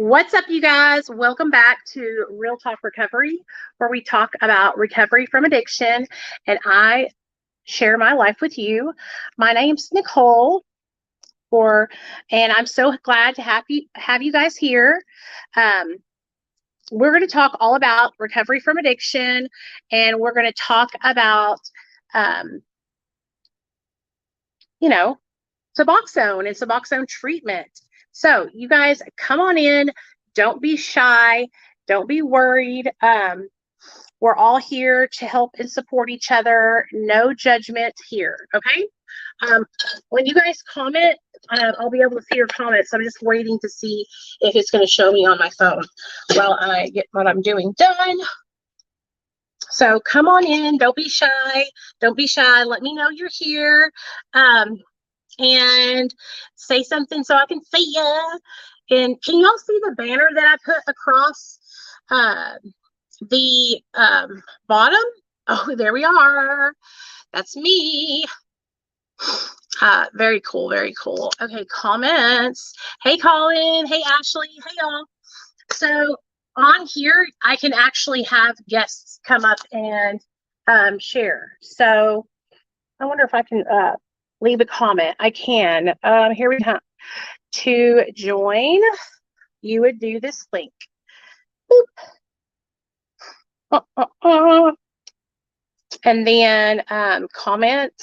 What's up, you guys? Welcome back to Real Talk Recovery, where we talk about recovery from addiction and I share my life with you. My name's Nicole, and I'm so glad to have you guys here. Um, we're going to talk all about recovery from addiction, and we're going to talk about, um, you know, Suboxone and Suboxone treatment. So you guys come on in. Don't be shy. Don't be worried. We're all here to help and support each other. No judgment here. Okay. When you guys comment, I'll be able to see your comments. I'm just waiting to see if it's going to show me on my phone while I get what I'm doing done. So come on in. Don't be shy. Don't be shy. Let me know you're here. And say something so I can see ya. And can y'all see the banner that I put across the bottom? Oh, there we are. That's me. Very cool, very cool. Okay, comments. Hey, Colin. Hey, Ashley. Hey, y'all. So on here, I can actually have guests come up and share. So I wonder if I can leave a comment. I can. Here we go. To join, you would do this link. And then comment.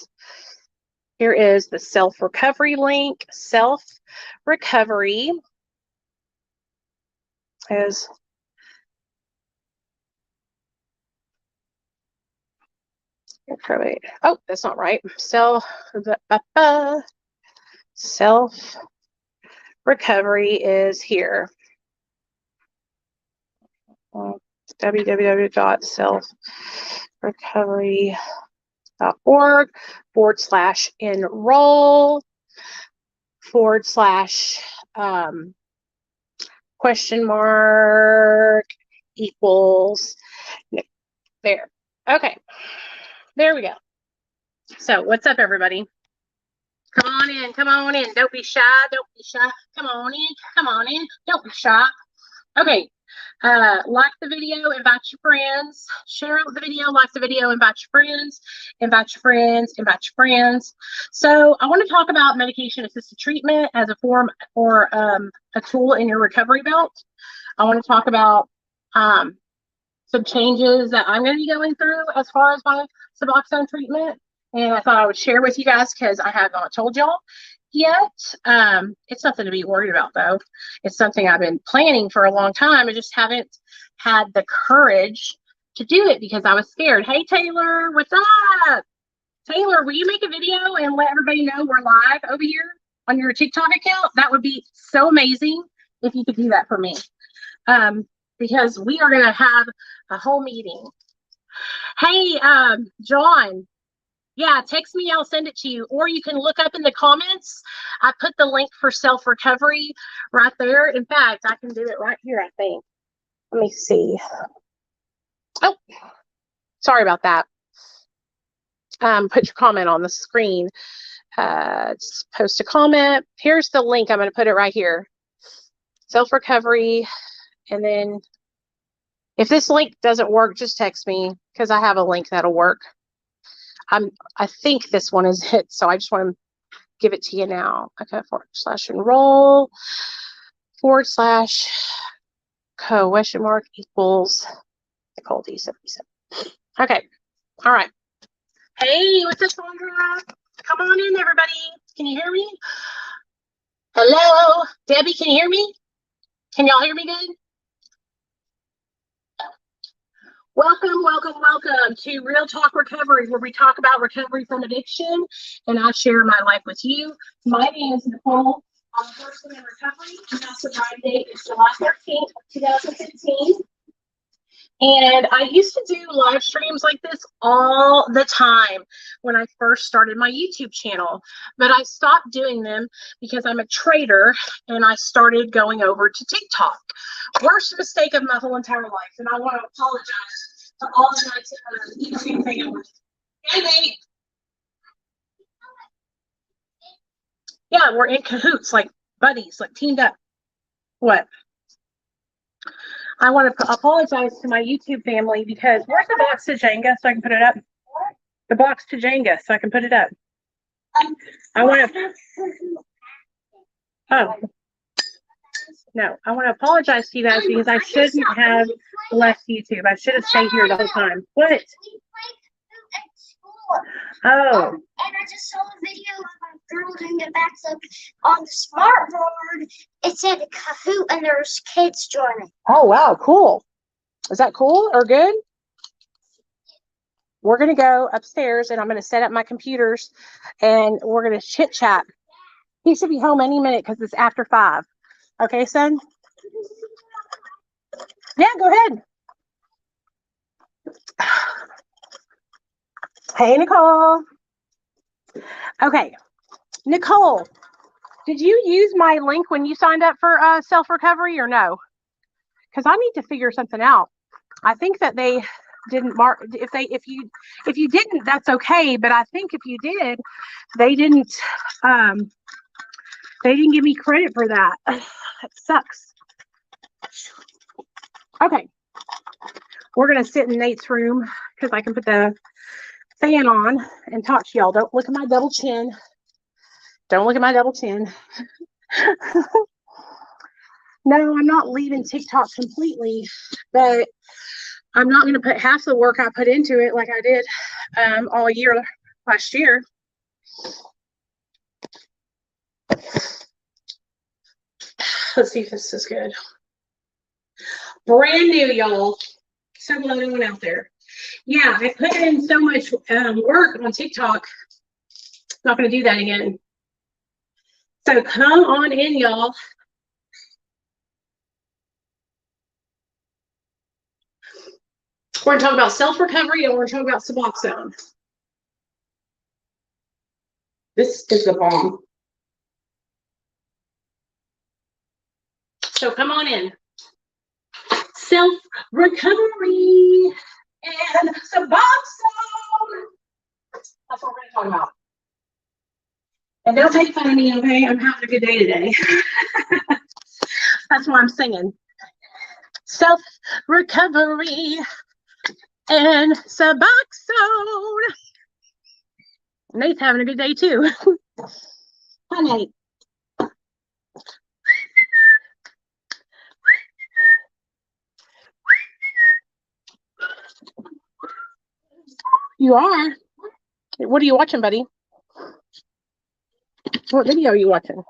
Here is the self-recovery link. Self-recovery is oh, that's not right. Self-recovery is here. www.selfrecovery.org/enroll / equals there. Okay, there we go. So what's up, everybody? Come on in, come on in. Don't be shy, don't be shy. Come on in, come on in. Don't be shy. Okay, like the video, invite your friends, share the video, like the video, invite your friends, invite your friends, invite your friends. So I want to talk about medication-assisted treatment as a form or a tool in your recovery belt. I want to talk about some changes that I'm going to be going through as far as my Suboxone treatment. And I thought I would share with you guys because I have not told y'all yet. It's nothing to be worried about, though. It's something I've been planning for a long time. I just haven't had the courage to do it because I was scared. Hey, Taylor, what's up? Taylor, will you make a video and let everybody know we're live over here on your TikTok account? That would be so amazing if you could do that for me. Because we are going to have a whole meeting. Hey, John. Yeah, text me, I'll send it to you. Or you can look up in the comments. I put the link for self-recovery right there. In fact, I can do it right here, I think. Let me see. Oh, sorry about that. Put your comment on the screen. Just post a comment. Here's the link. I'm going to put it right here. Self-recovery. And then if this link doesn't work, just text me because I have a link that'll work. I think this one is it, so I just want to give it to you now. Okay, /enroll / equals Nicole D77. Okay, all right. Hey, what's up, Sandra? Come on in, everybody. Can you hear me? Hello, Debbie, can you hear me? Can y'all hear me good? Welcome, welcome, welcome to Real Talk Recovery, where we talk about recovery from addiction, and I share my life with you. My name is Nicole. I'm a person in recovery. My sobriety date is July 13th, 2015. And I used to do live streams like this all the time when I first started my YouTube channel, but I stopped doing them because I'm a trader and I started going over to TikTok. Worst mistake of my whole entire life, and I want to apologize to all of my YouTube family. Hey, Nate. Yeah, we're in cahoots, like buddies, like teamed up. What? I want to apologize to my YouTube family because where's the box to Jenga so I can put it up? The box to Jenga so I can put it up. I want to. Oh. No, I want to apologize to you guys because I shouldn't have left YouTube. I should have stayed here the whole time. What? Oh. And I just saw a video of a girl doing a backflip on the smart board. It said Kahoot and there's kids joining. Oh, wow. Cool. Is that cool or good? We're going to go upstairs and I'm going to set up my computers and we're going to chit chat. He should be home any minute because it's after 5. Okay, son? Yeah, go ahead. Hey, Nicole. Okay, Nicole, did you use my link when you signed up for self-recovery or no? Because I need to figure something out. I think that they didn't mark. If you didn't, that's okay. But I think if you did, they didn't give me credit for that. It sucks. Okay, we're gonna sit in Nate's room because I can put the fan on and talk to y'all. Don't look at my double chin. Don't look at my double chin. No, I'm not leaving TikTok completely, but I'm not going to put half the work I put into it like I did all year last year. Let's see if this is good. Brand new, y'all. So glad I went out there. Yeah, I put in so much work on TikTok. Not going to do that again. So come on in, y'all. We're going to talk about self-recovery and we're going to talk about Suboxone. This is the bomb. So come on in. Self-recovery and Suboxone. That's what we're going to talk about. And don't take fun of me, okay? I'm having a good day today. That's why I'm singing. Self-recovery and Suboxone. Nate's having a good day too. Hi, Nate. You are? What are you watching, buddy? What video are you watching?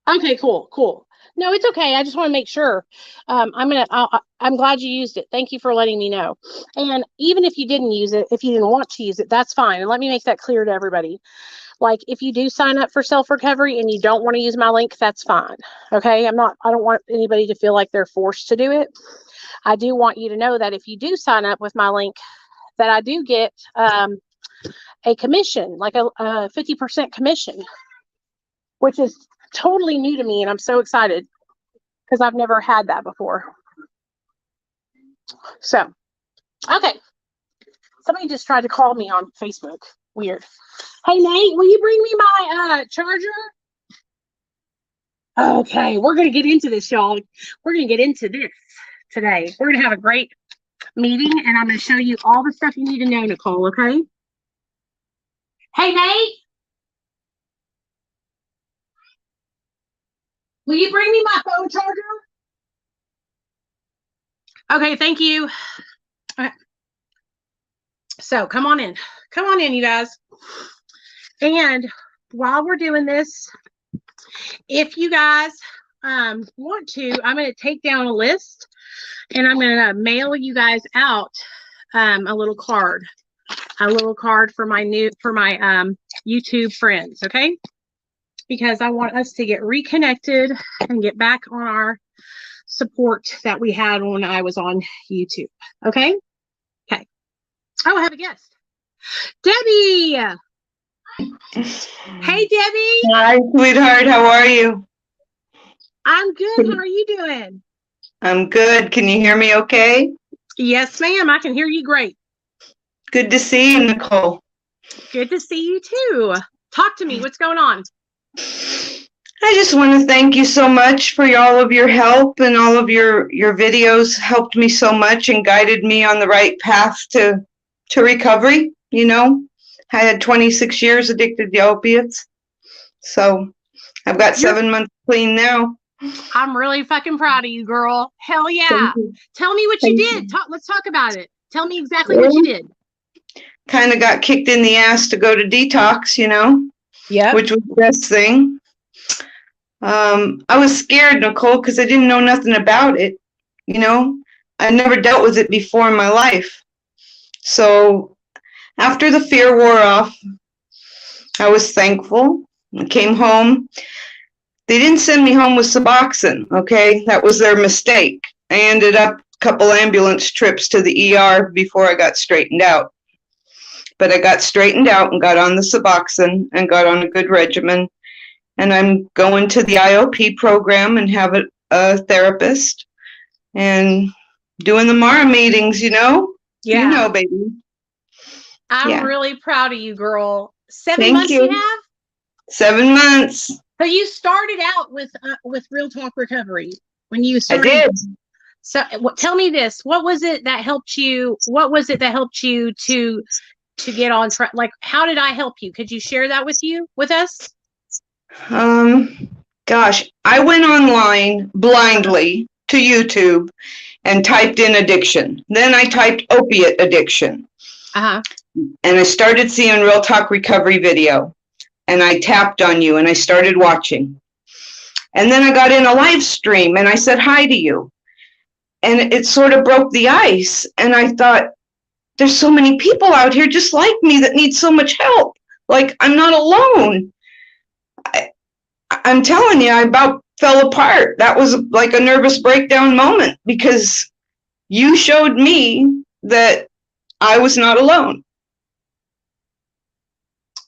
Okay, cool. No, it's okay. I just want to make sure. I'm glad you used it. Thank you for letting me know. And even if you didn't use it, if you didn't want to use it, that's fine. And let me make that clear to everybody. Like if you do sign up for self-recovery and you don't want to use my link, that's fine. Okay. I don't want anybody to feel like they're forced to do it. I do want you to know that if you do sign up with my link, that I do get a commission, like a 50% commission, which is totally new to me. And I'm so excited because I've never had that before. So, okay. Somebody just tried to call me on Facebook. Weird. Hey, Nate, will you bring me my charger? Okay, we're going to get into this, y'all. We're going to get into this today. We're going to have a great meeting, and I'm going to show you all the stuff you need to know, Nicole, okay? Hey, Nate. Will you bring me my phone charger? Okay, thank you. Okay. So come on in. Come on in, you guys. And while we're doing this, if you guys want to, I'm going to take down a list and I'm going to mail you guys out a little card for my YouTube friends, okay? Because I want us to get reconnected and get back on our support that we had when I was on YouTube, okay? Okay. Oh, I have a guest. Debbie! Hey, Debbie! Hi, sweetheart. How are you? I'm good. How are you doing? I'm good. Can you hear me okay? Yes, ma'am. I can hear you great. Good to see you, Nicole. Good to see you too. Talk to me. What's going on? I just want to thank you so much for all of your help, and all of your videos helped me so much and guided me on the right path to recovery. You know, I had 26 years addicted to opiates. So I've got 7 months clean now. I'm really fucking proud of you, girl. Hell yeah. Thank you. Tell me what Thank you you. did. Let's talk about it. Tell me exactly what you did. Kind of got kicked in the ass to go to detox, you know, Yeah. which was the best thing. I was scared, Nicole, because I didn't know nothing about it. You know, I never dealt with it before in my life. So after the fear wore off, I was thankful. I came home. They didn't send me home with Suboxone, okay? That was their mistake. I ended up a couple ambulance trips to the ER before I got straightened out. But I got straightened out and got on the Suboxone and got on a good regimen. And I'm going to the IOP program and have a therapist and doing the MARA meetings, you know? Yeah. You know, baby. I'm really proud of you, girl. 7 Thank months you. you have? 7 months. So you started out with Real Talk Recovery when you started. I did. So tell me this: what was it that helped you? What was it that helped you to get on track? Like, how did I help you? Could you share that with us? Gosh, I went online blindly to YouTube and typed in addiction. Then I typed opiate addiction. Uh-huh. And I started seeing Real Talk Recovery video. And I tapped on you and I started watching. And then I got in a live stream and I said hi to you. And it sort of broke the ice. And I thought, there's so many people out here just like me that need so much help. Like, I'm not alone. I'm telling you, I about fell apart. That was like a nervous breakdown moment because you showed me that I was not alone.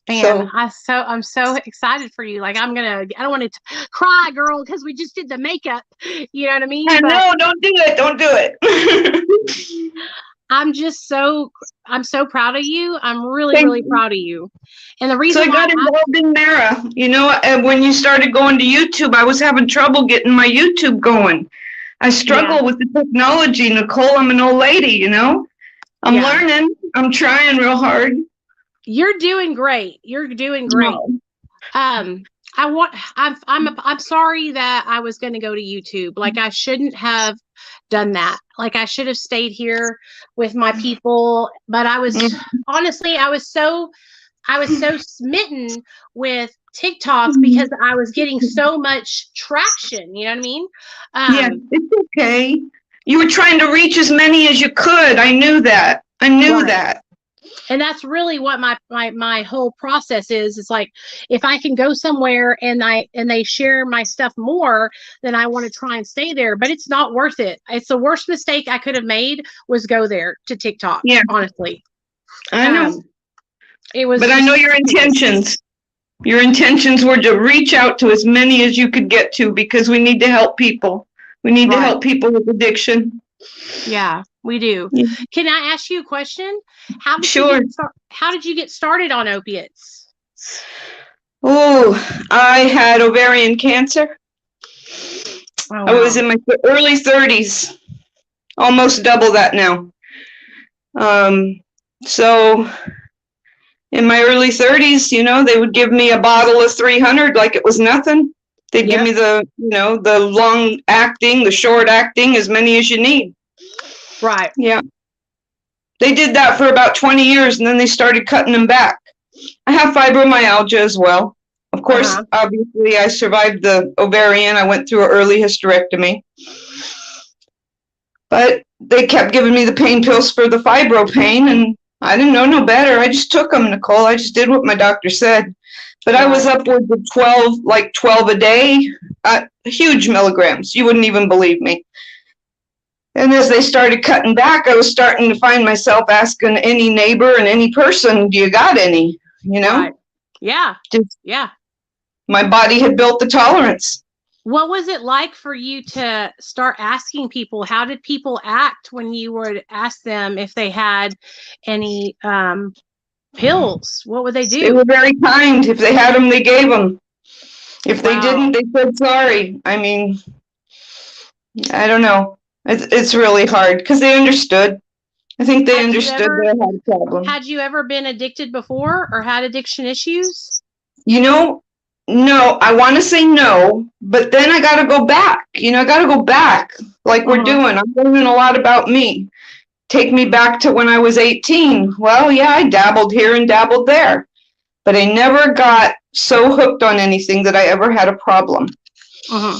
Man, I'm so excited for you. Like, I don't want to cry, girl, because we just did the makeup. You know what I mean? No, don't do it. Don't do it. I'm so proud of you. I'm really proud of you. And the reason I got involved in MARA, you know, when you started going to YouTube, I was having trouble getting my YouTube going. I struggle with the technology, Nicole. I'm an old lady, you know. I'm learning. I'm trying real hard. You're doing great. You're doing great. No. I'm sorry that I was going to go to YouTube. Like, I shouldn't have done that. Like, I should have stayed here with my people. But I was honestly, I was so smitten with TikTok because I was getting so much traction. You know what I mean? Yeah, it's okay. You were trying to reach as many as you could. I knew that. I knew that. And that's really what my whole process is. It's like, if I can go somewhere and they share my stuff more, then I want to try and stay there. But it's not worth it. It's the worst mistake I could have made was go there to TikTok. Yeah, honestly, I know. It was. But I know your intentions. Your intentions were to reach out to as many as you could get to, because we need to help people. We need to help people with addiction. Yeah, we do. Yeah. Can I ask you a question? How did you get started on opiates? Oh, I had ovarian cancer. Oh, wow. I was in my early 30s, almost double that now. So in my early 30s, you know, they would give me a bottle of 300 like it was nothing. They'd give me the, you know, the long acting, the short acting, as many as you need. Right. Yeah. They did that for about 20 years, and then they started cutting them back. I have fibromyalgia as well. Of course, obviously, I survived the ovarian. I went through an early hysterectomy. But they kept giving me the pain pills for the fibro pain, and I didn't know no better. I just took them, Nicole. I just did what my doctor said. But I was upwards of 12 a day, huge milligrams. You wouldn't even believe me. And as they started cutting back, I was starting to find myself asking any neighbor and any person, do you got any? You know? Right. Yeah. My body had built the tolerance. What was it like for you to start asking people? How did people act when you would ask them if they had any Pills. What would they They do? were very kind. If they had them, they gave them. If they Wow. didn't, they said sorry. I mean, I don't know. It's really hard because they understood. I think they Had you understood ever- that I had a problem. Had you ever been addicted before or had addiction issues? You know, no, I want to say no, but then I got to go back. I got to go back like we're Uh-huh. doing. I'm learning a lot about me. Take me back to when I was 18. Well, yeah, I dabbled here and dabbled there, but I never got so hooked on anything that I ever had a problem. Uh-huh.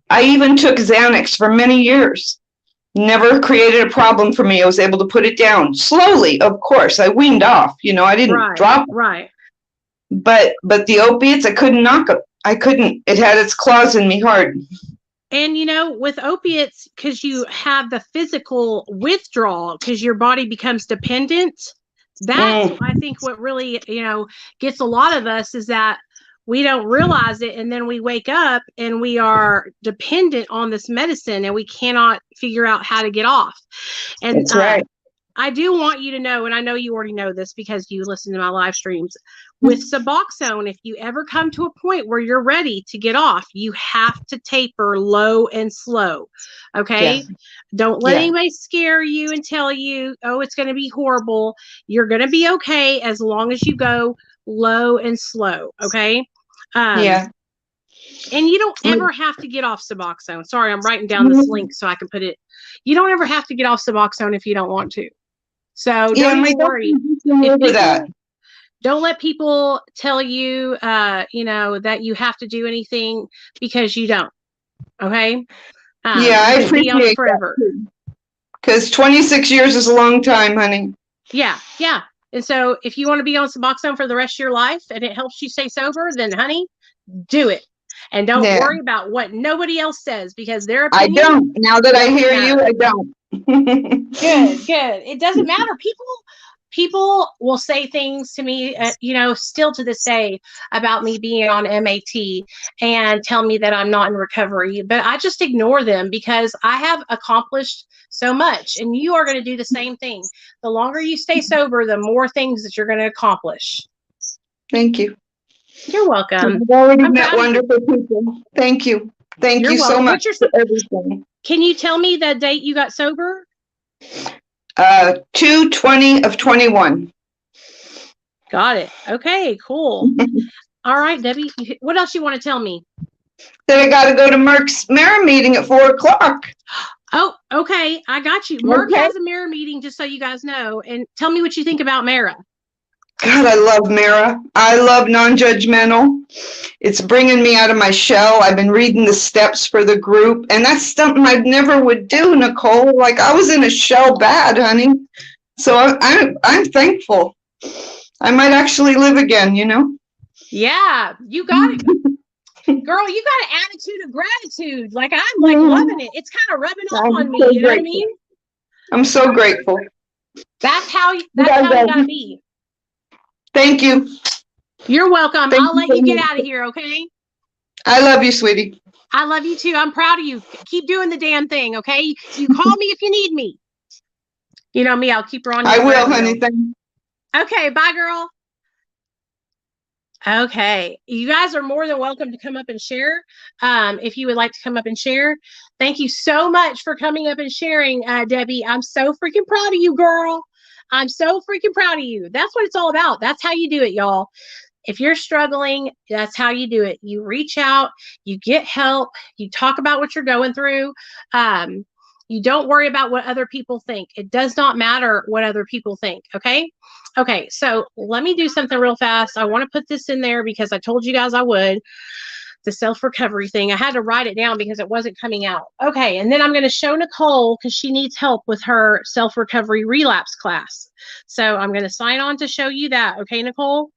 I even took Xanax for many years. Never created a problem for me. I was able to put it down slowly, of course. I weaned off, I didn't drop it. Right. But the opiates, I couldn't knock them. I couldn't. It had its claws in me hard. And with opiates, because you have the physical withdrawal, because your body becomes dependent, that's I think what really, gets a lot of us is that we don't realize it, and then we wake up and we are dependent on this medicine and we cannot figure out how to get off. And That's right. I do want you to know, and I know you already know this because you listen to my live streams, with Suboxone, if you ever come to a point where you're ready to get off, you have to taper low and slow. Okay? Yeah. Don't let anybody scare you and tell you, oh, it's going to be horrible. You're going to be okay as long as you go low and slow. Okay? Yeah. And you don't ever have to get off Suboxone. Sorry, I'm writing down this link so I can put it. You don't ever have to get off Suboxone if you don't want to. So don't even worry. Don't let people tell you, that you have to do anything because you don't. Okay? I appreciate forever. Because 26 years is a long time, honey. Yeah. And so if you want to be on Suboxone for the rest of your life and it helps you stay sober, then honey, do it. And don't worry about what nobody else says because their opinion. I don't. Now that I hear you, I don't. Good. It doesn't matter. People will say things to me, still to this day about me being on MAT and tell me that I'm not in recovery, but I just ignore them because I have accomplished so much and you are going to do the same thing. The longer you stay sober, the more things that you're going to accomplish. Thank you. You're welcome. I've already met wonderful people. Thank you. Thank you so much for everything. Can you tell me the date you got sober? 2/20/21. Got it. Okay, cool. All right, Debbie, what else you want to tell me? That I got to go to Merck's Mara meeting at 4:00. Oh, okay. I got you. Merck has a Mara meeting, just so you guys know. And tell me what you think about Mara. God, I love Mara. I love non-judgmental. It's bringing me out of my shell. I've been reading the steps for the group, and that's something I never would do, Nicole. Like, I was in a shell bad, honey. So I'm thankful. I might actually live again, Yeah, you got it. Girl, you got an attitude of gratitude. Like, I'm like loving it. It's kind of rubbing off on me. You know what I mean? I'm so grateful. That's how you gotta be. Thank you. You're welcome. I'll let you get out of here, okay? I love you, sweetie. I love you too. I'm proud of you. Keep doing the damn thing, okay? You call me if you need me. You know me, I'll keep her on. I will, honey. Okay, bye, girl. Okay, you guys are more than welcome to come up and share. If you would like to come up and share. Thank you so much for coming up and sharing, Debbie. I'm so freaking proud of you, girl. I'm so freaking proud of you. That's what it's all about. That's how you do it, y'all. If you're struggling, that's how you do it. You reach out, you get help, you talk about what you're going through. You don't worry about what other people think. It does not matter what other people think, okay? Okay, so let me do something real fast. I want to put this in there because I told you guys I would. The self-recovery thing. I had to write it down because it wasn't coming out. Okay, and then I'm going to show Nicole because she needs help with her self-recovery relapse class. So I'm going to sign on to show you that. Okay, Nicole?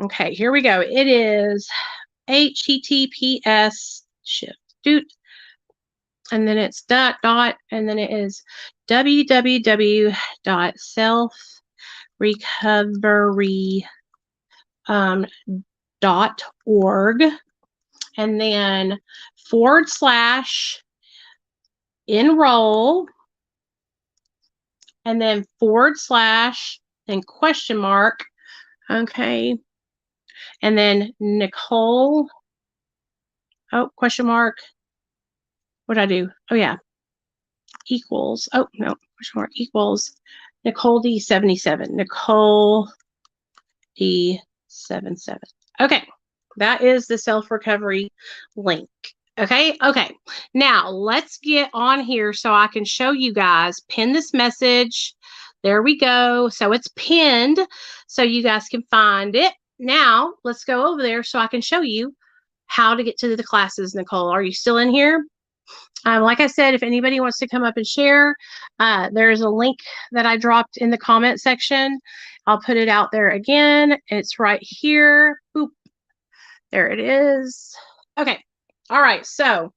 Okay, here we go. It is HTTPS and then it's dot, and then it is www.selfrecovery.org. And then /enroll, and then then question mark. Okay. And then Nicole. Oh, question mark. What did I do? Oh, yeah. Equals. Oh, no. Question mark equals Nicole D77. Nicole D77. Okay. That is the self-recovery link. Okay. Okay. Now let's get on here so I can show you guys. Pin this message. There we go. So it's pinned so you guys can find it. Now let's go over there so I can show you how to get to the classes. Nicole, are you still in here? Like I said, if anybody wants to come up and share, there's a link that I dropped in the comment section. I'll put it out there again. It's right here. Boop. There it is. Okay. All right. So,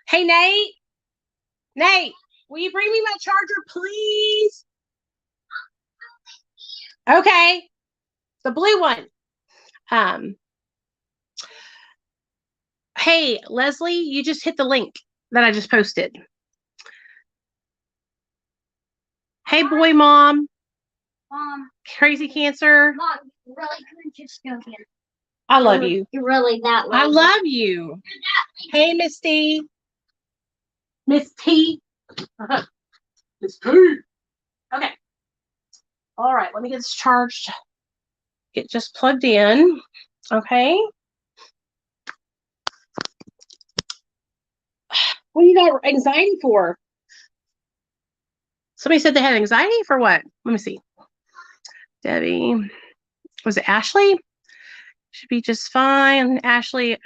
hey, Nate. Nate, will you bring me my charger, please? Okay. The blue one. Hey, Leslie, you just hit the link that I just posted. Hey, boy, mom. Crazy cancer. Mom, you really couldn't just go here. I love you. You're really that lazy. I love you. Hey, Miss T. Miss T. Miss T. Okay. All right. Let me get this charged. Get just plugged in. Okay. What do you got anxiety for? Somebody said they had anxiety for what? Let me see. Debbie. Was it Ashley? Should be just fine. Ashley,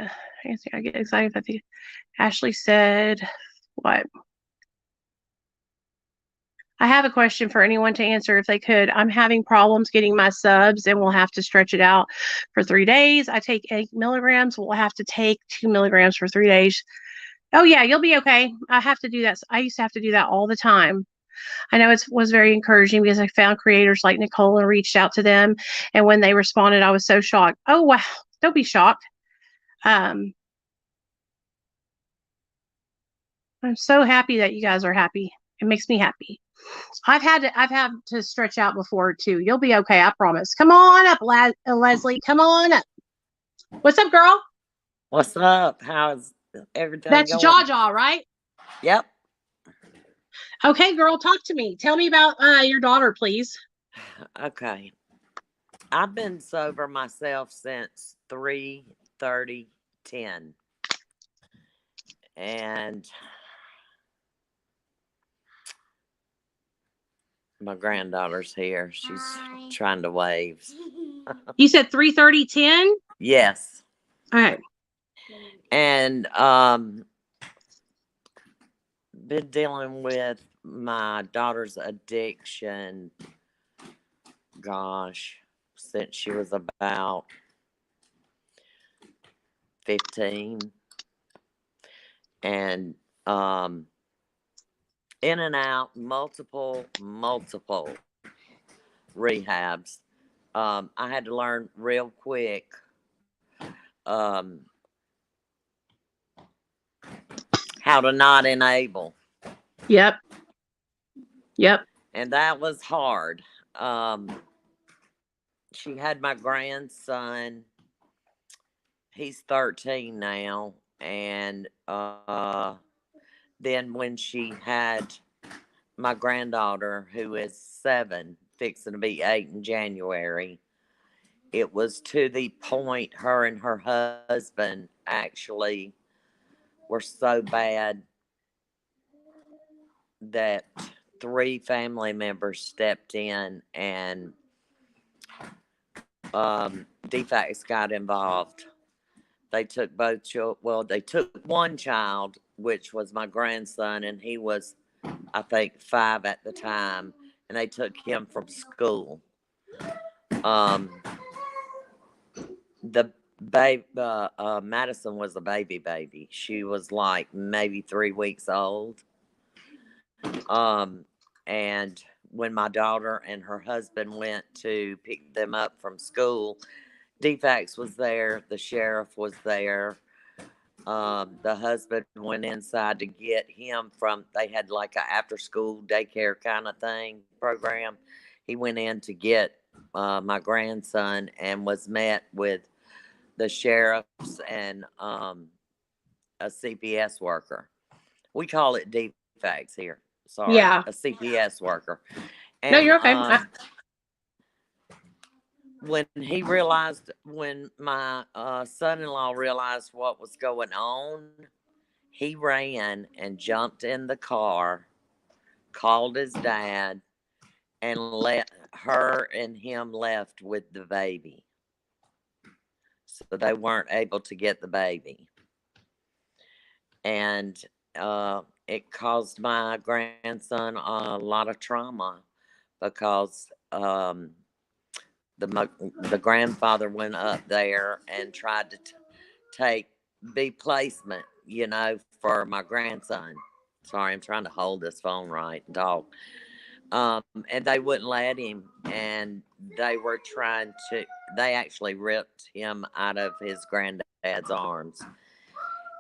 I get excited. I think Ashley said, what? I have a question for anyone to answer if they could. I'm having problems getting my subs and we'll have to stretch it out for 3 days. I take 8 milligrams. We'll have to take 2 milligrams for 3 days. Oh, yeah, you'll be okay. I have to do that. I used to have to do that all the time. I know it was very encouraging because I found creators like Nicole and reached out to them. And when they responded, I was so shocked. Oh, wow. Don't be shocked. I'm so happy that you guys are happy. It makes me happy. I've had to stretch out before too. You'll be okay. I promise. Come on up, Leslie. Come on up. What's up, girl? What's up? How's everything That's going? Jaw, right? Yep. Okay, girl, talk to me. Tell me about your daughter, please. Okay. I've been sober myself since 3/30/10. And my granddaughter's here. She's Hi. trying to wave. You said 3:30/10? Yes. All right. And been dealing with my daughter's addiction, gosh, since she was about 15. And in and out, multiple rehabs. I had to learn real quick how to not enable. Yep. And that was hard. She had my grandson. He's 13 now. And then when she had my granddaughter, who is 7, fixing to be 8 in January, it was to the point her and her husband actually were so bad that 3 family members stepped in and DFACS got involved. They took both children. Well, they took one child, which was my grandson, and he was, I think, 5 at the time, and they took him from school. The baby, Madison was a baby. She was like maybe 3 weeks old. And when my daughter and her husband went to pick them up from school, DFACS was there. The sheriff was there. The husband went inside to get him from, they had like a after school daycare kind of thing program. he went in to get my grandson and was met with the sheriffs and a CPS worker. We call it defects here. Sorry, Yeah. a CPS worker. And, No, you're okay. when he realized, when my son-in-law realized what was going on, he ran and jumped in the car, called his dad, and let her and him left with the baby. So they weren't able to get the baby. And it caused my grandson a lot of trauma because the grandfather went up there and tried to be placement, for my grandson. Sorry, I'm trying to hold this phone right and talk. And they wouldn't let him, and they actually ripped him out of his granddad's arms.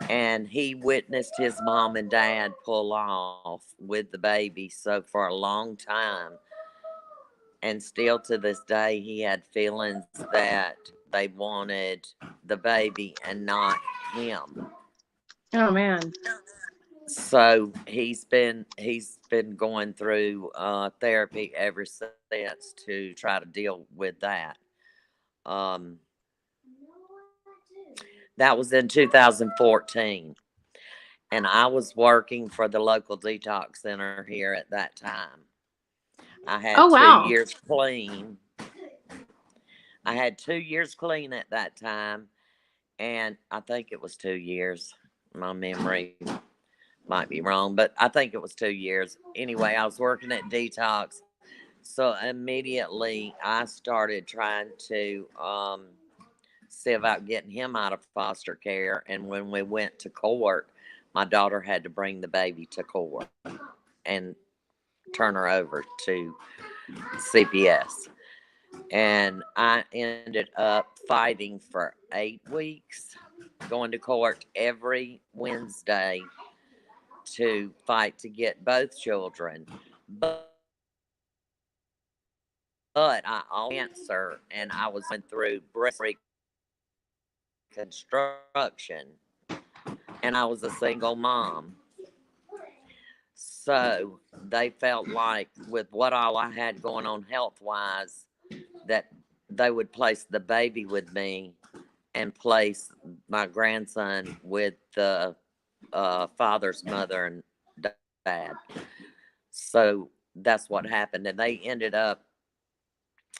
And he witnessed his mom and dad pull off with the baby. So for a long time, and still to this day, he had feelings that they wanted the baby and not him. Oh man. So he's been going through therapy ever since to try to deal with that. That was in 2014, and I was working for the local detox center here at that time. I had Oh, wow. 2 years clean. I had 2 years clean at that time, and I think it was 2 years. My memory might be wrong, but I think it was 2 years. Anyway, I was working at detox, so immediately I started trying to see about getting him out of foster care. And when we went to court, my daughter had to bring the baby to court and turn her over to CPS. And I ended up fighting for 8 weeks, going to court every Wednesday to fight to get both children. But I always answer, and I was going through breast reconstruction, and I was a single mom. So they felt like, with what all I had going on health-wise, that they would place the baby with me and place my grandson with the father's mother and dad. So that's what happened. And they ended up,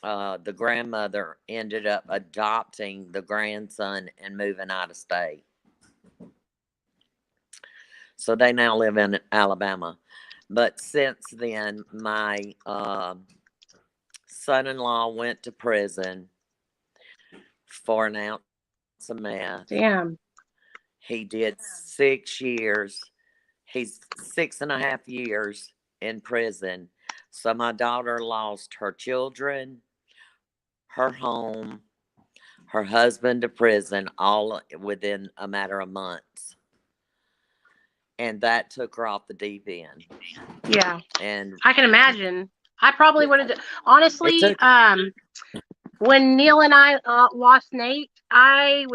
the grandmother ended up adopting the grandson and moving out of state. So they now live in Alabama. But since then, my son-in-law went to prison for an ounce of meth. Damn. He did 6 years. He's 6.5 years in prison. So my daughter lost her children, her home, her husband to prison, all within a matter of months. And that took her off the deep end. Yeah. And I can imagine. I probably would have. Honestly, took- when Neil and I lost Nate, I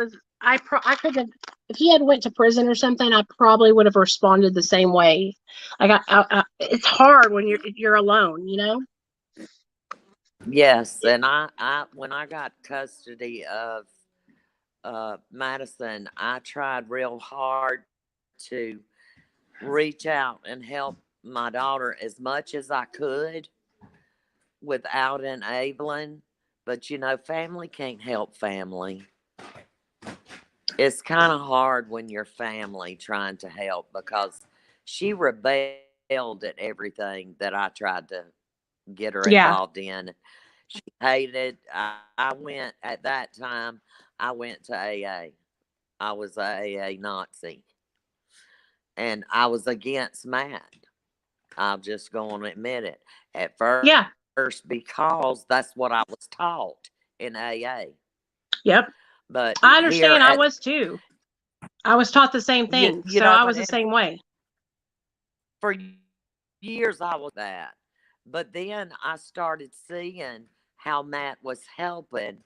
could have. If he had went to prison or something, I probably would have responded the same way. Like it's hard when you're alone, Yes, and I when I got custody of Madison, I tried real hard to reach out and help my daughter as much as I could without enabling. But family can't help family. It's kind of hard when you're family trying to help, because she rebelled at everything that I tried to get her involved in. She hated. I went at that time. I went to AA. I was a AA Nazi, and I was against Matt. I'm just going to admit it at first, because that's what I was taught in AA. Yep. But I understand. I was too. I was taught the same thing, so I was the same way. For years, I was that. But then I started seeing how Matt was helping.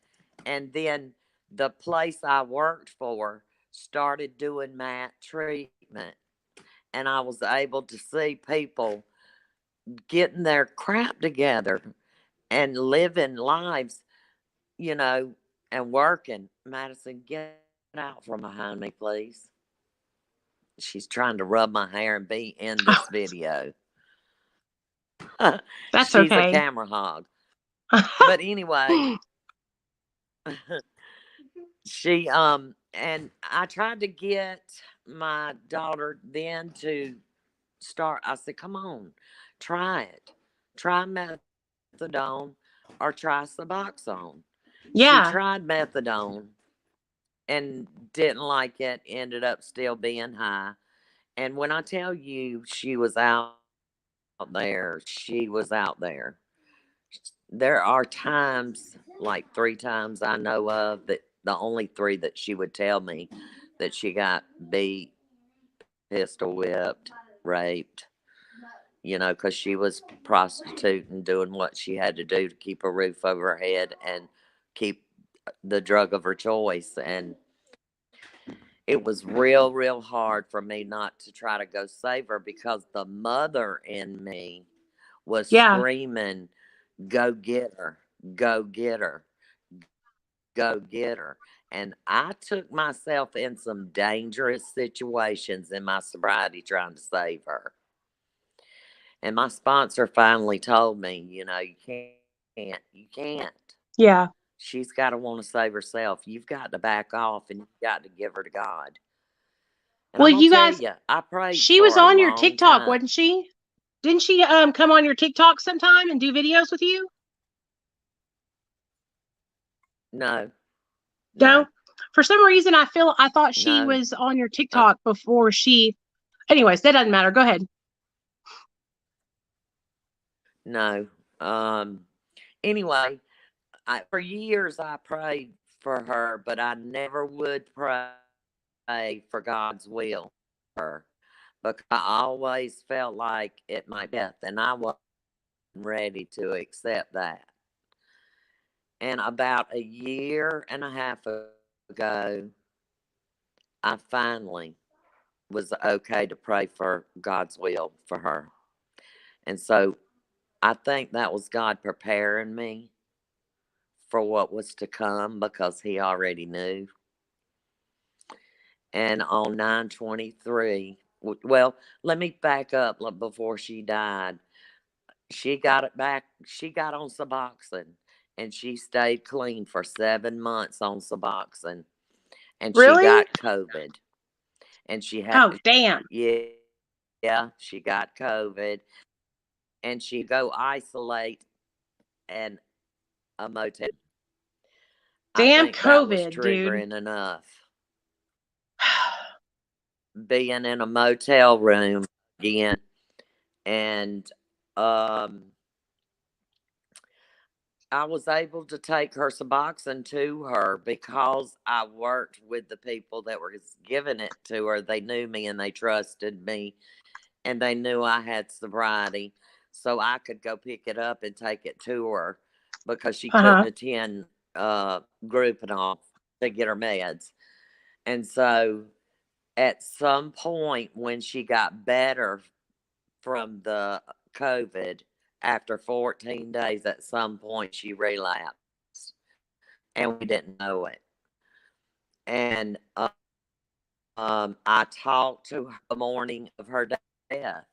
And then the place I worked for started doing Matt treatment. And I was able to see people getting their crap together and living lives, you know, and working. Madison, get out from behind me, please. She's trying to rub my hair and be in this video. That's She's a okay. camera hog. But anyway, she and I tried to get my daughter then to start. I said, come on, try it. Try methadone or try Suboxone. She Yeah. tried methadone and didn't like it, ended up still being high. And when I tell you she was out there, she was out there. There are times, like 3 times I know of, that the only 3 that she would tell me that she got beat, pistol whipped, raped, you know, because she was prostituting, doing what she had to do to keep a roof over her head and keep the drug of her choice. And it was real, real hard for me not to try to go save her because the mother in me was Yeah. screaming, go get her, go get her, go get her. And I took myself in some dangerous situations in my sobriety trying to save her. And my sponsor finally told me, you know, you can't. Yeah. She's got to want to save herself. You've got to back off and you've got to give her to God. And Well, I'm going you to tell guys, you, I prayed she for was a on your long TikTok, time. wasn't she? Didn't she come on your TikTok sometime and do videos with you? No. No. For some reason, I thought she No. was on your TikTok before she. Anyways, that doesn't matter. Go ahead. No. Anyway, for years I prayed for her, but I never would pray for God's will for her because I always felt like it might be death, and I wasn't ready to accept that. And about a year and a half ago, I finally was okay to pray for God's will for her. And so I think that was God preparing me for what was to come because he already knew. And on 9/23, well, let me back up before she died. She got it back. She got on Suboxone and she stayed clean for 7 months on Suboxone. And she Really? got COVID. And she had, Oh, damn. yeah, she got COVID. And she go isolate in a motel. I Damn think that was COVID, dude. triggering enough. Being in a motel room again. And I was able to take her Suboxone to her because I worked with the people that were giving it to her. They knew me and they trusted me and they knew I had sobriety. So I could go pick it up and take it to her because she couldn't attend group and all to get her meds. And so at some point when she got better from the COVID, after 14 days, at some point she relapsed and we didn't know it. And I talked to her the morning of her death.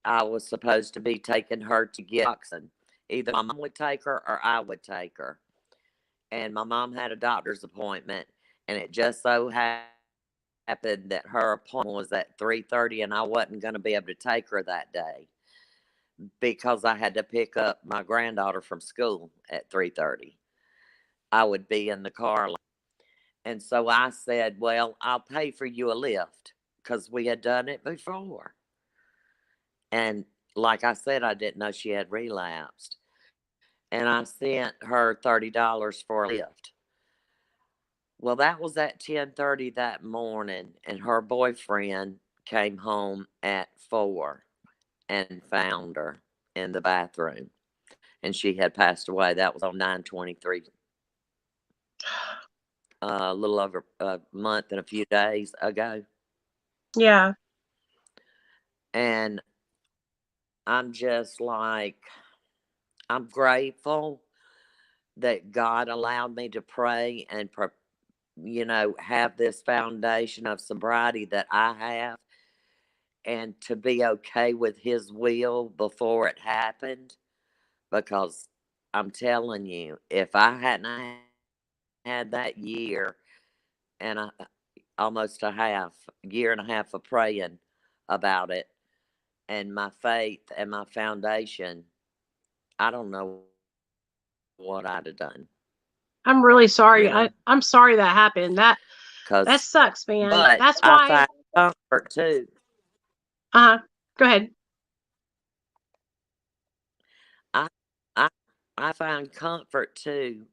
I was supposed to be taking her to get oxygen. Either my mom would take her or I would take her. And my mom had a doctor's appointment, and it just so happened that her appointment was at 3:30, and I wasn't going to be able to take her that day because I had to pick up my granddaughter from school at 3:30. I would be in the car. And so I said, well, I'll pay for you a lift because we had done it before. And like I said, I didn't know she had relapsed. And I sent her $30 for a lift. Well, that was at 10:30 that morning, and her boyfriend came home at 4. and found her in the bathroom. And she had passed away. That was on 9/23, a little over a month and a few days ago. Yeah. And I'm just like, I'm grateful that God allowed me to pray and, have this foundation of sobriety that I have, and to be okay with His will before it happened. Because I'm telling you, if I hadn't had that year and almost year and a half of praying about it, and my faith and my foundation, I don't know what I'd have done. I'm really sorry. You know? I'm sorry that happened. That Cause, sucks, man. but That's I why. find comfort too. Go ahead. I find comfort too,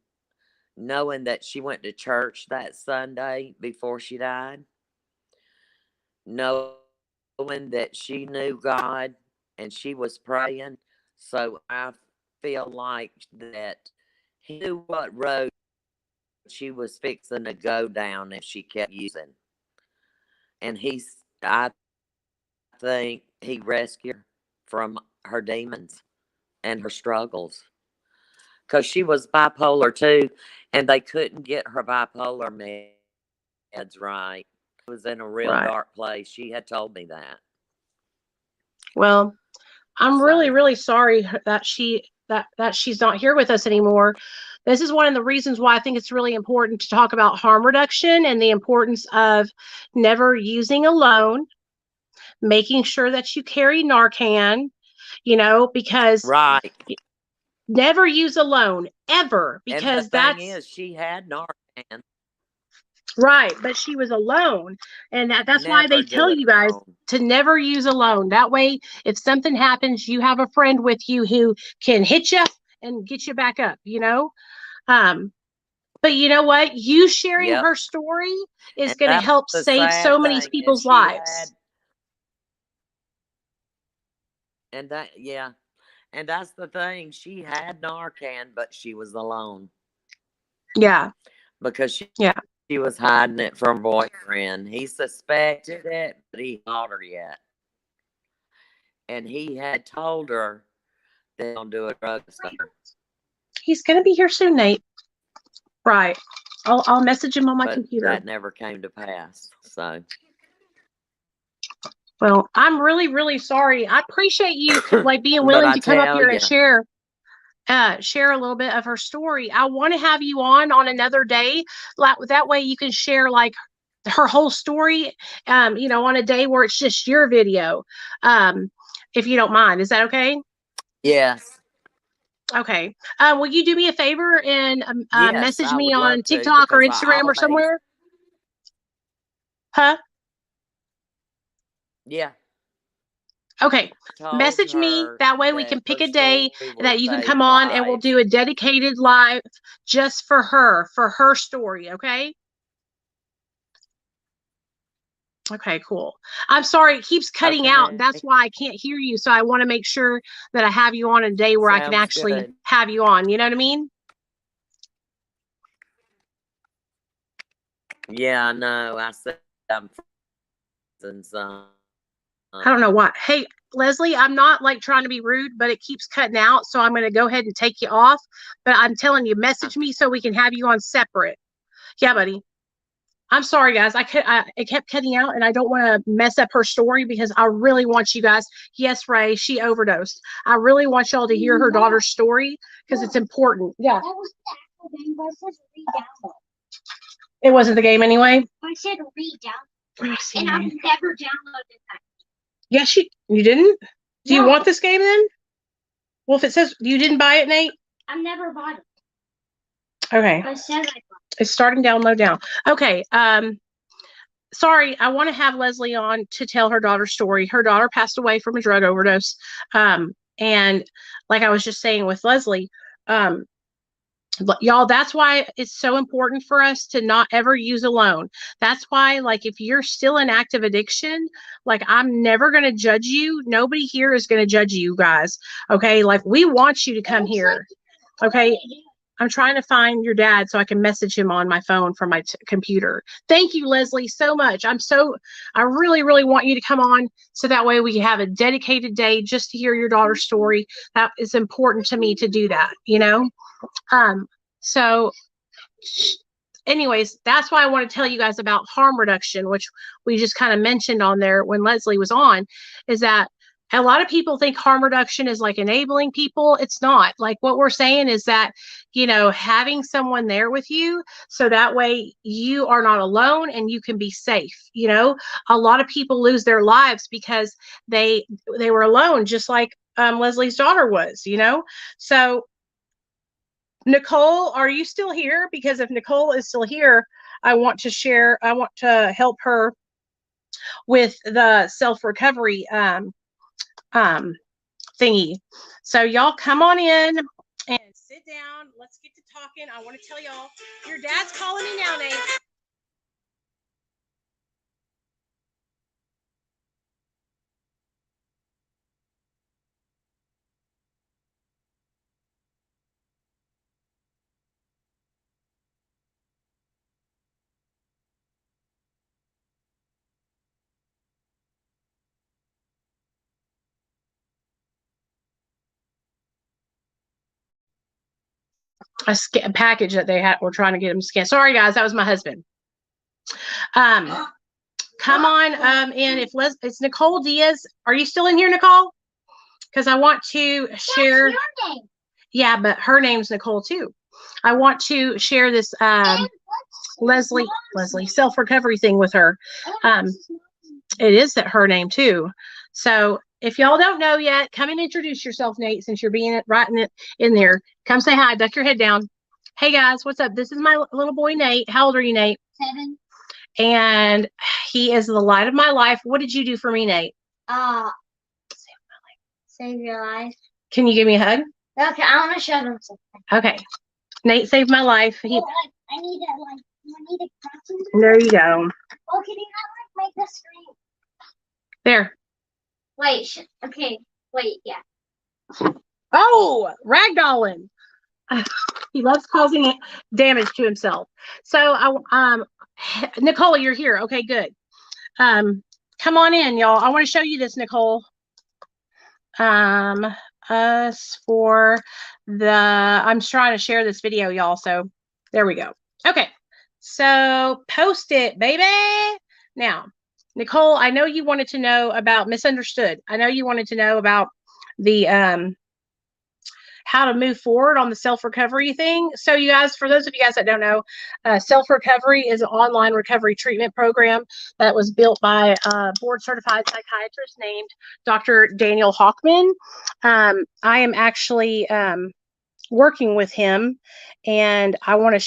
knowing that she went to church that Sunday before she died, knowing that she knew God and she was praying. So I feel like that He knew what road she was fixing to go down if she kept using. And I think He rescued her from her demons and her struggles. Because she was bipolar too, and they couldn't get her bipolar meds right. It was in a real Right. dark place. She had told me that. Well, I'm really, So, really sorry that she's not here with us anymore. This is one of the reasons why I think it's really important to talk about harm reduction and the importance of never using alone, making sure that you carry Narcan, because right. never use alone ever, And the because thing that's is, she had Narcan. right. But she was alone. And that's why they Never do tell it you guys alone. to never use alone. That way, if something happens, you have a friend with you who can hit you and get you back up, Um, but you know what? You sharing Yep. her story is And going to that's help the save so sad many thing is people's lives. yeah. And that's the thing. She had Narcan, but she was alone. Yeah. Because Yeah. she was hiding it from her boyfriend. He suspected it, but he caught her yet. And he had told her they don't do a drug study. He's going to be here soon, Nate. Right. I'll message him on my But computer. that never came to pass. So, well, I'm really, really sorry. I appreciate you like being but willing I to come up tell here you, and share a little bit of her story. I want to have you on another day. That way you can share like her whole story, on a day where it's just your video. If you don't mind. Is that okay? yes, Okay. Will you do me a favor and yes, message I me would on love to, TikTok or because Instagram or somewhere? Huh? yeah, Okay. told Message me. her That way we that can pick her a day story will that you can save come on and we'll lives. do a dedicated live just for her story. Okay. Okay, cool. I'm sorry, it keeps cutting out. Okay, That's why I can't hear you. So I want to make sure that I have you on a day where I can sounds actually good. have you on. You know what I mean? Yeah, I know. I said I'm and some. I don't know why. Hey, Leslie, I'm not like trying to be rude, but it keeps cutting out. So I'm going to go ahead and take you off. But I'm telling you, message me so we can have you on separate. Yeah, buddy. I'm sorry, guys. It kept cutting out, and I don't want to mess up her story because I really want you guys. Yes, Ray, she overdosed. I really want y'all to hear her daughter's story because it's important. Yeah. That was the actual game, but it says re-download. It wasn't the game anyway. I said re-download. Let me see. And I've never downloaded that. Yes, you didn't? Do you No. want this game then? Well, if it says you didn't buy it, Nate. I've never bought it. Okay. But it says I bought it. It's starting download now. Okay. Sorry, I want to have Leslie on to tell her daughter's story. Her daughter passed away from a drug overdose. And like I was just saying with Leslie, But y'all, that's why it's so important for us to not ever use alone. That's why, like, if you're still in active addiction, like, I'm never going to judge you. Nobody here is going to judge you guys. Okay. Like, we want you to come here. Okay. I'm trying to find your dad so I can message him on my phone from my computer. Thank you, Leslie, so much. I really, really want you to come on so that way we can have a dedicated day just to hear your daughter's story. That is important to me to do that, you know? So anyways, that's why I want to tell you guys about harm reduction, which we just kind of mentioned on there when Leslie was on, is that a lot of people think harm reduction is like enabling people. It's not. Like, what we're saying is that, you know, having someone there with you so that way you are not alone and you can be safe. You know, a lot of people lose their lives because they were alone, just like Leslie's daughter was, you know. So Nicole, are you still here? Because if Nicole is still here, I want to help her with the self-recovery thingy. So y'all come on in and sit down. Let's get to talking. I want to tell y'all, your dad's calling me now, Nate. A package that they were trying to get him scanned. Sorry, guys, that was my husband. Come on in. If it's Nicole Diaz, are you still in here, Nicole? Because I want to share. That's your name. Yeah, but her name's Nicole too. I want to share this Leslie self-recovery thing with her. It is that her name too. So if y'all don't know yet, come and introduce yourself, Nate, since you're writing it in there. Come say hi, duck your head down. Hey guys, what's up? This is my little boy, Nate. How old are you, Nate? 7. And he is the light of my life. What did you do for me, Nate? Save your life. Can you give me a hug? Okay, I want to show them something. Okay. Nate saved my life. I need that light. I need a cartoon. There you go. Oh, can you not make the screen? There. Wait. Okay. Wait. Yeah. Oh, ragdolling. He loves causing damage to himself. So, Nicole, you're here. Okay, good. Come on in, y'all. I want to show you this, Nicole. Us for I'm trying to share this video, y'all. So there we go. Okay. So post it, baby. Now, Nicole, I know you wanted to know about misunderstood. I know you wanted to know about the how to move forward on the self-recovery thing. So you guys, for those of you guys that don't know, self-recovery is an online recovery treatment program that was built by a board-certified psychiatrist named Dr. Daniel Hochman. I am actually working with him, and why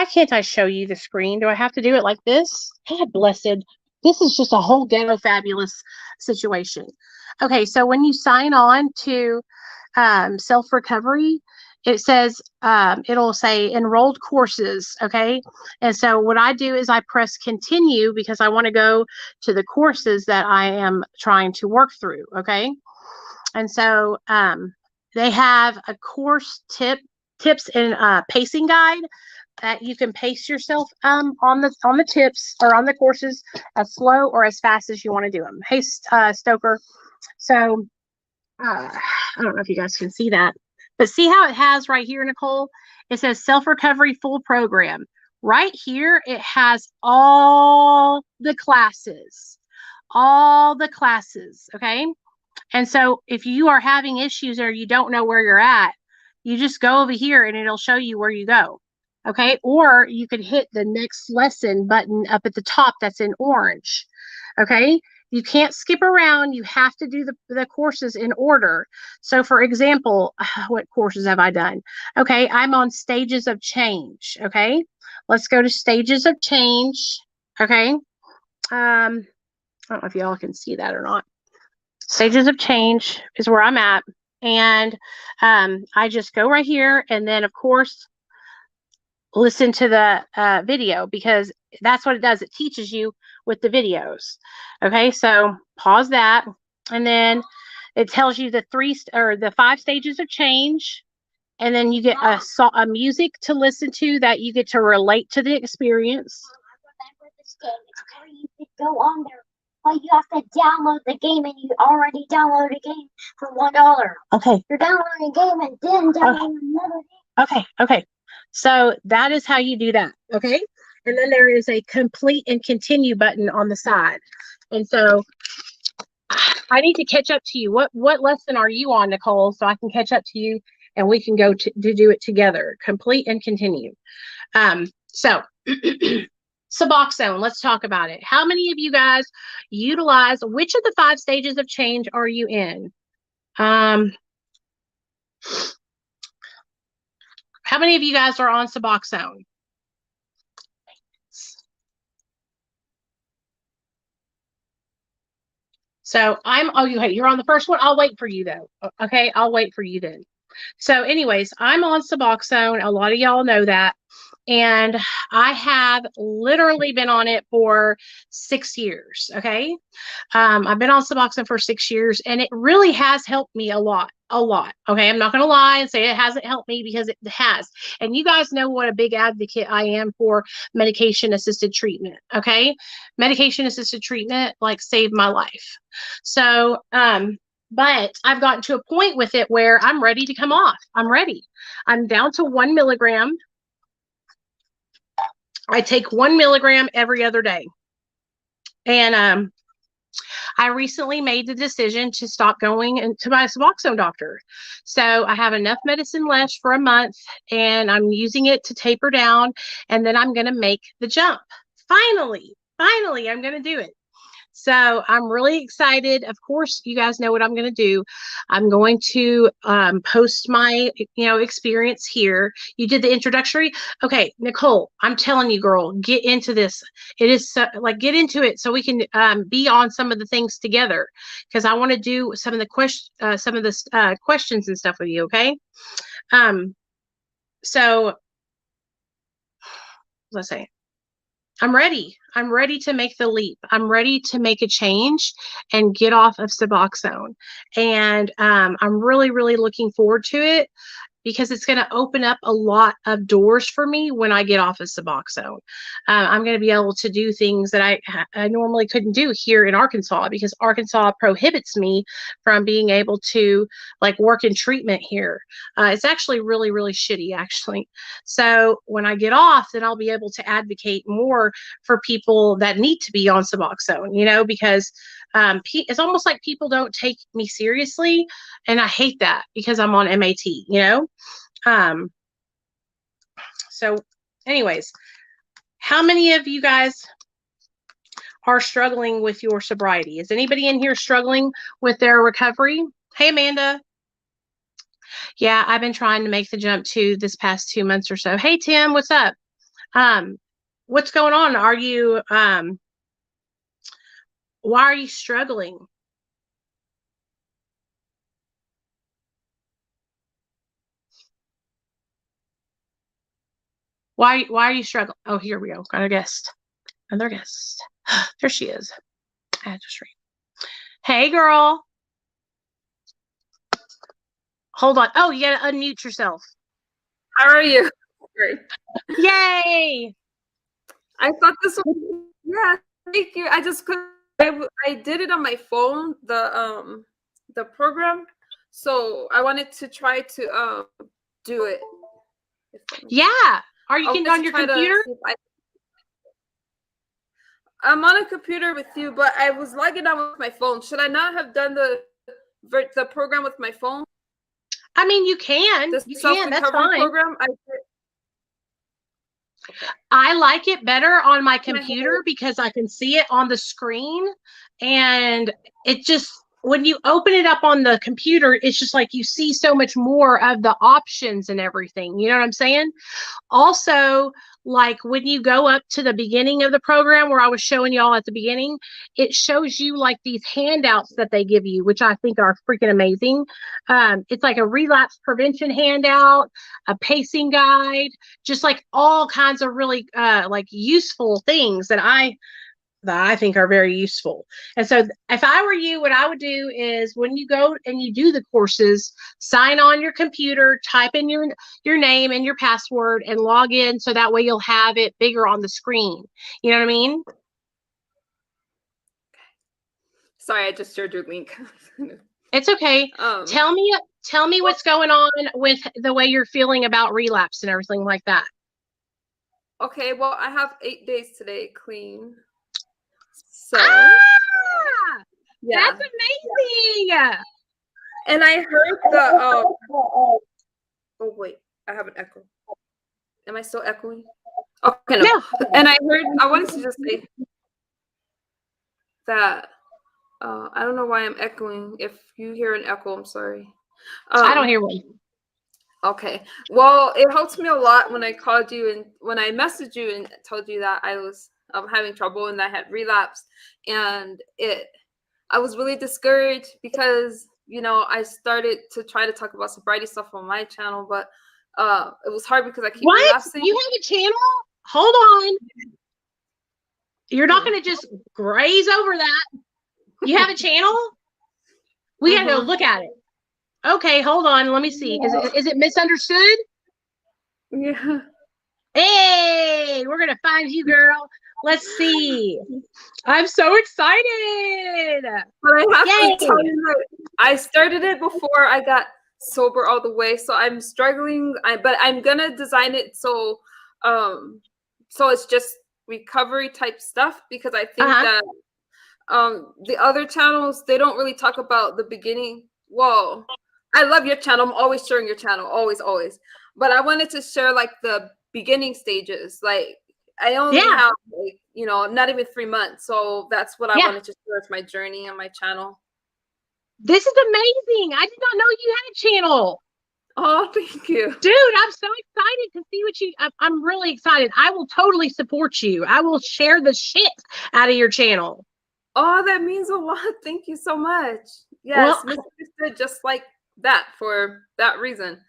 can't I show you the screen? Do I have to do it like this? God blessed. This is just a whole ghetto fabulous situation. Okay, so when you sign on to self-recovery, it says it'll say enrolled courses. Okay, and so what I do is I press continue because I want to go to the courses that I am trying to work through. Okay, and so they have a course tips and pacing guide that you can pace yourself on the tips or on the courses as slow or as fast as you want to do them. Hey, Stoker. So I don't know if you guys can see that, but see how it has right here, Nicole? It says self-recovery full program. Right here, it has all the classes, okay? And so if you are having issues or you don't know where you're at, you just go over here and it'll show you where you go. Okay, or you could hit the next lesson button up at the top that's in orange. Okay, you can't skip around. You have to do the courses in order. So for example, what courses have I done? Okay, I'm on stages of change. Okay, let's go to stages of change. Okay, I don't know if y'all can see that or not. Stages of change is where I'm at. And I just go right here, and then of course listen to the video, because that's what it does. It teaches you with the videos. Okay, so pause that, and then it tells you the 5 stages of change, and then you get a music to listen to that you get to relate to the experience. I remember this game. It's where you could go on there, but you have to download the game, and you already downloaded a game for $1. Okay. You're downloading a game and then downloading another game. Okay. So that is how you do that. Okay. And then there is a complete and continue button on the side. And so I need to catch up to you. What lesson are you on, Nicole? So I can catch up to you and we can go to do it together. Complete and continue. So Suboxone, let's talk about it. How many of you guys utilize, which of the 5 stages of change are you in? How many of you guys are on Suboxone? So you're on the first one. I'll wait for you though. Okay, I'll wait for you then. So anyways, I'm on Suboxone. A lot of y'all know that. And I have literally been on it for 6 years. Okay. I've been on Suboxone for 6 years, and it really has helped me a lot. Okay. I'm not going to lie and say it hasn't helped me, because it has. And you guys know what a big advocate I am for medication assisted treatment. Okay. Medication assisted treatment like saved my life. So, but I've gotten to a point with it where I'm ready to come off. I'm ready. I'm down to 1 milligram. I take 1 milligram every other day. And I recently made the decision to stop going to my Suboxone doctor. So I have enough medicine left for a month, and I'm using it to taper down, and then I'm going to make the jump. Finally, I'm going to do it. So I'm really excited. Of course, you guys know what I'm going to do. I'm going to post my, experience here. You did the introductory. Okay, Nicole, I'm telling you, girl, get into this. It is get into it so we can be on some of the things together, because I want to do some of the questions and stuff with you. Okay. So let's say I'm ready. I'm ready to make the leap. I'm ready to make a change and get off of Suboxone. And I'm really, really looking forward to it, because it's going to open up a lot of doors for me when I get off of Suboxone. I'm going to be able to do things that I normally couldn't do here in Arkansas, because Arkansas prohibits me from being able to work in treatment here. It's actually really, really shitty, actually. So when I get off, then I'll be able to advocate more for people that need to be on Suboxone, because it's almost like people don't take me seriously. And I hate that, because I'm on MAT, so anyways, how many of you guys are struggling with your sobriety? Is anybody in here struggling with their recovery? Hey, Amanda. Yeah, I've been trying to make the jump too this past 2 months or so. Hey, Tim, what's up? What's going on? Are you, why are you struggling? Why are you struggling? Oh, here we go. Got a guest. Another guest. There she is. I had to stream. Hey, girl. Hold on. Oh, you gotta unmute yourself. How are you? Yay! I thought this was, yeah, thank you. I just couldn't. I did it on my phone, the program, so I wanted to try to do it. Yeah. Are you getting on your computer? I'm on a computer with you, but I was logging on with my phone. Should I not have done the program with my phone? I mean, you can. You can. That's fine. Program, I like it better on my computer because I can see it on the screen, and it just when you open it up on the computer, it's just like you see so much more of the options and everything. You know what I'm saying? Also, like when you go up to the beginning of the program where I was showing y'all at the beginning, it shows you like these handouts that they give you, which I think are freaking amazing. It's like a relapse prevention handout, a pacing guide, just like all kinds of really like useful things that I think are very useful. And so if I were you, what I would do is when you go and you do the courses, sign on your computer, type in your name and your password and log in so that way you'll have it bigger on the screen. You know what I mean? Sorry, I just shared your link. It's okay. Tell me what's going on with the way you're feeling about relapse and everything like that. Okay, well, I have 8 days today clean. So, yeah. That's amazing. And I heard the oh wait, I have an echo. Am I still echoing? Okay, no. And I wanted to just say that I don't know why I'm echoing. If you hear an echo, I'm sorry. I don't hear one. Okay. Well, it helped me a lot when I called you and when I messaged you and told you that I was having trouble and I had relapsed, and I was really discouraged because I started to try to talk about sobriety stuff on my channel, but it was hard because I keep relapsing. You have a channel? Hold on. You're not going to just graze over that. You have a channel? We got to go look at it. Okay, hold on. Let me see. Is it misunderstood? Yeah. Hey, we're going to find you, girl. Let's see. I'm so excited. But I have to tell you that I started it before I got sober all the way, so I'm struggling. But I'm gonna design it so it's just recovery type stuff, because I think that the other channels, they don't really talk about the beginning. Well, I love your channel. I'm always sharing your channel, always. But I wanted to share like the beginning stages, like. I only have not even 3 months, so that's what I wanted to share as my journey on my channel. This is amazing. I did not know you had a channel. Oh, thank you, dude. I'm so excited to see what you. I'm really excited. I will totally support you. I will share the shit out of your channel. Oh, that means a lot. Thank you so much. Yes, misunderstood just like that for that reason.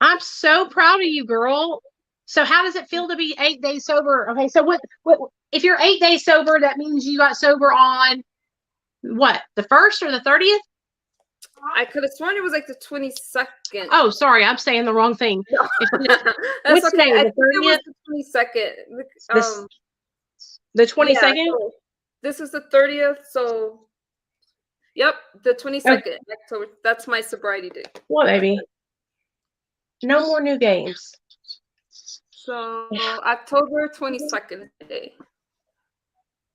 I'm so proud of you, girl. So how does it feel to be 8 days sober? Okay, so what if you're 8 days sober, that means you got sober on what, the 1st or the 30th? I could have sworn it was like the 22nd. Oh, sorry, I'm saying the wrong thing. That's okay. I think it was the 22nd. The 22nd? Yeah, so this is the 30th, so yep, the 22nd October. That's my sobriety day. What, baby? No more new games. So October 22nd day.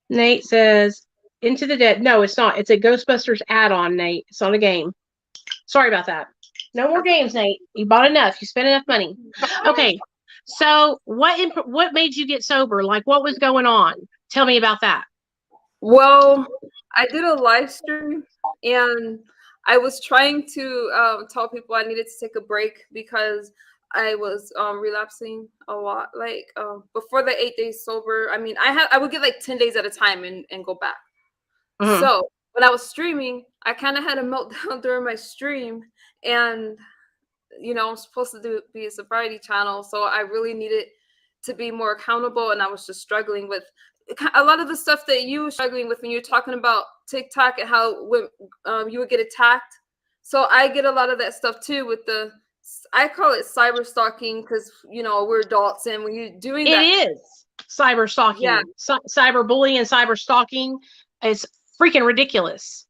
Nate says, Into the Dead. No, it's not. It's a Ghostbusters add-on, Nate. It's not a game. Sorry about that. No more games, Nate. You bought enough. You spent enough money. Okay. So what made you get sober? Like, what was going on? Tell me about that. Well, I did a live stream and I was trying to tell people I needed to take a break because I was relapsing a lot. Like before the 8 days sober, I mean, I would get like 10 days at a time and go back. Mm-hmm. So when I was streaming, I kind of had a meltdown during my stream, and I'm supposed to be a sobriety channel, so I really needed to be more accountable, and I was just struggling with a lot of the stuff that you were struggling with when you're talking about TikTok and how when you would get attacked. So I get a lot of that stuff too with I call it cyber stalking because, we're adults, and when you're doing that. It is cyber stalking. Yeah. Cyber bullying and cyber stalking is freaking ridiculous.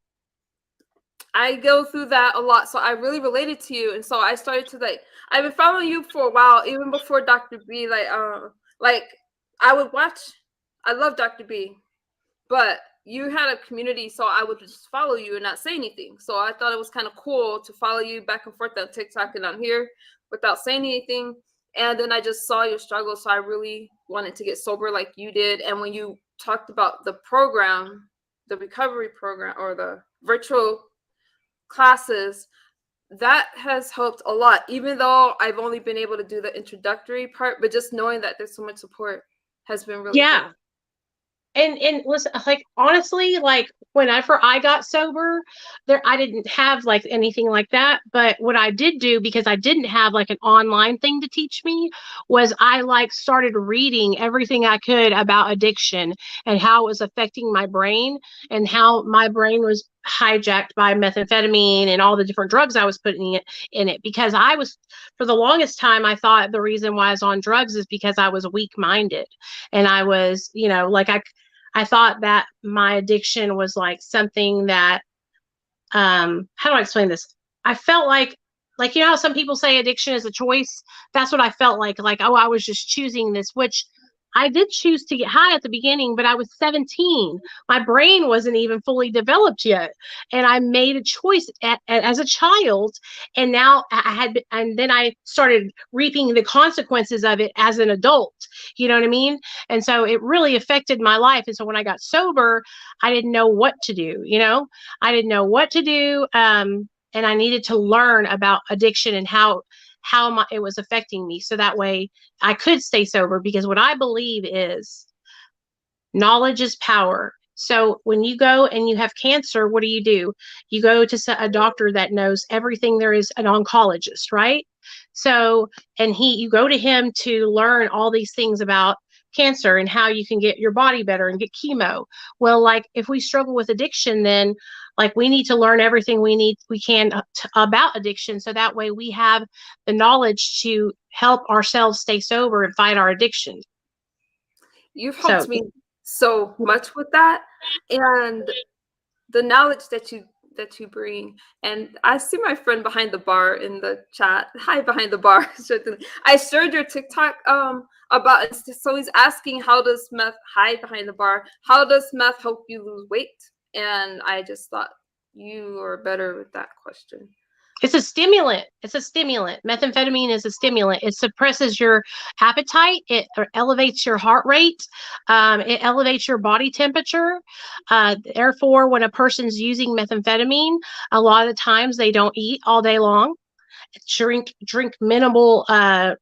I go through that a lot. So I really related to you. And so I started to I've been following you for a while, even before Dr. B. I would watch. I love Dr. B, but you had a community, so I would just follow you and not say anything. So I thought it was kind of cool to follow you back and forth on TikTok and on here without saying anything. And then I just saw your struggle, so I really wanted to get sober like you did. And when you talked about the program, the recovery program or the virtual classes, that has helped a lot, even though I've only been able to do the introductory part, but just knowing that there's so much support has been really Yeah. good. And listen, like honestly, like whenever I got sober, I didn't have like anything like that. But what I did do, because I didn't have like an online thing to teach me, was I like started reading everything I could about addiction and how it was affecting my brain and how my brain was hijacked by methamphetamine and all the different drugs I was putting in it. Because I was, for the longest time, I thought the reason why I was on drugs is because I was weak-minded, and I was, like I thought that my addiction was like something that, how do I explain this? I felt like, how some people say addiction is a choice. That's what I felt like, oh, I was just choosing this, which I did choose to get high at the beginning, but I was 17. My brain wasn't even fully developed yet. And I made a choice as a child. And now and then I started reaping the consequences of it as an adult. You know what I mean? And so it really affected my life. And so when I got sober, I didn't know what to do. I didn't know what to do. And I needed to learn about addiction and how it was affecting me, so that way I could stay sober, because what I believe is knowledge is power. So when you go and you have cancer, what do? You go to a doctor that knows everything there is, an oncologist, right? So, and you go to him to learn all these things about cancer and how you can get your body better and get chemo. Well, like if we struggle with addiction, then like we need to learn everything we can about addiction, so that way we have the knowledge to help ourselves stay sober and fight our addiction. You've helped me so much with that, and the knowledge that you bring. And I see my friend behind the bar in the chat. Hi, behind the bar. I shared your TikTok about it. So he's asking, how does meth, hi behind the bar, how does meth help you lose weight? And I just thought you are better with that question. It's a stimulant. Methamphetamine is a stimulant. It suppresses your appetite. It elevates your heart rate. It elevates your body temperature. Therefore, when a person's using methamphetamine, a lot of the times they don't eat all day long. Drink minimal. I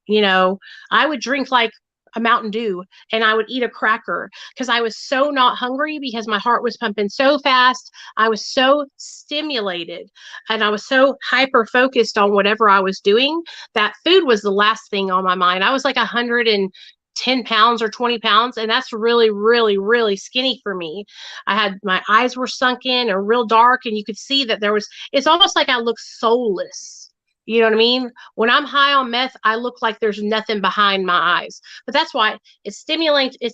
would drink like a Mountain Dew, and I would eat a cracker because I was so not hungry, because my heart was pumping so fast. I was so stimulated and I was so hyper focused on whatever I was doing that food was the last thing on my mind. I was like 110 pounds or 20 pounds, and that's really, really, really skinny for me. My eyes were sunken or real dark, and you could see that it's almost like I look soulless. You know what I mean? When I'm high on meth, I look like there's nothing behind my eyes. But that's why it's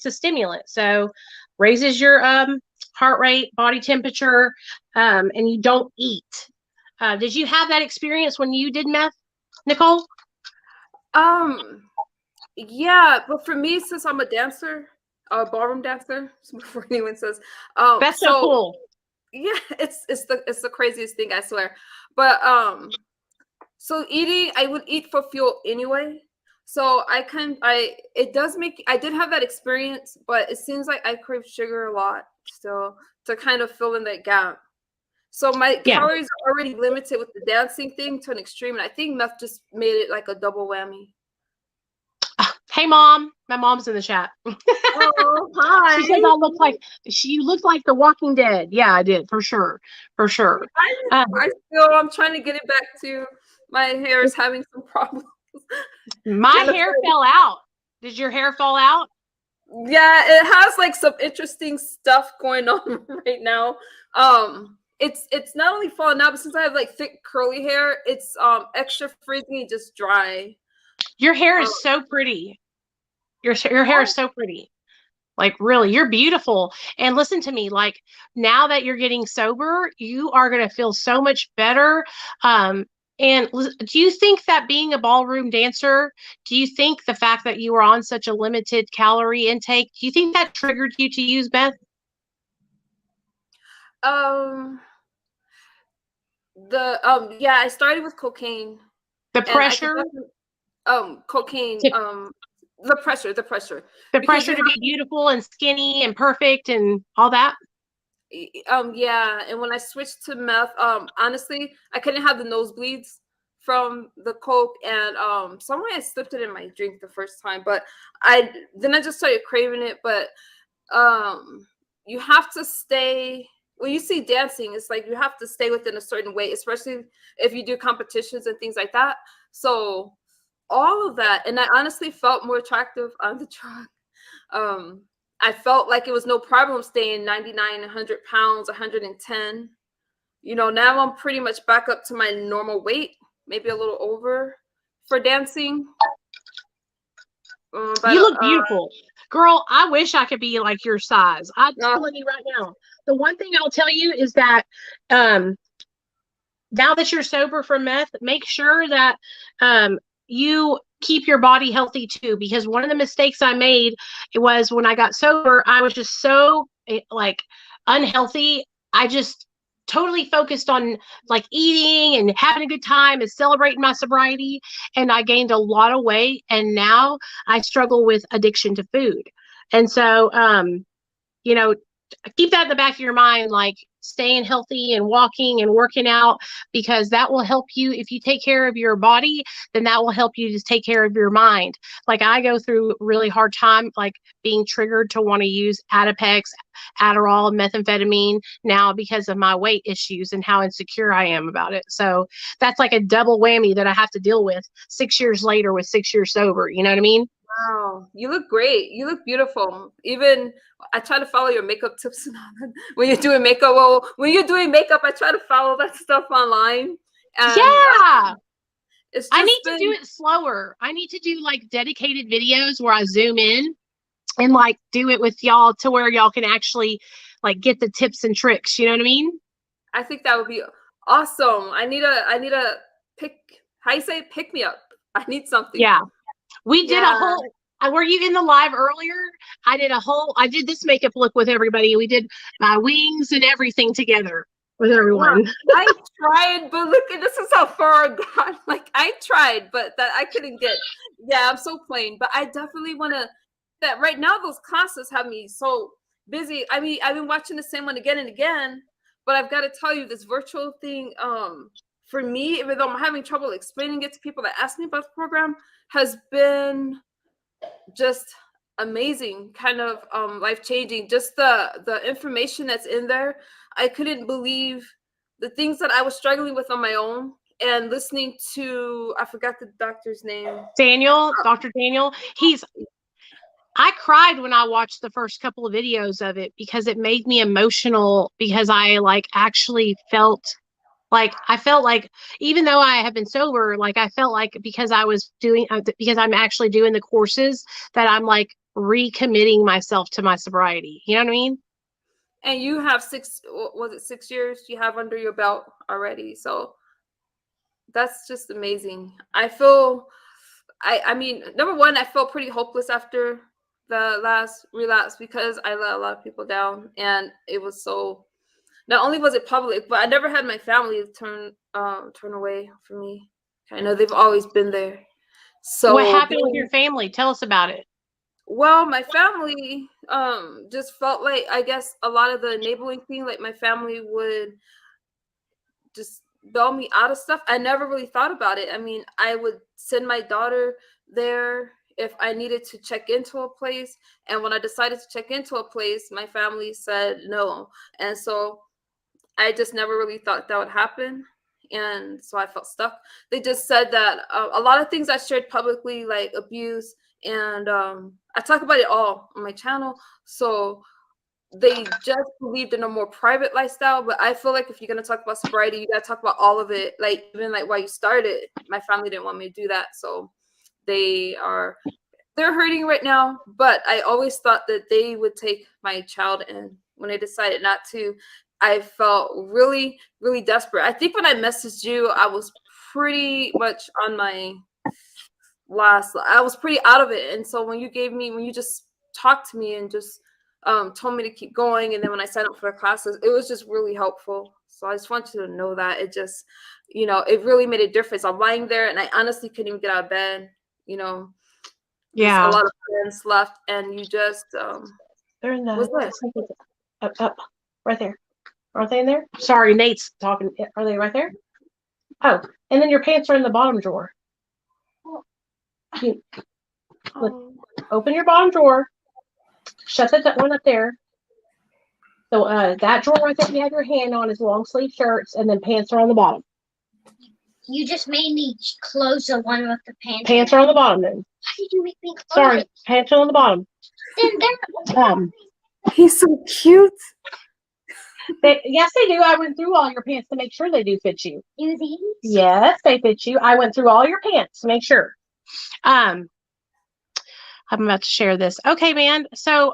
a stimulant. So raises your heart rate, body temperature, and you don't eat. Did you have that experience when you did meth, Nicole? Yeah, but for me, since I'm a dancer, a ballroom dancer, before anyone says, that's so cool. Yeah, it's the craziest thing, I swear. But so eating, I would eat for fuel anyway. So I did have that experience, but it seems like I crave sugar a lot still to kind of fill in that gap. So my calories are already limited with the dancing thing to an extreme, and I think meth just made it like a double whammy. Hey, Mom. My mom's in the chat. Oh, hi. She says you looked like The Walking Dead. Yeah, I did, for sure. I'm trying to get it back to. My hair is having some problems. My hair fell out. Did your hair fall out? Yeah, it has like some interesting stuff going on right now. It's not only falling out, but since I have like thick curly hair, it's extra frizzy, just dry. Your hair is so pretty. Your hair is so pretty. Like, really, you're beautiful. And listen to me, like, now that you're getting sober, you are going to feel so much better. And do you think that being a ballroom dancer, do you think the fact that you were on such a limited calorie intake, do you think that triggered you to use meth? I started with cocaine. The pressure? Cocaine, the pressure. The pressure to be beautiful and skinny and perfect and all that? Yeah, and when I switched to meth, honestly, I couldn't have the nosebleeds from the coke, and some way I slipped it in my drink the first time, but I just started craving it. But you have to stay. When you see dancing, it's like you have to stay within a certain weight, especially if you do competitions and things like that. So all of that, and I honestly felt more attractive on the track. I felt like it was no problem staying 99, 100 pounds, 110. You know, now I'm pretty much back up to my normal weight, maybe a little over for dancing. But, You look beautiful. Girl, I wish I could be like your size. I'm telling you right now. The one thing I'll tell you is that now that you're sober from meth, make sure that you keep your body healthy too, because one of the mistakes I made, it was when I got sober, I was just so like unhealthy. I just totally focused on like eating and having a good time and celebrating my sobriety, and I gained a lot of weight, and now I struggle with addiction to food. And so you know, keep that in the back of your mind, like staying healthy and walking and working out, because that will help you. If you take care of your body, then that will help you to take care of your mind. Like I go through really hard time, like being triggered to want to use Adipex, Adderall, methamphetamine now because of my weight issues and how insecure I am about it. So that's like a double whammy that I have to deal with 6 years later with 6 years sober. You know what I mean? Wow, you look great. You look beautiful. Even I try to follow your makeup tips and all that. When you're doing makeup. Well, when you're doing makeup, I try to follow that stuff online. And yeah. It's just I need to do it slower. I need to do like dedicated videos where I zoom in and like do it with y'all to where y'all can actually like get the tips and tricks. You know what I mean? I think that would be awesome. I need a how you say pick me up. I need something. Yeah. We did a whole, were you in the live earlier? I did this makeup look with everybody. We did my wings and everything together with everyone. I tried, but look, this is how far I got. Like I tried, but that I couldn't get. Yeah, I'm so plain. But I definitely want to. That right now, those classes have me so busy. I mean, I've been watching the same one again and again. But I've got to tell you, this virtual thing, for me, even though I'm having trouble explaining it to people that ask me about the program, has been just amazing, kind of life-changing. Just the information that's in there. I couldn't believe the things that I was struggling with on my own, and listening to, I forgot the doctor's name. Dr. Daniel. I cried when I watched the first couple of videos of it because it made me emotional, because I like actually felt like even though I have been sober, like I felt like because I'm actually doing the courses that I'm like recommitting myself to my sobriety. You know what I mean? And you have 6 years you have under your belt already. So that's just amazing. I feel, I mean, number one, I felt pretty hopeless after the last relapse because I let a lot of people down, and it was so, not only was it public, but I never had my family turn away from me. I know they've always been there. So what happened with your family? Tell us about it. Well, my family just felt like, I guess, a lot of the enabling thing, like my family would just bail me out of stuff. I never really thought about it. I mean, I would send my daughter there if I needed to check into a place. And when I decided to check into a place, my family said no. And so I just never really thought that would happen. And so I felt stuck. They just said that a lot of things I shared publicly, like abuse, and I talk about it all on my channel. So they just believed in a more private lifestyle. But I feel like if you're going to talk about sobriety, you got to talk about all of it. Like even like why you started, my family didn't want me to do that. So they're hurting right now. But I always thought that they would take my child. And when they decided not to, I felt really, really desperate. I think when I messaged you, I was pretty much on my I was pretty out of it. And so when you just talked to me and just told me to keep going, and then when I signed up for the classes, it was just really helpful. So I just want you to know that it just, it really made a difference. I'm lying there and I honestly couldn't even get out of bed, Yeah. A lot of friends left, and you just they're in the up right there. Aren't they in there? Sorry, Nate's talking. Are they right there? Oh, and then your pants are in the bottom drawer. You Oh. open your bottom drawer, shut that one up there. So that drawer right there you have your hand on is long sleeve shirts, and then pants are on the bottom. You just made me close the one with the pants. Pants are on the bottom then. Why did you make me close Sorry, it? pants are on the bottom. Then there. He's so cute. Yes, they do. I went through all your pants to make sure they do fit you. Do these? Yes, they fit you. I went through all your pants to make sure. I'm about to share this. Okay, man. So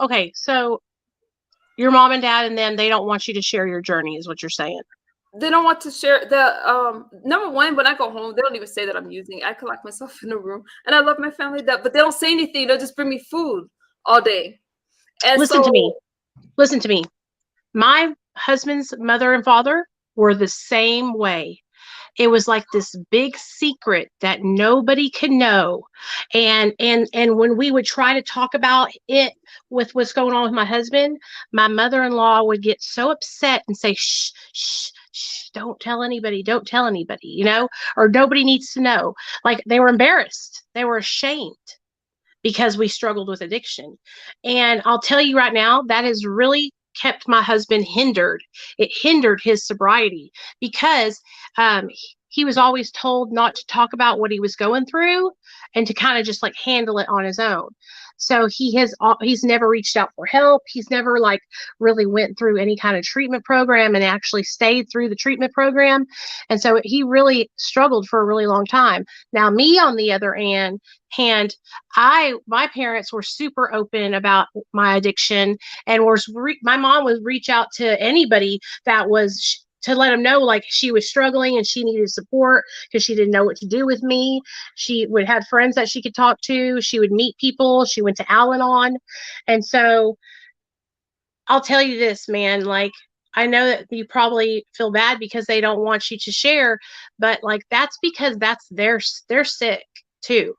your mom and dad and them, they don't want you to share your journey, is what you're saying. They don't want to share the number one. When I go home, they don't even say that I'm using it. I can lock myself in a room, and I love my family that, but they don't say anything. They'll just bring me food all day. And Listen to me. Listen to me. My husband's mother and father were the same way. It was like this big secret that nobody could know. And when we would try to talk about it with what's going on with my husband, my mother-in-law would get so upset and say, shh, shh, shh, don't tell anybody, you know, or nobody needs to know. Like they were embarrassed. They were ashamed because we struggled with addiction. And I'll tell you right now, that has really kept my husband hindered. It hindered his sobriety because he was always told not to talk about what he was going through and to kind of just like handle it on his own. So he's never reached out for help. He's never like really went through any kind of treatment program and actually stayed through the treatment program. And so he really struggled for a really long time. Now me on the other hand, my parents were super open about my addiction and my mom would reach out to anybody that was to let them know like she was struggling and she needed support because she didn't know what to do with me. She would have friends that she could talk to. She would meet people. She went to Al-Anon. And so I'll tell you this, man, like I know that you probably feel bad because they don't want you to share, but like that's because they're sick too.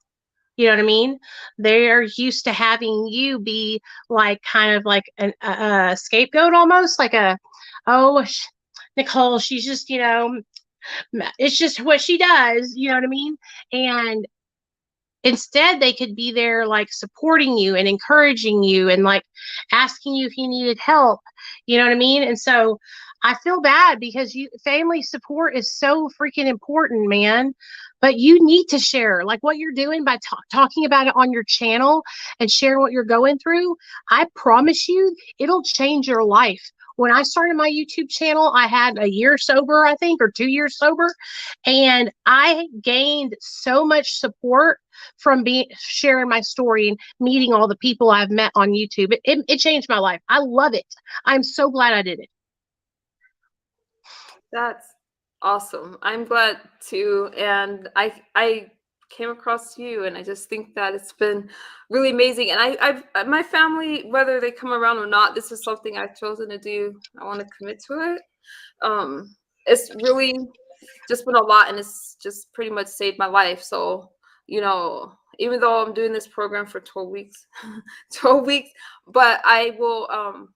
You know what I mean? They're used to having you be like kind of like a scapegoat almost, like Nicole, she's just, you know, it's just what she does, you know what I mean? And instead they could be there like supporting you and encouraging you and like asking you if you needed help, you know what I mean? And so I feel bad because family support is so freaking important, man. But you need to share like what you're doing by talking about it on your channel and sharing what you're going through. I promise you, it'll change your life. When I started my YouTube channel, I had a year sober, I think, or 2 years sober. And I gained so much support from sharing my story and meeting all the people I've met on YouTube. It changed my life. I love it. I'm so glad I did it. That's awesome. I'm glad too. And I came across you and I just think that it's been really amazing. And I've my family, whether they come around or not, this is something I've chosen to do. I want to commit to it. It's really just been a lot and it's just pretty much saved my life. So, you know, even though I'm doing this program for 12 weeks, but I will, I'm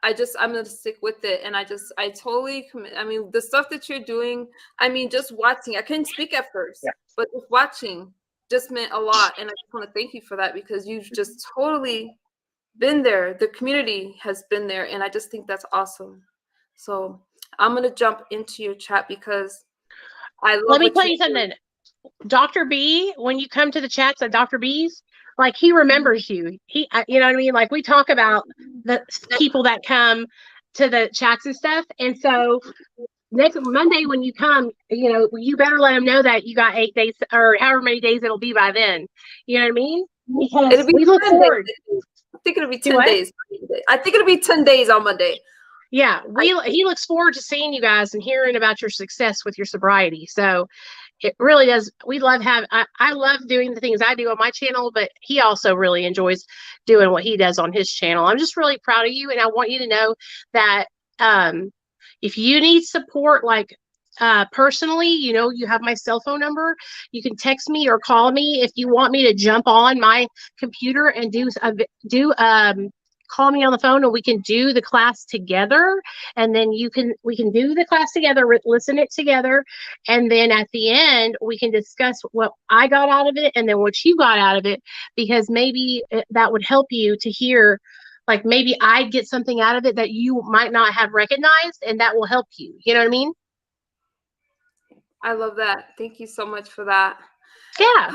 going to stick with it. And I totally commit. I mean, the stuff that you're doing, I mean, just watching, I couldn't speak at first, but just watching just meant a lot. And I just want to thank you for that because you've just totally been there. The community has been there. And I just think that's awesome. So I'm going to jump into your chat because I love Let me tell you something. Dr. B, when you come to the chats at Dr. B's, like he remembers you. You know what I mean? Like we talk about the people that come to the chats and stuff. And so next Monday when you come, you know, you better let them know that you got 8 days or however many days it'll be by then. You know what I mean? Because we look forward. I think it'll be 10 days. I think it'll be 10 days on Monday. Yeah, he looks forward to seeing you guys and hearing about your success with your sobriety. So it really does. We love I love doing the things I do on my channel, but he also really enjoys doing what he does on his channel. I'm just really proud of you. And I want you to know that if you need support, like personally, you know, you have my cell phone number. You can text me or call me if you want me to jump on my computer and do call me on the phone and we can do the class together. And then we can do the class together, listen it together. And then at the end, we can discuss what I got out of it and then what you got out of it, because maybe that would help you to hear, like maybe I get something out of it that you might not have recognized, and that will help you. You know what I mean? I love that. Thank you so much for that. Yeah.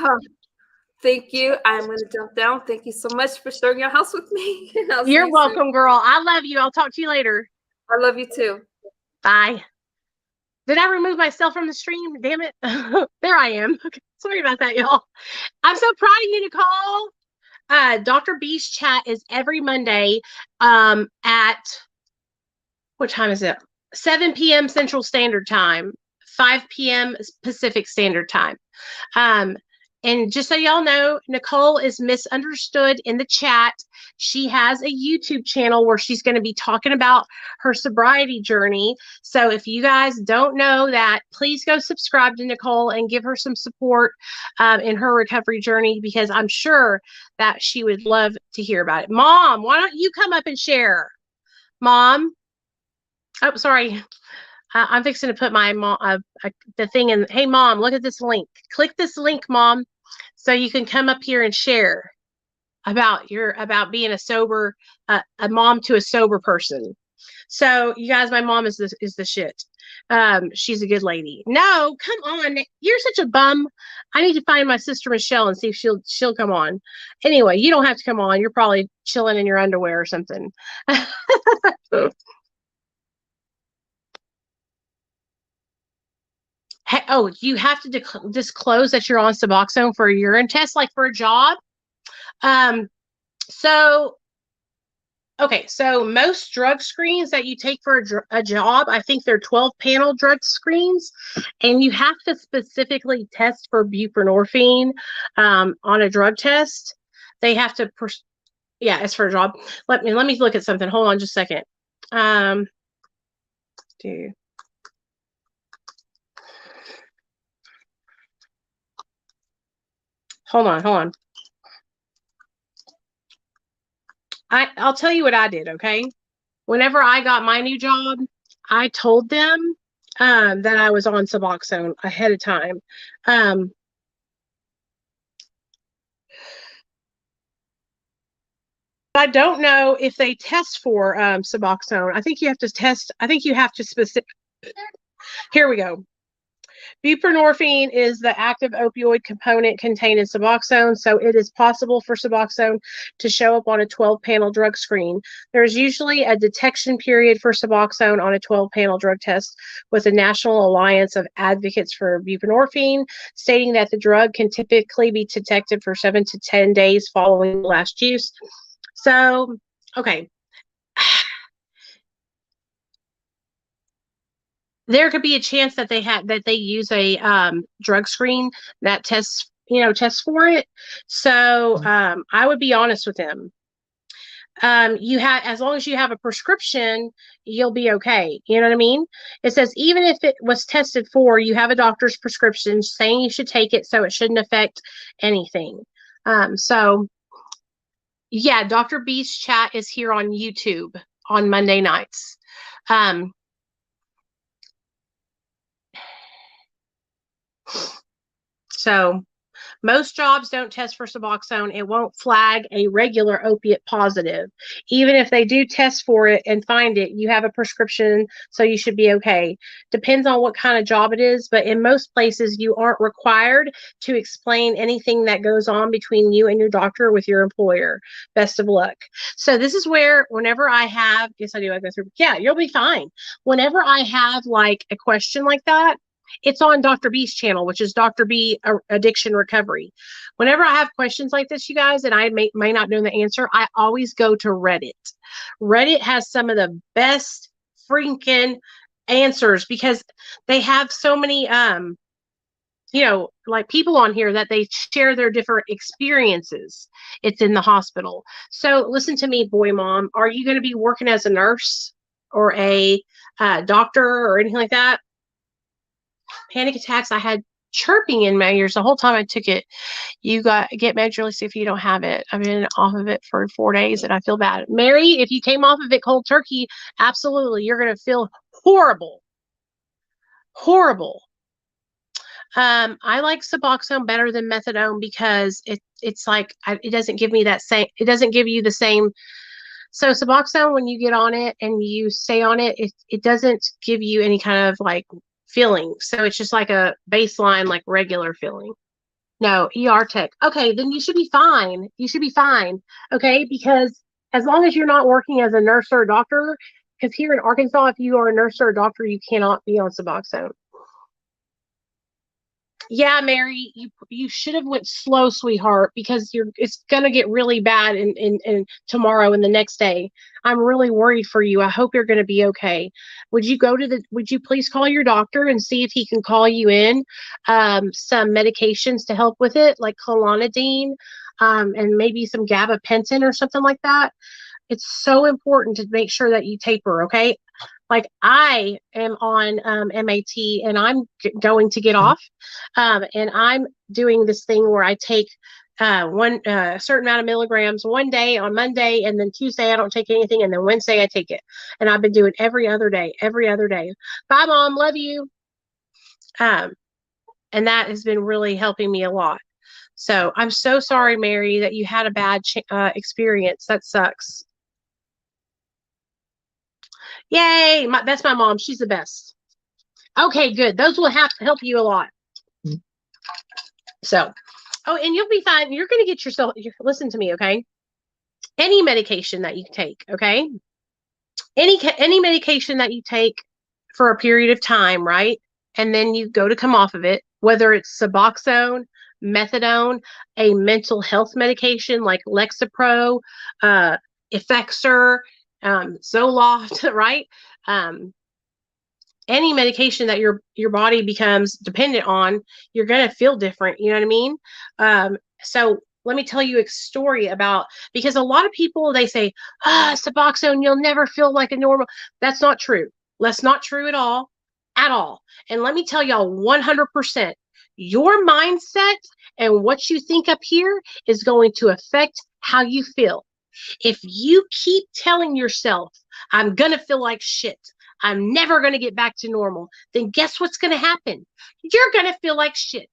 Thank you. I'm going to jump down. Thank you so much for sharing your house with me. You're welcome, girl. I love you. I'll talk to you later. I love you too. Bye. Did I remove myself from the stream? Damn it. There I am. Okay. Sorry about that, y'all. I'm so proud of you, Nicole. Dr. B's chat is every Monday at, what time is it? 7 p.m. Central Standard Time, 5 p.m. Pacific Standard Time. And just so y'all know, Nicole is misunderstood in the chat. She has a YouTube channel where she's going to be talking about her sobriety journey. So if you guys don't know that, please go subscribe to Nicole and give her some support in her recovery journey, because I'm sure that she would love to hear about it. Mom, why don't you come up and share? Mom? Oh, sorry. I'm fixing to put my mom, the thing in. Hey, Mom, look at this link. Click this link, Mom, so you can come up here and share about being a sober, a mom to a sober person. So you guys, my mom is the shit. She's a good lady. No, come on. You're such a bum. I need to find my sister Michelle and see if she'll come on. Anyway, you don't have to come on. You're probably chilling in your underwear or something. Oh, you have to disclose that you're on Suboxone for a urine test, like for a job. So most drug screens that you take for a job, I think they're 12-panel drug screens, and you have to specifically test for buprenorphine on a drug test. They have to, it's for a job. Let me look at something. Hold on just a second. Hold on. I'll tell you what I did, okay? Whenever I got my new job, I told them that I was on Suboxone ahead of time. I don't know if they test for Suboxone. I think you have to specific. Here we go. Buprenorphine is the active opioid component contained in Suboxone, so it is possible for Suboxone to show up on a 12-panel drug screen. There's usually a detection period for Suboxone on a 12-panel drug test, with the National Alliance of Advocates for Buprenorphine stating that the drug can typically be detected for 7 to 10 days following last use. So, okay. There could be a chance that they use a drug screen that tests for it. So I would be honest with them. As long as you have a prescription, you'll be okay. You know what I mean? It says even if it was tested for, you have a doctor's prescription saying you should take it, so it shouldn't affect anything. So yeah, Dr. B's chat is here on YouTube on Monday nights. So most jobs don't test for Suboxone. It won't flag a regular opiate positive. Even if they do test for it and find it, you have a prescription, so you should be okay. Depends on what kind of job it is, but in most places, you aren't required to explain anything that goes on between you and your doctor with your employer. Best of luck. So this is where whenever I have, yes, I do, I go through, yeah, you'll be fine. Whenever I have like a question like that, it's on Dr. B's channel, which is Dr. B Addiction Recovery. Whenever I have questions like this, you guys, and I may not know the answer, I always go to Reddit. Reddit has some of the best freaking answers, because they have so many, like people on here that they share their different experiences. It's in the hospital. So listen to me, boy mom. Are you going to be working as a nurse or a doctor or anything like that? Panic attacks. I had chirping in my ears the whole time I took it. You get med really see if you don't have it. I've been off of it for 4 days and I feel bad. Mary, if you came off of it cold turkey, absolutely, you're going to feel horrible. Horrible. I like Suboxone better than methadone because it's like it doesn't give me that same. It doesn't give you the same. So Suboxone, when you get on it and you stay on it, it doesn't give you any kind of like feeling. So it's just like a baseline, like regular feeling. No, ER tech. Okay, then you should be fine. You should be fine. Okay, because as long as you're not working as a nurse or a doctor, because here in Arkansas, if you are a nurse or a doctor, you cannot be on Suboxone. Yeah, Mary, you should have went slow, sweetheart, because it's gonna get really bad in tomorrow and the next day. I'm really worried for you. I hope you're gonna be okay. Would you please call your doctor and see if he can call you in some medications to help with it, like Clonidine, and maybe some gabapentin or something like that. It's so important to make sure that you taper, okay? Like I am on MAT and I'm going to get off, and I'm doing this thing where I take a certain amount of milligrams one day on Monday, and then Tuesday I don't take anything, and then Wednesday I take it. And I've been doing every other day. Bye, Mom. Love you. And that has been really helping me a lot. So I'm so sorry, Mary, that you had a bad experience. That sucks. Yay! That's my mom. She's the best. Okay, good. Those will have to help you a lot. So, and you'll be fine. You're going to get yourself, listen to me, okay? Any medication that you take, okay? Any medication that you take for a period of time, right? And then you go to come off of it, whether it's Suboxone, methadone, a mental health medication like Lexapro, Effexor, Zoloft, right? Any medication that your body becomes dependent on, you're going to feel different. You know what I mean? So let me tell you a story about, because a lot of people, they say, Suboxone, you'll never feel like a normal. That's not true. That's not true at all. And let me tell y'all 100%, your mindset and what you think up here is going to affect how you feel. If you keep telling yourself, I'm going to feel like shit, I'm never going to get back to normal, then guess what's going to happen? You're going to feel like shit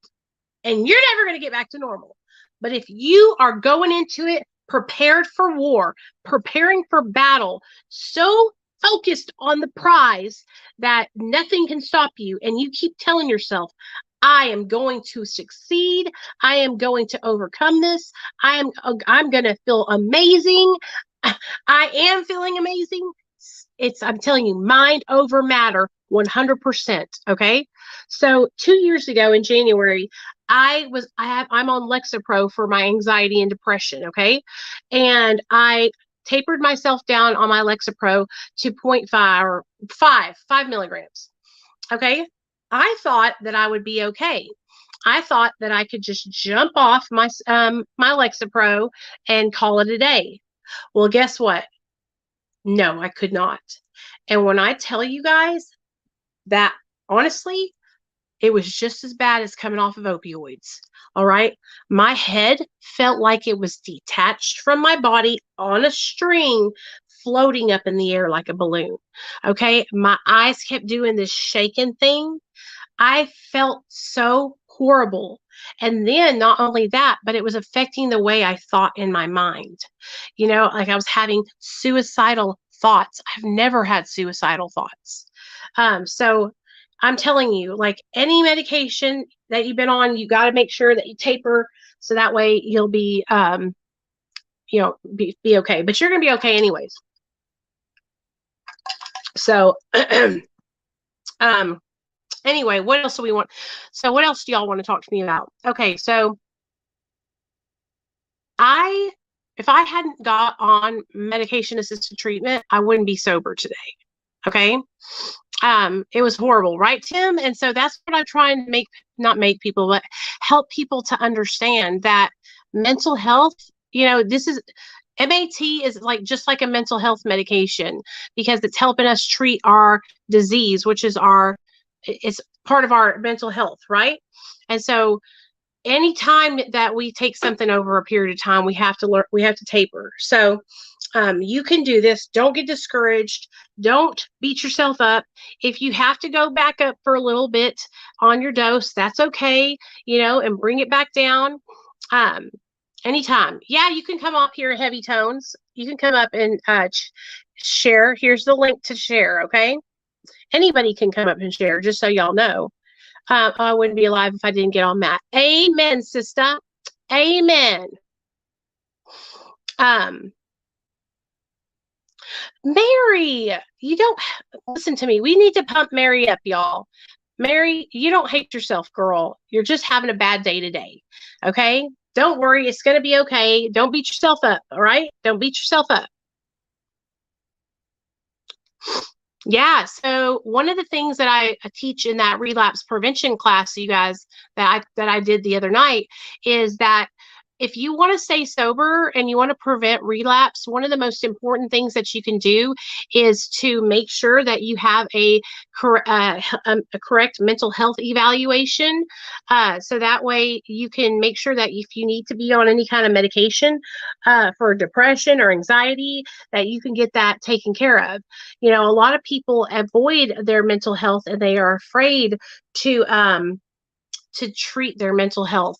and you're never going to get back to normal. But if you are going into it prepared for war, preparing for battle, so focused on the prize that nothing can stop you, and you keep telling yourself, I am going to succeed. I am going to overcome this. I'm going to feel amazing. I am feeling amazing. I'm telling you, mind over matter, 100%. Okay. So 2 years ago in January, I'm on Lexapro for my anxiety and depression. Okay. And I tapered myself down on my Lexapro to 0.5 or 5 milligrams. Okay. I thought that I would be okay. I thought that I could just jump off my Lexapro and call it a day. Well, guess what? No, I could not. And when I tell you guys that, honestly, it was just as bad as coming off of opioids. All right. My head felt like it was detached from my body on a string, floating up in the air like a balloon. Okay. My eyes kept doing this shaking thing. I felt so horrible. And then not only that, but it was affecting the way I thought in my mind. You know, like I was having suicidal thoughts. I've never had suicidal thoughts. So I'm telling you, like any medication that you've been on, you got to make sure that you taper so that way you'll be, be okay. But you're going to be okay anyways. So, anyway, what else do we want? So what else do y'all want to talk to me about? Okay, so if I hadn't got on medication assisted treatment, I wouldn't be sober today. Okay. It was horrible, right, Tim? And so that's what I'm trying to not make people, but help people to understand that mental health, this is MAT is just like a mental health medication because it's helping us treat our disease, which is it's part of our mental health, right? And so anytime that we take something over a period of time, we have to learn, we have to taper. So you can do this. Don't get discouraged. Don't beat yourself up. If you have to go back up for a little bit on your dose, that's okay, and bring it back down. Anytime. Yeah, you can come up here, Heavy Tones. You can come up and share. Here's the link to share, okay? Anybody can come up and share, just so y'all know. I wouldn't be alive if I didn't get on Matt. Amen, sister. Amen. Mary, you don't listen to me. We need to pump Mary up, y'all. Mary, you don't hate yourself, girl. You're just having a bad day today. Okay? Don't worry. It's going to be okay. Don't beat yourself up. All right? Don't beat yourself up. Yeah. So one of the things that I teach in that relapse prevention class, you guys, that I did the other night, is that if you want to stay sober and you want to prevent relapse, one of the most important things that you can do is to make sure that you have a correct mental health evaluation. So that way you can make sure that if you need to be on any kind of medication for depression or anxiety, that you can get that taken care of. A lot of people avoid their mental health and they are afraid to treat their mental health,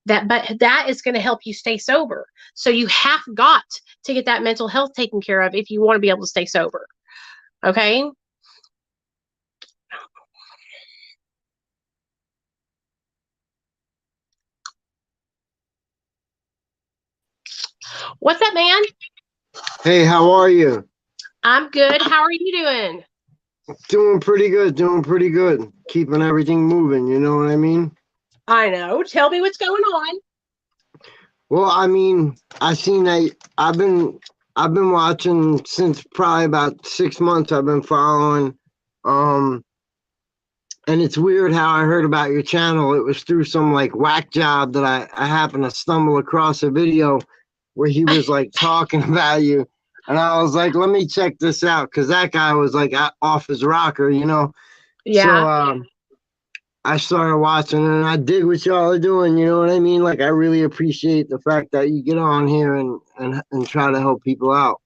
but that is going to help you stay sober. So you have got to get that mental health taken care of if you want to be able to stay sober. Okay. What's up, man? Hey, how are you? I'm good. How are you doing? Doing pretty good. Keeping everything moving, you know what I mean? I know. Tell me what's going on. Well, I mean, I seen that I've been watching since probably about 6 months. I've been following, and it's weird how I heard about your channel. It was through some like whack job that I happened to stumble across a video where he was like talking about you. And I was like, let me check this out, because that guy was like off his rocker, Yeah. So I started watching and I dig what y'all are doing, you know what I mean? Like, I really appreciate the fact that you get on here and try to help people out.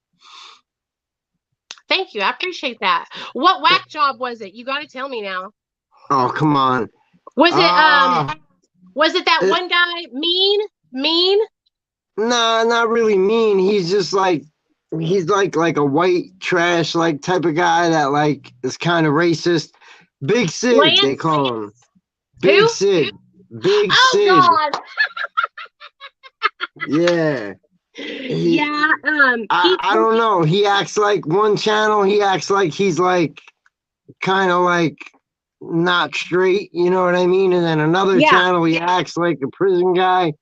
Thank you. I appreciate that. What whack job was it? You got to tell me now. Oh, come on. Was it that one guy mean? Nah, not really mean. He's just like, he's like a white trash like type of guy that like is kind of racist. Big Sid, Lance? they call him. Big Who? Sid. Big Oh Sid. God. Yeah. Yeah. I don't know. He acts like one channel. He acts like he's like kind of like not straight. You know what I mean? And then another channel, he acts like a prison guy.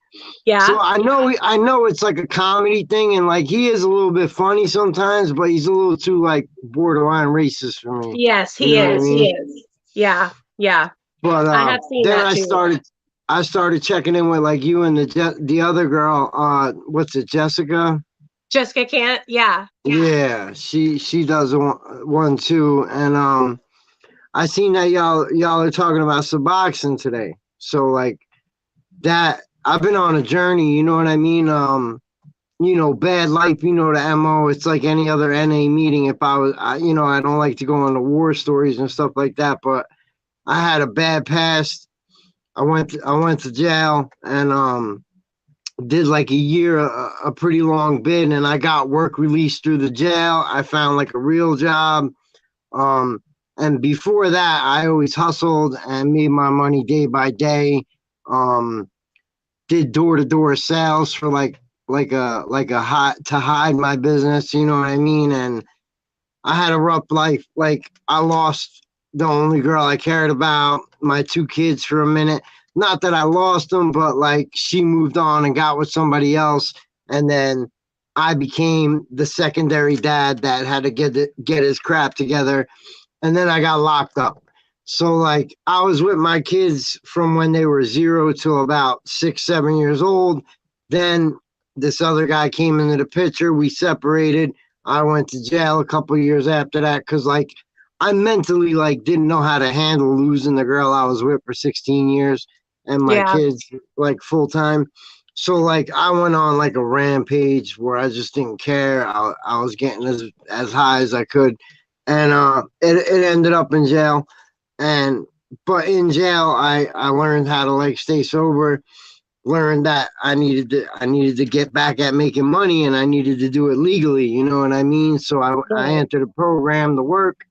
Yeah. So I know it's like a comedy thing, and like he is a little bit funny sometimes, but he's a little too like borderline racist for me. Yes, he is. He is. Yeah. Yeah. But I have seen then that too. I started checking in with like you and the other girl. What's it, Jessica? Jessica can't. Yeah. Yeah, she does one too, and I seen that y'all are talking about Suboxone today. So like that, I've been on a journey. You know what I mean? Bad life. The MO. It's like any other NA meeting. If I was, I don't like to go into war stories and stuff like that, but I had a bad past. I went to jail and did like a year, a pretty long bid, and I got work released through the jail. I found like a real job. And before that, I always hustled and made my money day by day. Did door-to-door sales for like a hot to hide my business, you know what I mean? And I had a rough life. Like, I lost the only girl I cared about, my 2 kids for a minute. Not that I lost them, but like she moved on and got with somebody else, and then I became the secondary dad that had to get his crap together, and then I got locked up. So like I was with my kids from when they were 0 to about 6, 7 years old. Then this other guy came into the picture. We separated. I went to jail a couple of years after that because like I mentally like didn't know how to handle losing the girl I was with for 16 years. and my Yeah. kids like full time. So like I went on like a rampage where I just didn't care. I was getting as high as I could, and it ended up in jail. And but in jail, I learned how to like stay sober. Learned that I needed to get back at making money, and I needed to do it legally. You know what I mean? So I entered a program to work,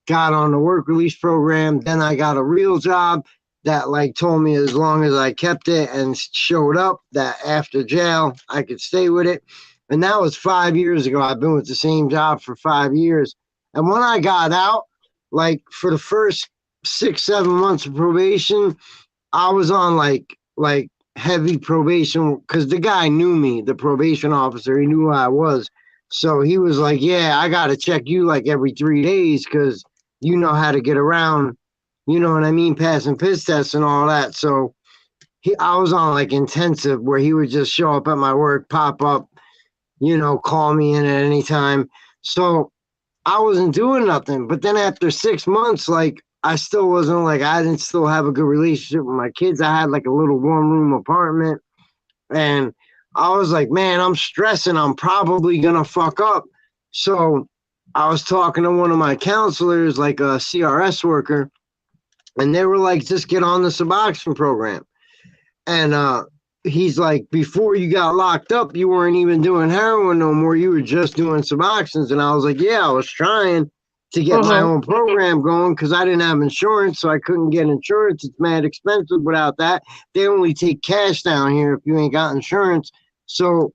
got on the work release program. Then I got a real job that like told me as long as I kept it and showed up, that after jail I could stay with it. And that was 5 years ago. I've been with the same job for 5 years. And when I got out, like for the first 6-7 months of probation, I was on like heavy probation because the guy knew me, the probation officer. He knew who I was. So he was like, yeah, I got to check you like every 3 days because you know how to get around, you know what I mean, passing piss tests and all that. So I was on like intensive where he would just show up at my work, pop up, you know, call me in at any time. So I wasn't doing nothing. But then after 6 months, like I still wasn't like, I didn't still have a good relationship with my kids. I had like a little 1-room apartment, and I was like, man, I'm stressing. I'm probably going to fuck up. So I was talking to one of my counselors, like a CRS worker, and they were like, just get on the Suboxone program. And he's like, before you got locked up, you weren't even doing heroin no more. You were just doing Suboxones. And I was like, yeah, I was trying to get my own program going because I didn't have insurance, so I couldn't get insurance. It's mad expensive without that. They only take cash down here if you ain't got insurance. So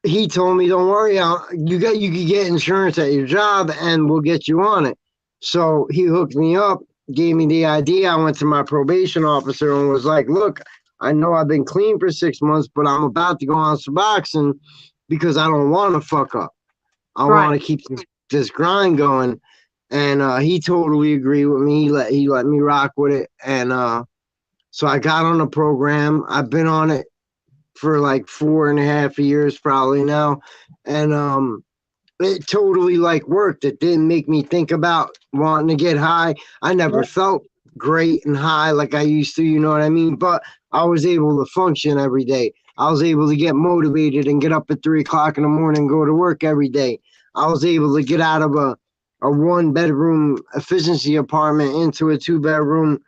he told me, don't worry, you could get insurance at your job and we'll get you on it. So he hooked me up, gave me the idea. I went to my probation officer and was like, look, I know I've been clean for 6 months, but I'm about to go on Suboxone because I don't want to fuck up. I want to keep this grind going. And he totally agreed with me. He let me rock with it. And so I got on the program. I've been on it for like 4.5 years probably now. And it totally like worked. It didn't make me think about wanting to get high. I never felt great and high like I used to, you know what I mean? But I was able to function every day. I was able to get motivated and get up at 3 o'clock in the morning and go to work every day. I was able to get out of a 1-bedroom efficiency apartment into a 2-bedroom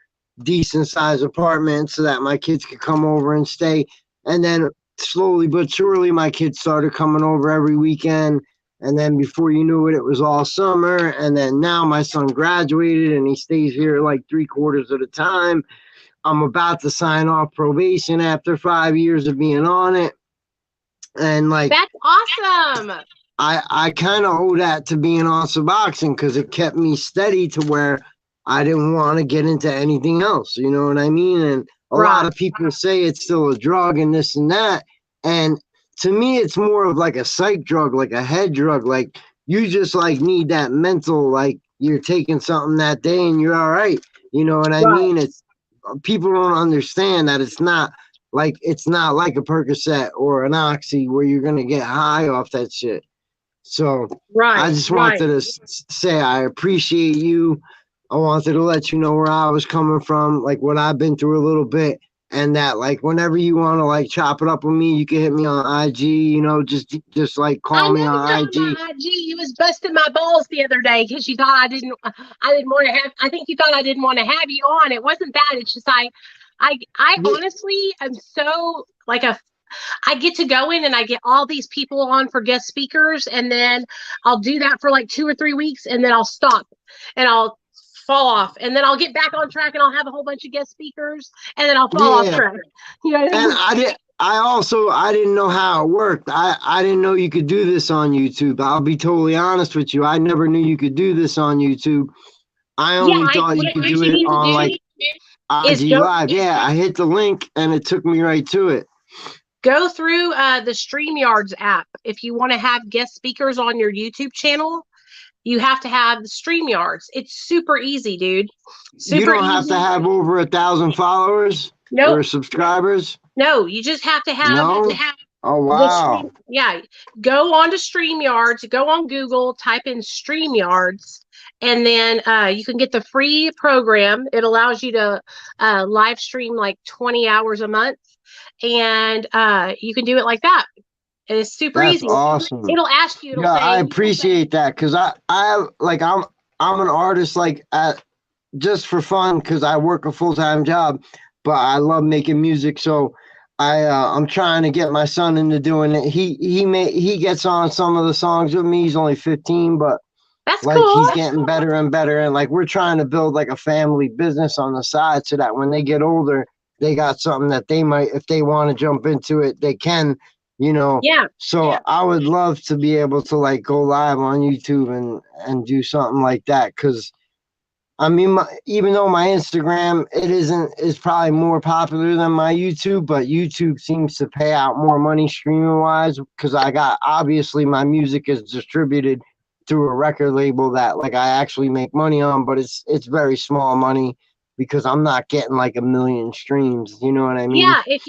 decent sized apartment so that my kids could come over and stay. And then slowly but surely my kids started coming over every weekend. And then before you knew it, it was all summer. And then now my son graduated and he stays here like 3/4 of the time. I'm about to sign off probation after 5 years of being on it. And like, that's awesome. I kind of owe that to being on Suboxone because it kept me steady to where I didn't want to get into anything else. You know what I mean? And a lot of people say it's still a drug and this and that. And to me, it's more of like a psych drug, like a head drug. Like you just like need that mental, like you're taking something that day and you're all right. You know what I mean? It's people don't understand that it's not like a Percocet or an Oxy where you're gonna get high off that shit. So I just wanted to say I appreciate you. I wanted to let you know where I was coming from, like what I've been through a little bit, and that like whenever you want to like chop it up with me, you can hit me on IG. You know, just like call me on IG. You was busting my balls the other day because you thought I didn't want to have. I think you thought I didn't want to have you on. It wasn't that. It's just I honestly am so like I get to go in and I get all these people on for guest speakers, and then I'll do that for like 2 or 3 weeks, and then I'll stop and I'll fall off, and then I'll get back on track and I'll have a whole bunch of guest speakers, and then I'll fall off track. You know what I mean? And I didn't know how it worked. I didn't know you could do this on YouTube. I'll be totally honest with you. I never knew you could do this on YouTube. I only thought you could do it on like IG Live. Yeah, I hit the link and it took me right to it. Go through the StreamYards app. If you want to have guest speakers on your YouTube channel, you have to have the StreamYards. It's super easy, dude. You don't have to have over 1,000 followers or subscribers. No, you just have to have Oh The wow. yeah, go on to StreamYards, go on Google, type in StreamYards, and then you can get the free program. It allows you to live stream like 20 hours a month, and you can do it like that. And it's super That's easy. awesome. It'll ask you, it'll Yeah, I say, appreciate that because I like I'm an artist like at just for fun because I work a full-time job, but I love making music. So I'm trying to get my son into doing it. He gets on some of the songs with me. He's only 15, but that's like cool. he's getting better and better. And like we're trying to build like a family business on the side so that when they get older, they got something that they might, if they want to jump into it, they can, you know. Yeah. So I would love to be able to like go live on YouTube and do something like that because I mean, even though my Instagram is probably more popular than my YouTube, but YouTube seems to pay out more money streaming wise because I got obviously my music is distributed through a record label that like I actually make money on, but it's very small money because I'm not getting like 1 million streams. You know what I mean? Yeah, if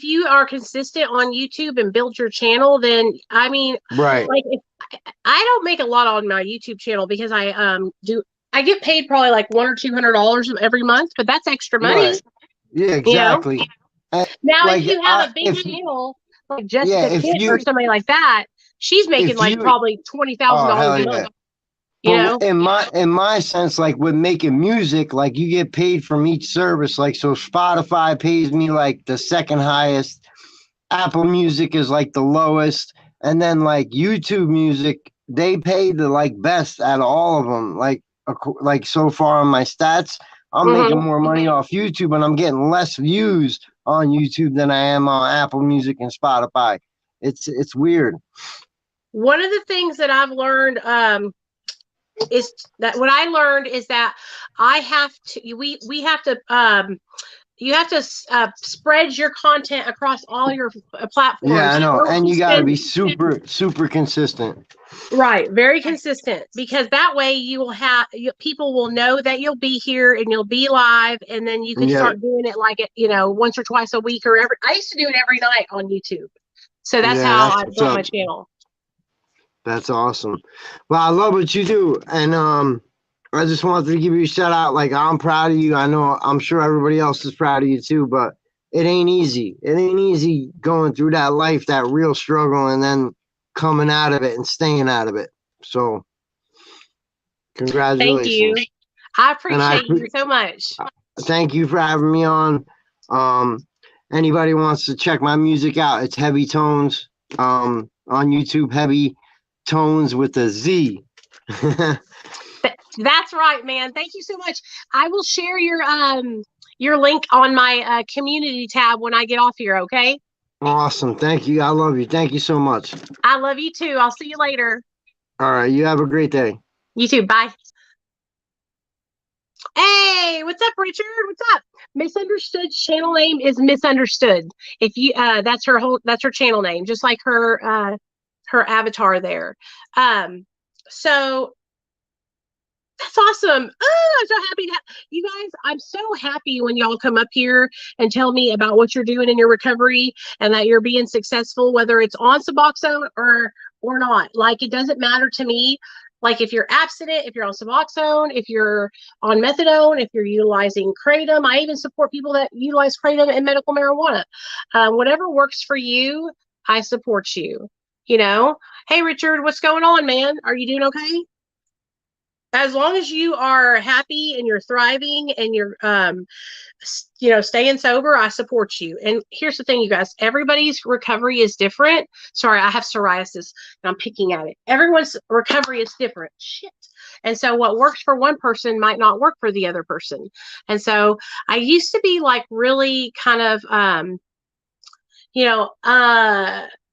you are consistent on YouTube and build your channel, then I mean, Right. like if I don't make a lot on my YouTube channel because I get paid probably like $100 or $200 every month, but that's extra money. Right. Yeah, You know? exactly. And, Now, like if you have a big if channel like yeah, Jessica if Kit or you somebody like that, she's making if like you probably $20,000 oh hell a yeah. month. You know? But in my sense, like with making music, like you get paid from each service. Like so Spotify pays me like the second highest, Apple Music is like the lowest, and then like YouTube Music, they pay the like best out of all of them. Like so far on my stats, I'm making Mhm. more money off YouTube and I'm getting less views on YouTube than I am on Apple Music and Spotify. It's weird. One of the things that I've learned is that what I learned is that I have to we have to you have to spread your content across all your platforms. Yeah, I know. Don't And you just got to spend be super consistent. right, very consistent, because that way you will have people will know that you'll be here and you'll be live, and then you can Yeah, start doing it like it, once or twice a week or every. I used to do it every night on YouTube, so that's yeah, how that's I what's built up. my channel. That's awesome. Well, I love what you do. And I just wanted to give you a shout out. Like I'm proud of you. I know I'm sure everybody else is proud of you too, but it ain't easy. It ain't easy going through that life, that real struggle, and then coming out of it and staying out of it. So Thank you. congratulations. I And I appreciate you so much. thank you for having me on. Anybody wants to check my music out, it's Heavy Tones. On YouTube, Heavy Tones with a Z. That's right, man. Thank you so much. I will share your link on my community tab when I get off here, okay? Awesome. Thank you. I love you. Thank you so much. I love you too. I'll see you later. All right. You have a great day. You too. Bye. Hey, what's up, Richard? What's up? Misunderstood channel name is Misunderstood. If you that's her channel name, just like her avatar there. So that's awesome. Oh, I'm so happy to have you guys. I'm so happy when y'all come up here and tell me about what you're doing in your recovery and that you're being successful, whether it's on Suboxone or not. Like, it doesn't matter to me. Like, if you're abstinent, if you're on Suboxone, if you're on methadone, if you're utilizing kratom. I even support people that utilize kratom and medical marijuana. Whatever works for you, I support you. Hey, Richard, what's going on, man? Are you doing okay? As long as you are happy and you're thriving and you're staying sober, I support you. And here's the thing, you guys, everybody's recovery is different. Sorry, I have psoriasis and I'm picking at it. Everyone's recovery is different. Shit. And so what works for one person might not work for the other person. And so I used to be like really kind of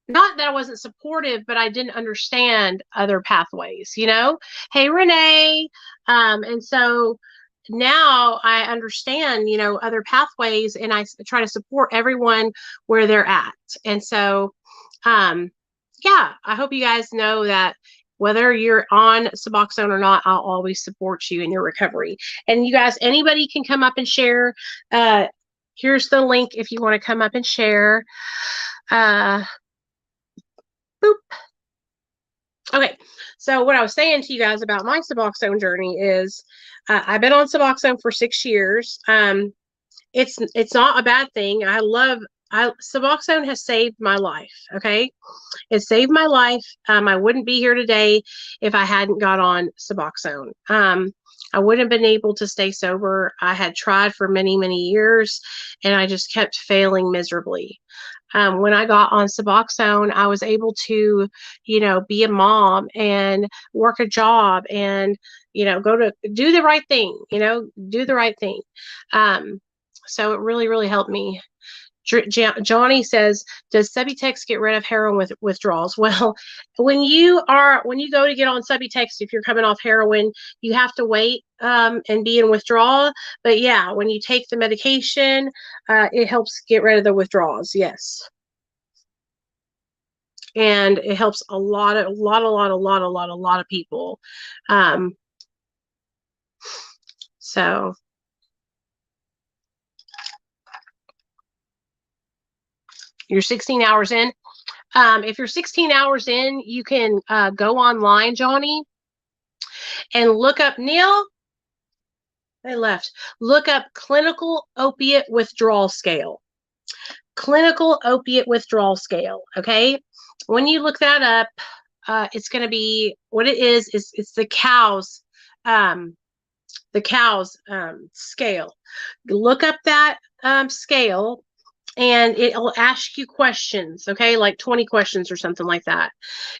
not that I wasn't supportive, but I didn't understand other pathways, Hey, Renee. And so now I understand, other pathways, and I try to support everyone where they're at. And so, yeah, I hope you guys know that whether you're on Suboxone or not, I'll always support you in your recovery. And you guys, anybody can come up and share. Here's the link if you want to come up and share. Boop. Okay, so what I was saying to you guys about my Suboxone journey is I've been on Suboxone for 6 years. It's not a bad thing. Suboxone has saved my life. Okay, it saved my life. I wouldn't be here today if I hadn't got on Suboxone. I wouldn't have been able to stay sober. I had tried for many, many years, and I just kept failing miserably. When I got on Suboxone, I was able to, be a mom and work a job and, go to do the right thing, do the right thing. So it really, really helped me. Johnny says, does Subutex get rid of heroin withdrawals? Well, when you go to get on Subutex, if you're coming off heroin, you have to wait and be in withdrawal. But yeah, when you take the medication, it helps get rid of the withdrawals. Yes. And it helps a lot of people. So you're 16 hours in. If you're 16 hours in, you can go online, Johnny, and look up Neil. They left. Look up clinical opiate withdrawal scale. Clinical opiate withdrawal scale. Okay. When you look that up, it's going to be what it is it's the COWS scale. Look up that scale, and it'll ask you questions, okay, like 20 questions or something like that,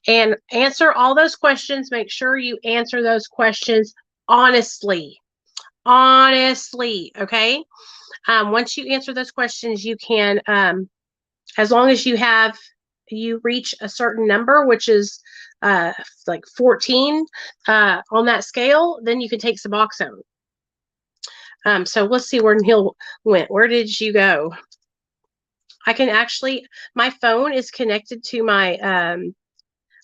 and answer all those questions. Make sure you answer those questions honestly, okay. Once you answer those questions, you can, as long as you reach a certain number, which is like 14 on that scale, then you can take Suboxone. So let's see where Neil went. Where did you go? I can actually, my phone is connected to my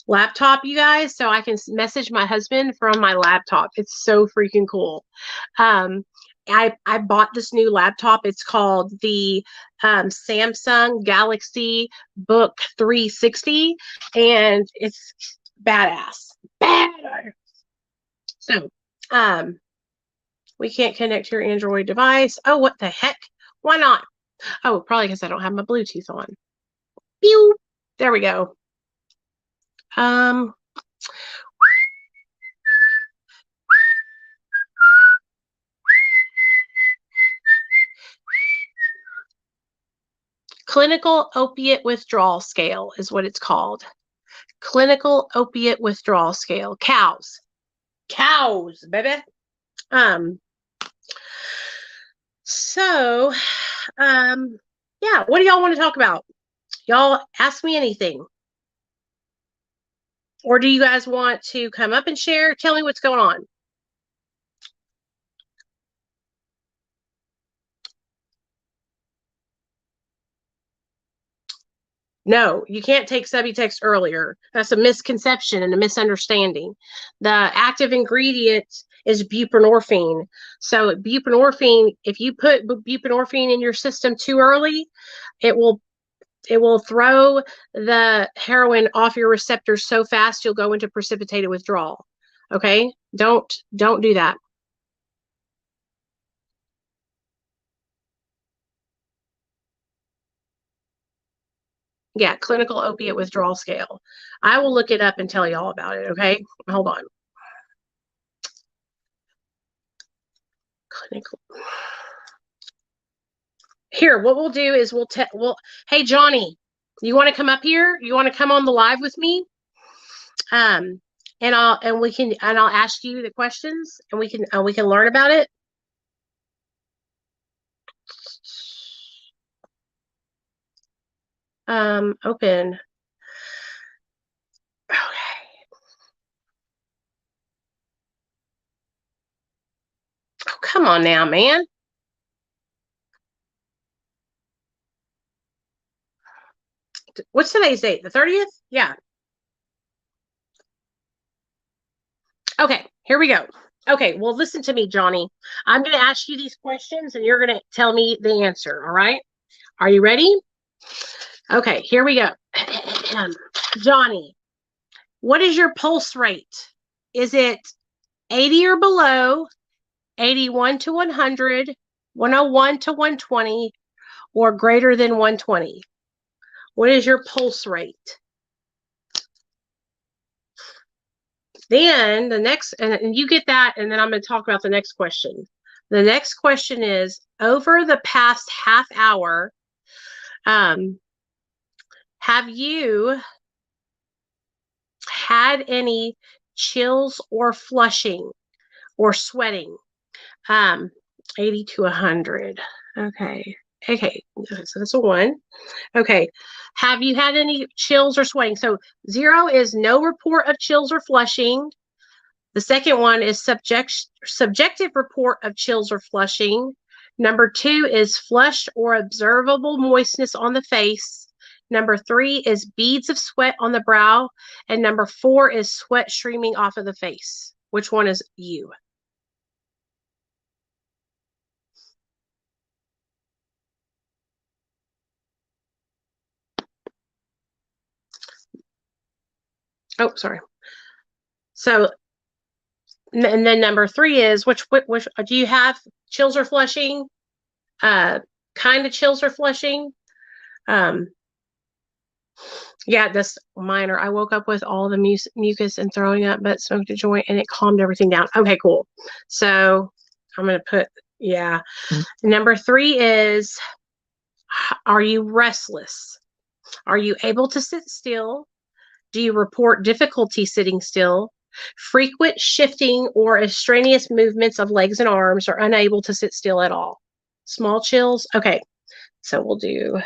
laptop, you guys, so I can message my husband from my laptop. It's so freaking cool. I bought this new laptop. It's called the Samsung Galaxy Book 360, and it's badass. So, we can't connect to your Android device. Oh, what the heck? Why not? Oh, probably because I don't have my Bluetooth on. Pew! There we go. Clinical opiate withdrawal scale is what it's called. Clinical opiate withdrawal scale. COWS, baby. So, yeah, what do y'all want to talk about? Y'all ask me anything. Or do you guys want to come up and share? Tell me what's going on. No, you can't take Subutex earlier. That's a misconception and a misunderstanding. The active ingredient is buprenorphine. So buprenorphine, if you put buprenorphine in your system too early, it will throw the heroin off your receptors so fast you'll go into precipitated withdrawal. Okay? Don't do that. Yeah, clinical opiate withdrawal scale. I will look it up and tell y'all about it, okay? Hold on. Clinical. Here, what we'll do is hey Johnny, you want to come up here? You want to come on the live with me? And I'll ask you the questions, and we can learn about it. Open. Okay. Oh, come on now, man. What's today's date? The 30th? Yeah. Okay, here we go. Okay, well, listen to me, Johnny. I'm going to ask you these questions, and you're going to tell me the answer, all right? Are you ready? Okay, here we go. Johnny, what is your pulse rate? Is it 80 or below, 81 to 100, 101 to 120, or greater than 120? What is your pulse rate? Then the next, and you get that, and then I'm going to talk about the next question. The next question is, over the past half hour, have you had any chills or flushing or sweating? 80 to 100. Okay. Okay. So that's a 1. Okay. Have you had any chills or sweating? So 0 is no report of chills or flushing. The second one is subjective report of chills or flushing. Number 2 is flushed or observable moistness on the face. Number 3 is beads of sweat on the brow. And number 4 is sweat streaming off of the face. Which one is you? Oh, sorry. So, and then number 3 is which do you have chills or flushing? Kind of chills or flushing? Yeah, that's minor. I woke up with all the mucus and throwing up, but smoked a joint and it calmed everything down. Okay, cool. So I'm going to put, yeah. Number 3 is, are you restless? Are you able to sit still? Do you report difficulty sitting still? Frequent shifting or extraneous movements of legs and arms, or unable to sit still at all? Small chills. Okay, so we'll do.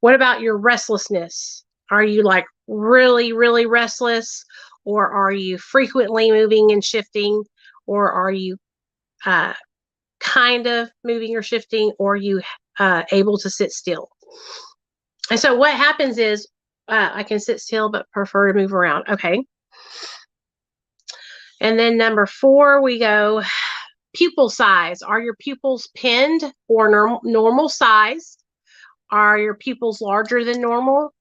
What about your restlessness? Are you like really, really restless, or are you frequently moving and shifting, or are you kind of moving or shifting, or are you able to sit still? And so what happens is I can sit still but prefer to move around. Okay. And then number 4, we go pupil size. Are your pupils pinned or normal size? Are your pupils larger than normal?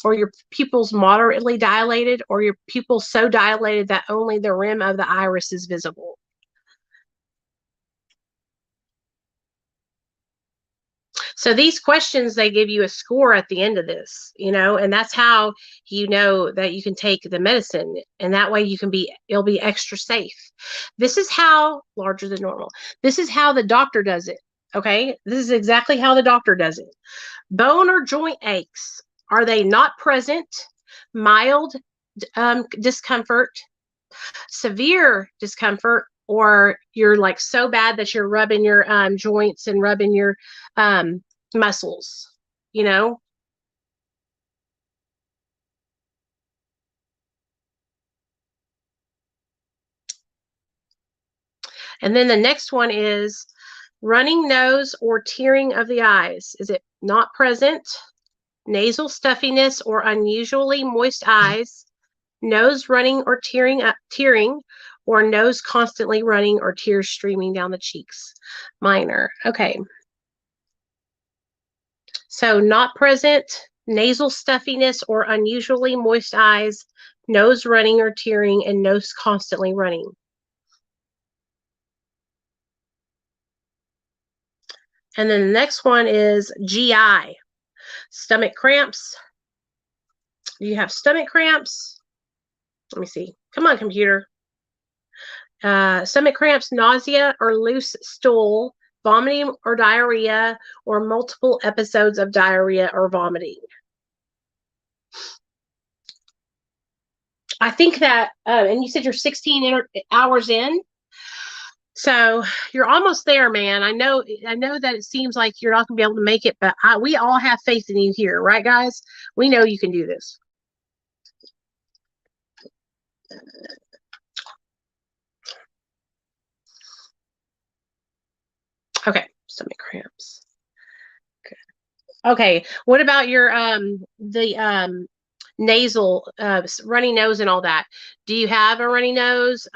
Or your pupils moderately dilated? Or your pupils so dilated that only the rim of the iris is visible? So these questions, they give you a score at the end of this, you know, and that's how you know that you can take the medicine, and that way it'll be extra safe. This is how larger than normal. This is how the doctor does it. Okay. This is exactly how the doctor does it. Bone or joint aches. Are they not present? Mild discomfort, severe discomfort, or you're like so bad that you're rubbing your joints and rubbing your muscles, you know? And then the next one is running nose or tearing of the eyes. Is it not present? Nasal stuffiness or unusually moist eyes, nose running or tearing, or nose constantly running or tears streaming down the cheeks. Minor. Okay. So not present, nasal stuffiness or unusually moist eyes, nose running or tearing, and nose constantly running. And then the next one is GI. Stomach cramps. Do you have stomach cramps? Let me see. Come on, computer. Stomach cramps, nausea or loose stool, vomiting or diarrhea, or multiple episodes of diarrhea or vomiting. I think that, and you said you're 16 hours in. So you're almost there, man. I know that it seems like you're not gonna be able to make it, but we all have faith in you here, right, guys? We know you can do this. Okay, stomach cramps. Okay, what about your nasal runny nose and all that? Do you have a runny nose?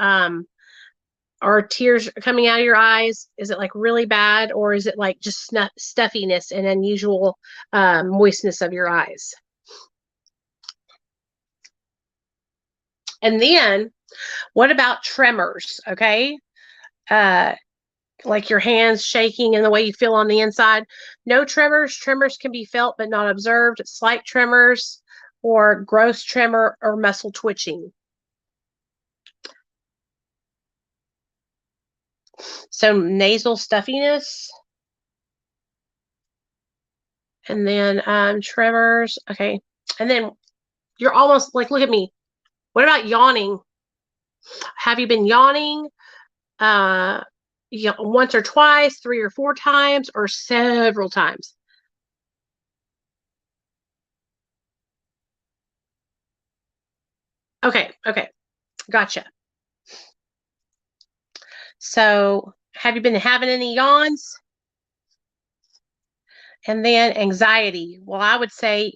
are tears coming out of your eyes? Is it like really bad, or is it like just stuffiness and unusual moistness of your eyes? And then what about tremors? Okay. Like your hands shaking and the way you feel on the inside. No tremors. Tremors can be felt but not observed. Slight tremors or gross tremor or muscle twitching. So nasal stuffiness. And then tremors. Okay. And then you're almost like, look at me. What about yawning? Have you been yawning once or twice, 3 or 4 times, or several times? Okay. Gotcha. So have you been having any yawns? And then anxiety. Well, I would say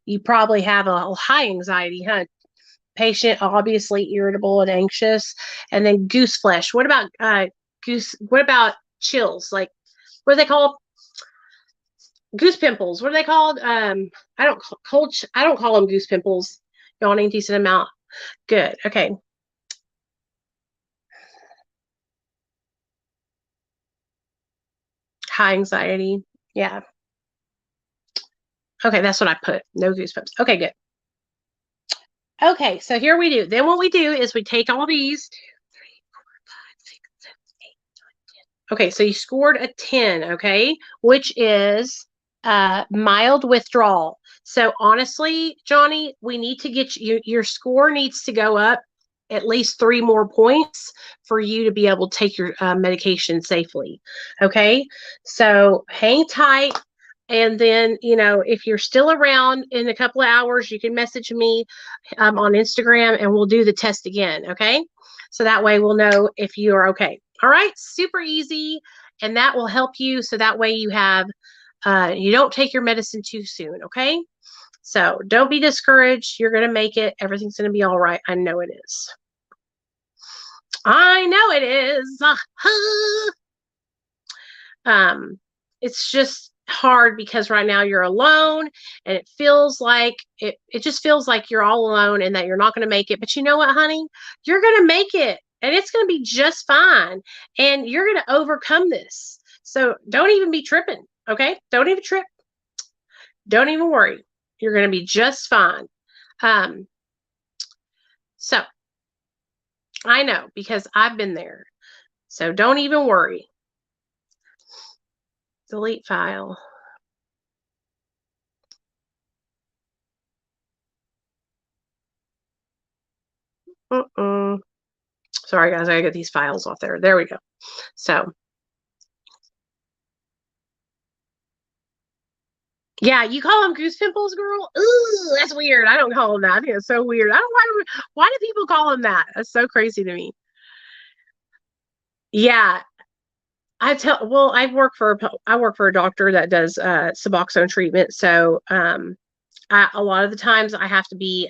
you probably have a high anxiety, huh? Patient, obviously irritable and anxious. And then goose flesh. What about what about chills? Like, what are they called? Goose pimples. What are they called? I don't call them goose pimples. Yawning decent amount. Good. Okay. High anxiety. Yeah. Okay, that's what I put. No goosebumps. Okay, good. Okay, so here we do. Then what we do is we take all these. 2, 3, 4, 5, 6, 7, 8, 9, 10. Okay, so you scored a 10, okay, which is mild withdrawal. So honestly, Johnny, we need to get your score needs to go up at least 3 more points for you to be able to take your medication safely. Okay, so hang tight. And then, if you're still around in a couple of hours, you can message me on Instagram and we'll do the test again. Okay. So that way we'll know if you are okay. All right. Super easy. And that will help you. So that way you have, you don't take your medicine too soon. Okay. So don't be discouraged. You're going to make it. Everything's going to be all right. I know it is. I know it is. It's just hard because right now you're alone and it feels like it just feels like you're all alone and that you're not going to make it. But you know what, honey? You're going to make it and it's going to be just fine. And you're going to overcome this. So don't even be tripping. Okay. Don't even trip. Don't even worry. You're going to be just fine. So I know because I've been there. So don't even worry. Delete file. Sorry, guys. I gotta get these files off there. There we go. So, yeah, you call them goose pimples, girl? Ooh, that's weird. I don't call them that. I think it's so weird. I don't know why do people call them that? That's so crazy to me. Yeah. I work for a doctor that does Suboxone treatment. So a lot of the times I have to be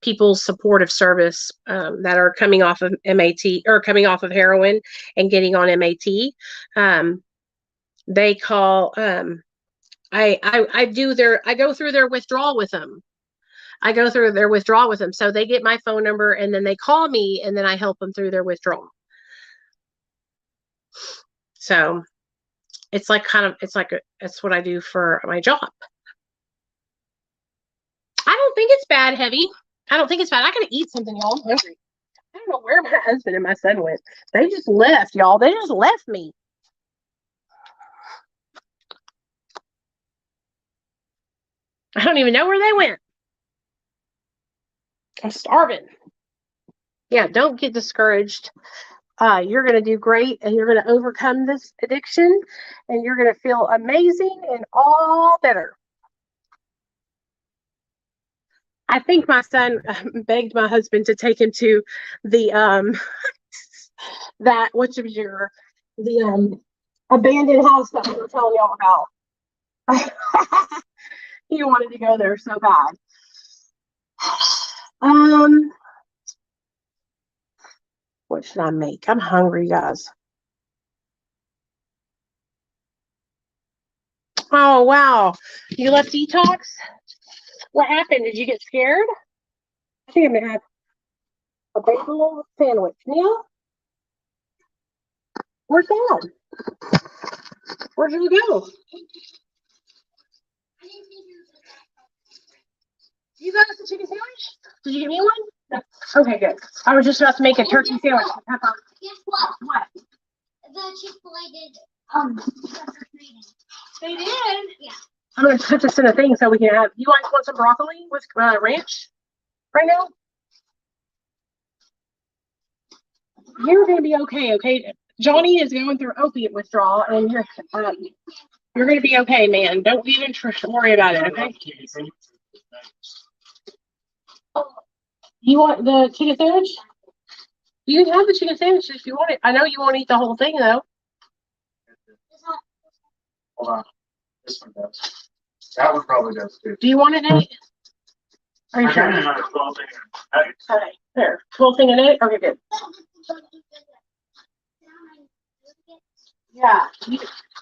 people's supportive service that are coming off of MAT or coming off of heroin and getting on MAT. They call I go through their withdrawal with them. I go through their withdrawal with them. So they get my phone number and then they call me and then I help them through their withdrawal. So it's like it's what I do for my job. I don't think it's bad, Heavy. I don't think it's bad. I gotta eat something, y'all. I'm hungry. I don't know where my husband and my son went. They just left, y'all. They just left me. I don't even know where they went. I'm starving. Yeah, don't get discouraged. You're going to do great and you're going to overcome this addiction and you're going to feel amazing and all better. I think my son begged my husband to take him to the the abandoned house that we were telling y'all about. He wanted to go there so bad. What What should I make? I'm hungry, guys. Oh, wow. You left detox? What happened? Did you get scared? I think I'm going to have a bagel sandwich. Neil? Where's Dad? Where'd you go? You got us a chicken sandwich? Did you give me one? Okay, good. I was just about to make a turkey sandwich. Guess what? What? The Chick-fil-A did, They did? Yeah. I'm going to put this in a thing so we can have, you guys want some broccoli with ranch right now? You're going to be okay, okay? Johnny is going through opiate withdrawal, and you're going to be okay, man. Don't even worry about it, okay? You want the chicken sandwich? You can have the chicken sandwich if you want it. I know you won't eat the whole thing, though. Hold on. This one does. That one probably does too. Do you want it, Nate? Are you I sure? got another 12 thing. Okay, there. Full thing of it? Okay, good. Yeah.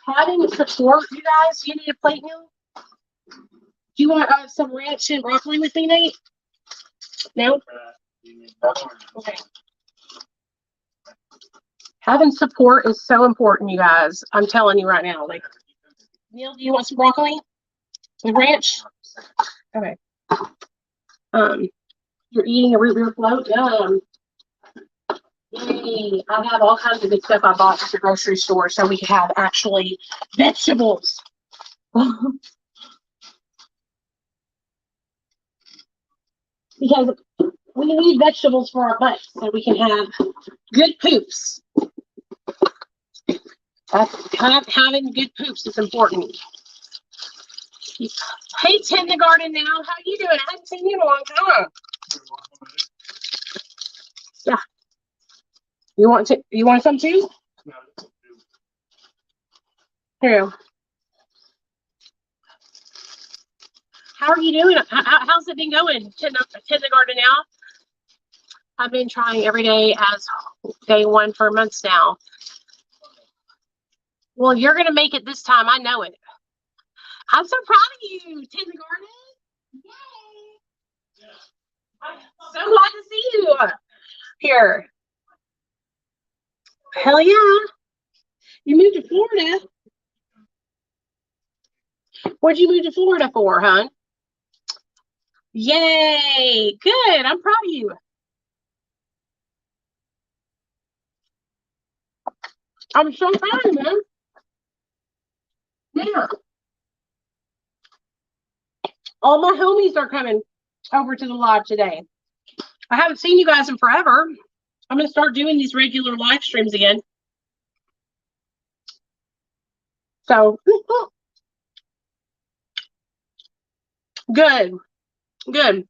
Having support, you guys, do you need a plate meal? Do you want some ranch and broccoli with me, Nate? No? Okay. Having support is so important, you guys. I'm telling you right now. Like, Neil, do you want some broccoli with ranch? Okay. You're eating a root beer float? Yum. Yay. I have all kinds of good stuff I bought at the grocery store so we can have actually vegetables. Because we need vegetables for our butts so we can have good poops. Having good poops is important. Hey, Kindergarten now, how you doing? I haven't seen you in a long time. Yeah. You want some too? Here. How are you doing? How's it been going, Kindergarten now? I've been trying every day as day one for months now. Well, you're going to make it this time. I know it. I'm so proud of you, Kindergarten. Yay. I'm so glad to see you here. Hell yeah. You moved to Florida. What'd you move to Florida for, hon? Yay. Good. I'm proud of you. I'm so proud of you, man. Yeah. All my homies are coming over to the live today. I haven't seen you guys in forever. I'm going to start doing these regular live streams again. So, good. Good.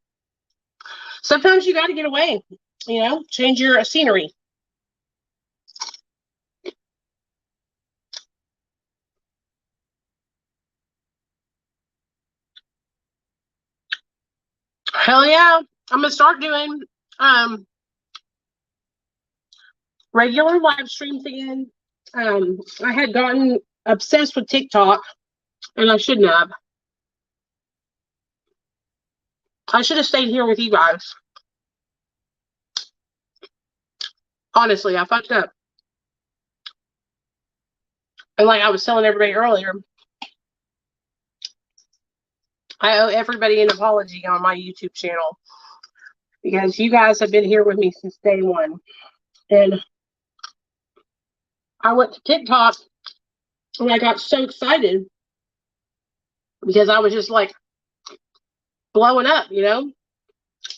Sometimes you got to get away, change your scenery. Hell yeah. I'm going to start doing regular live streams again. I had gotten obsessed with TikTok, and I shouldn't have. I should have stayed here with you guys. Honestly, I fucked up. And like I was telling everybody earlier, I owe everybody an apology on my YouTube channel because you guys have been here with me since day one. And I went to TikTok and I got so excited because I was just like blowing up,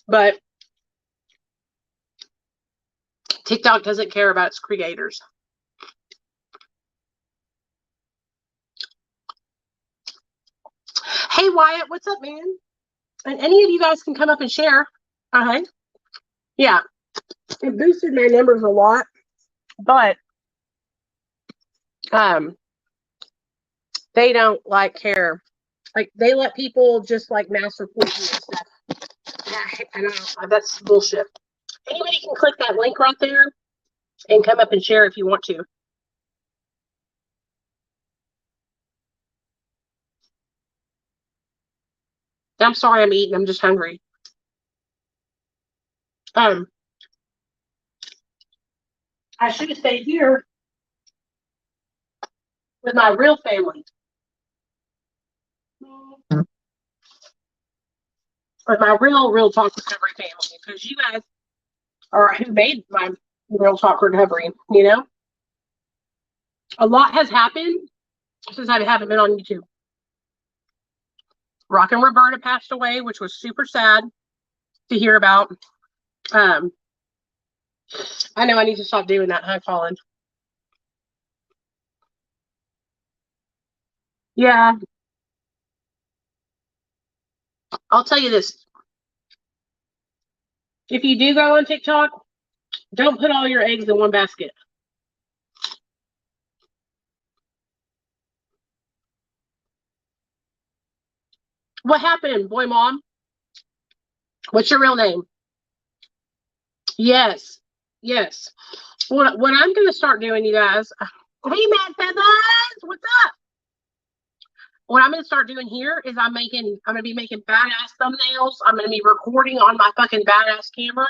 But TikTok doesn't care about its creators. Hey, Wyatt, what's up, man? And any of you guys can come up and share. Yeah, it boosted my numbers a lot, but they don't care. Like they let people just mass report you and stuff. Yeah, I know that's bullshit. Anybody can click that link right there and come up and share if you want to. I'm sorry I'm eating. I'm just hungry. I should have stayed here with my real family. Or my real talk recovery family, because you guys are who made my real talk recovery, you know? A lot has happened since I haven't been on YouTube. Rock and Roberta passed away, which was super sad to hear about. I know I need to stop doing that, huh, Colin? Yeah. I'll tell you this. If you do go on TikTok, don't put all your eggs in one basket. What happened, boy mom? What's your real name? Yes. Yes. What I'm going to start doing, you guys. Hey, Mad Feathers, what's up? What I'm going to start doing here is I'm going to be making badass thumbnails. I'm going to be recording on my fucking badass camera.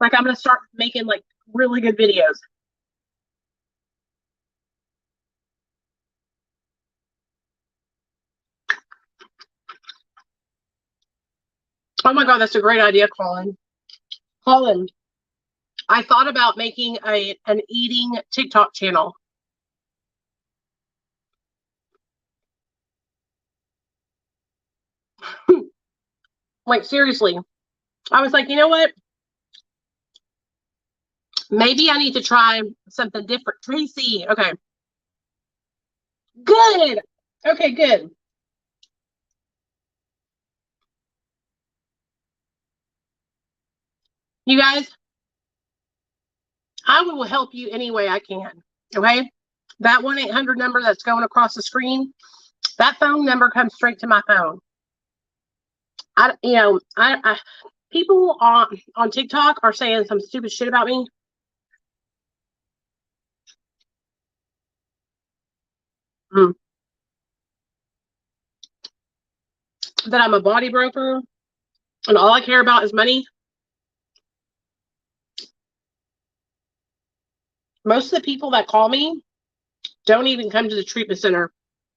Like, I'm going to start making, like, really good videos. Oh my God, that's a great idea, Colin. Colin, I thought about making an eating TikTok channel. Like, seriously. I was like, you know what? Maybe I need to try something different. Tracy, okay. Good. Okay, good. You guys, I will help you any way I can. Okay? That 1-800 number that's going across the screen, that phone number comes straight to my phone. People on TikTok are saying some stupid shit about me. That I'm a body broker and all I care about is money. Most of the people that call me don't even come to the treatment center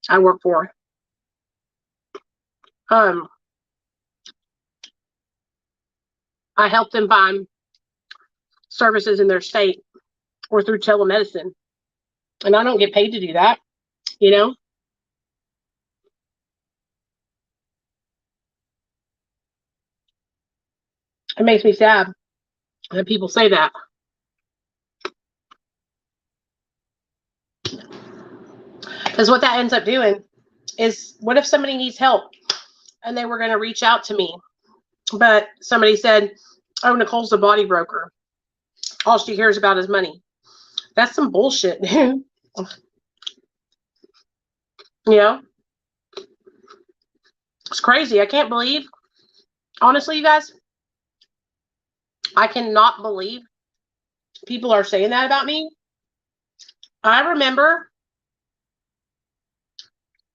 I work for. I help them find services in their state or through telemedicine. And I don't get paid to do that, you know? It makes me sad that people say that. Because what that ends up doing is, what if somebody needs help and they were going to reach out to me, but somebody said, oh, Nicole's a body broker. All she hears about is money. That's some bullshit, dude. You know? It's crazy. I can't believe, honestly, you guys, I cannot believe people are saying that about me. I remember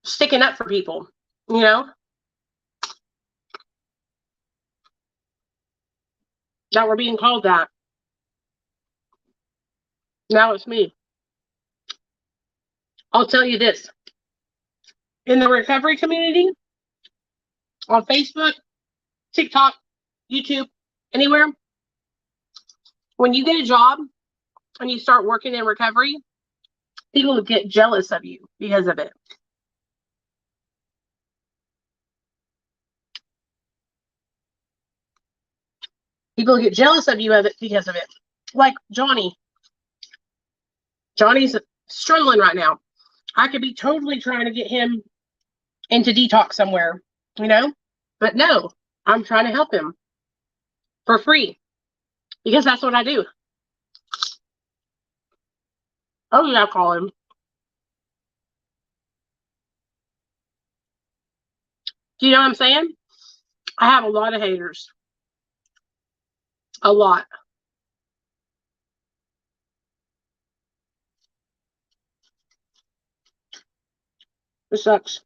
sticking up for people, you know, that were being called that. Now it's me. I'll tell you this. In the recovery community, on Facebook, TikTok, YouTube, anywhere, when you get a job and you start working in recovery, people get jealous of you because of it. People get jealous of you because of it. Like Johnny. Johnny's struggling right now. I could be totally trying to get him into detox somewhere, you know? But no, I'm trying to help him for free because that's what I do. Oh, yeah, I'll call him. Do you know what I'm saying? I have a lot of haters. A lot. It sucks.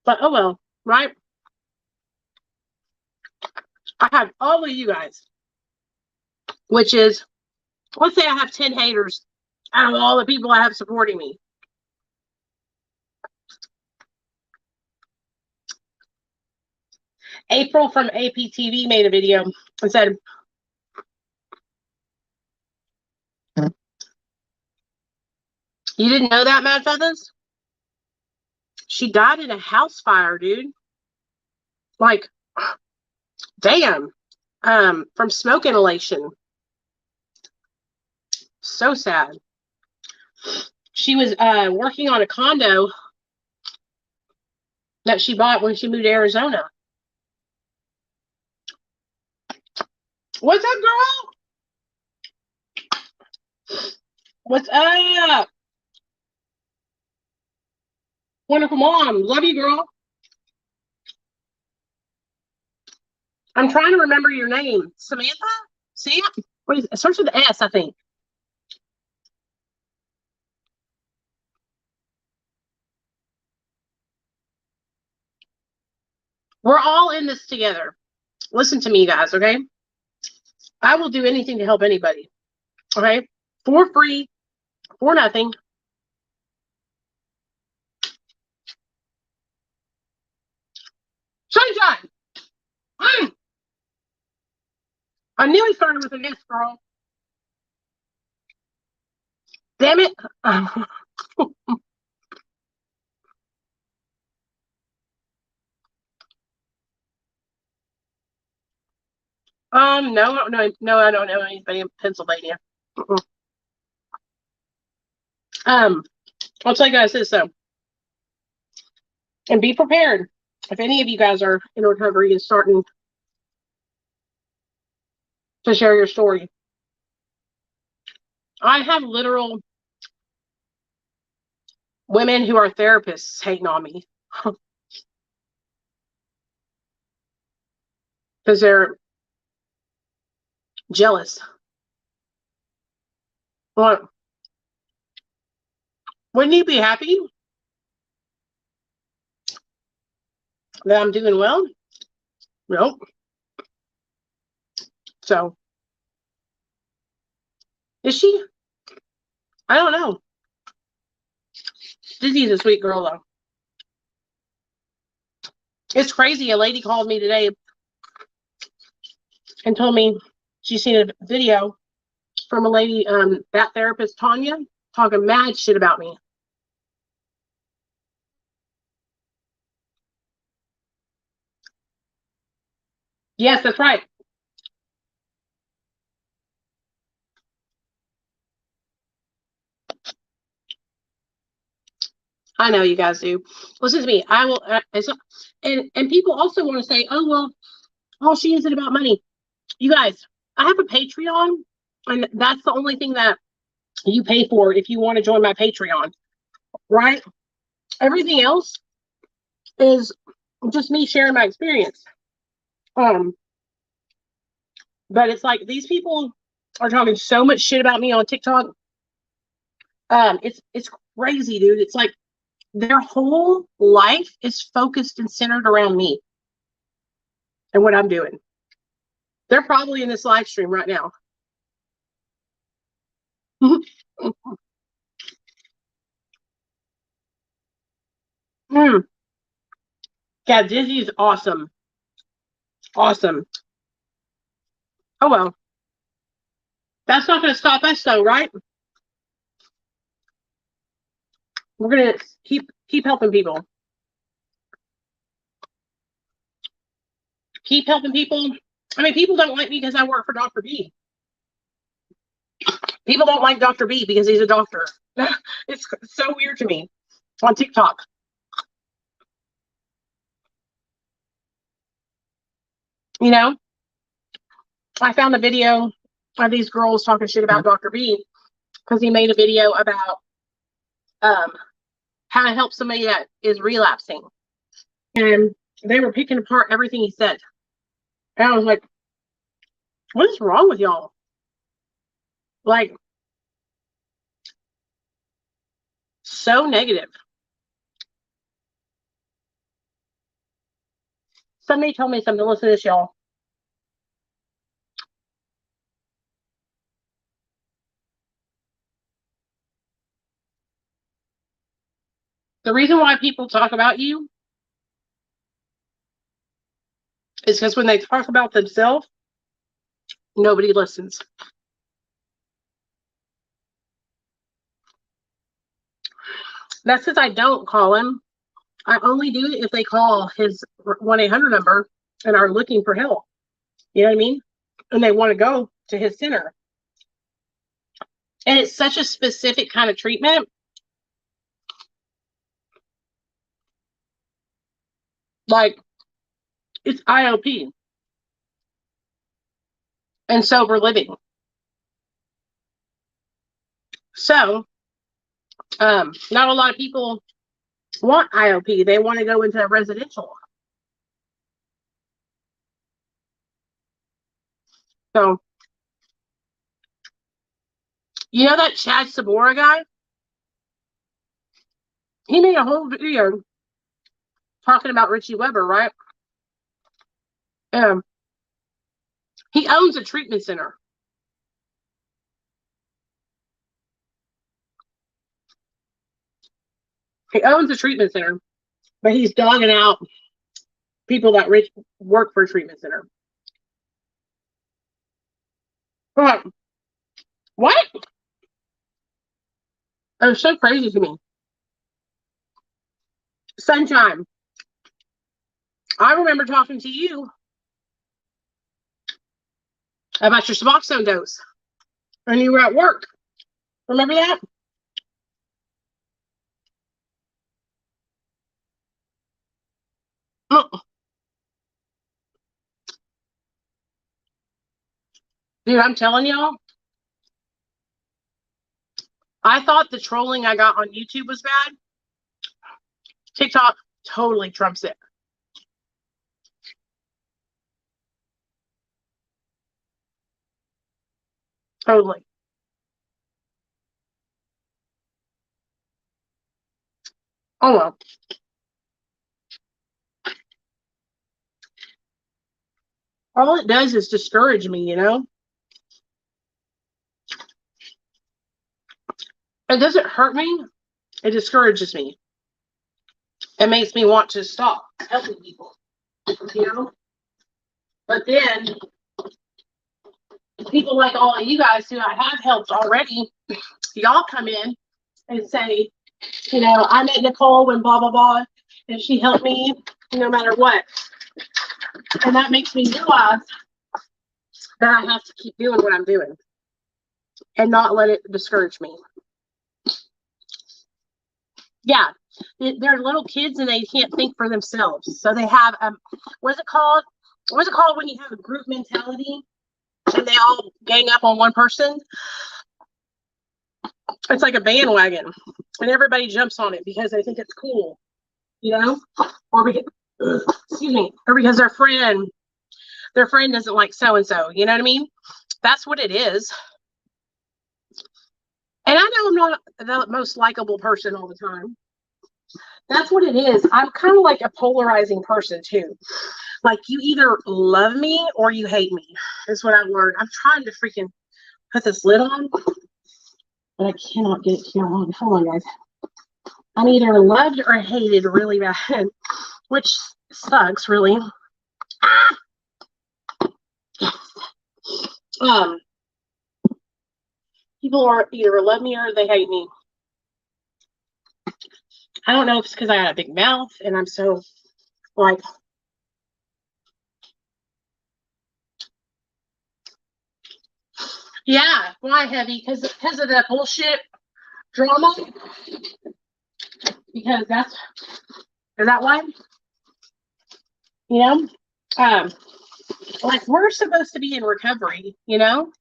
But oh well, right? I have all of you guys, which is, let's say I have 10 haters out of all the people I have supporting me. April from APTV made a video and said, you didn't know that, Mad Feathers? She died in a house fire, dude. Like, damn. From smoke inhalation. So sad. She was working on a condo that she bought when she moved to Arizona. What's up, girl? What's up? Wonderful mom. Love you, girl. I'm trying to remember your name. Samantha? See? What is it? It starts with an S, I think. We're all in this together. Listen to me, guys, okay? I will do anything to help anybody. Okay? For free, for nothing. Sunshine! I knew he started with an S, girl. Damn it. No, I don't know anybody in Pennsylvania. I'll tell you guys this though. And be prepared. If any of you guys are in recovery and starting to share your story. I have literal women who are therapists hating on me. Because they're jealous. What? Wouldn't you be happy that I'm doing well? Nope. So, is she? I don't know. Dizzy's a sweet girl, though. It's crazy. A lady called me today and told me she's seen a video from a lady, that therapist, Tanya, talking mad shit about me. Yes, that's right. I know you guys do. Listen to me. I will, and people also want to say, oh, well, all she isn't about money. You guys, I have a Patreon, and that's the only thing that you pay for if you want to join my Patreon, right? Everything else is just me sharing my experience. But it's like these people are talking so much shit about me on TikTok. It's crazy, dude. It's like their whole life is focused and centered around me and what I'm doing. They're probably in this live stream right now. Yeah, Dizzy is awesome. Awesome. Oh well. That's not going to stop us though, right? We're going to keep helping people. Keep helping people. I mean, people don't like me because I work for Dr. B. People don't like Dr. B because he's a doctor. It's so weird to me on TikTok. You know, I found a video of these girls talking shit about Dr. B because he made a video about how to help somebody that is relapsing. And they were picking apart everything he said. And I was like, what is wrong with y'all? Like, So negative. Somebody told me something. Listen to this, y'all. The reason why people talk about you is because when they talk about themselves, nobody listens. That's because I don't call him. I only do it if they call his 1-800 number and are looking for help. You know what I mean? And they want to go to his center. And it's such a specific kind of treatment. Like, it's IOP and sober living. So, not a lot of people want IOP. They want to go into residential. So, you know that Chad Sabora guy? He made a whole video talking about Richie Weber, right? He owns a treatment center. He owns a treatment center, but he's dogging out people that work for a treatment center. But what? It was so crazy to me. Sunshine, I remember talking to you about your Suboxone dose when you were at work. Remember that? Dude, I'm telling y'all, I thought the trolling I got on YouTube was bad. TikTok totally trumps it. Totally. Oh well. All it does is discourage me, you know? It doesn't hurt me. It discourages me. It makes me want to stop helping people, you know? But then, people like all of you guys who I have helped already, y'all come in and say, you know, I met Nicole when blah, blah, blah, and she helped me no matter what. And that makes me realize that I have to keep doing what I'm doing and not let it discourage me. Yeah, they're little kids and they can't think for themselves. So they have, what's it called? What's it called when you have a group mentality and they all gang up on one person? It's like a bandwagon and everybody jumps on it because they think it's cool, you know? Or because, excuse me, or because their friend doesn't like so-and-so, you know what I mean? That's what it is. And I know I'm not the most likable person all the time. That's what it is. I'm kind of like a polarizing person too. Like you either love me or you hate me. Is what I've learned. I'm trying to freaking put this lid on, but I cannot get it here. Hold on, guys. I'm either loved or hated really bad, which sucks, really. People are either love me or they hate me. I don't know if it's because I got a big mouth and I'm so like, yeah, why heavy? Because of that bullshit drama. Because is that why? You know, like we're supposed to be in recovery. You know,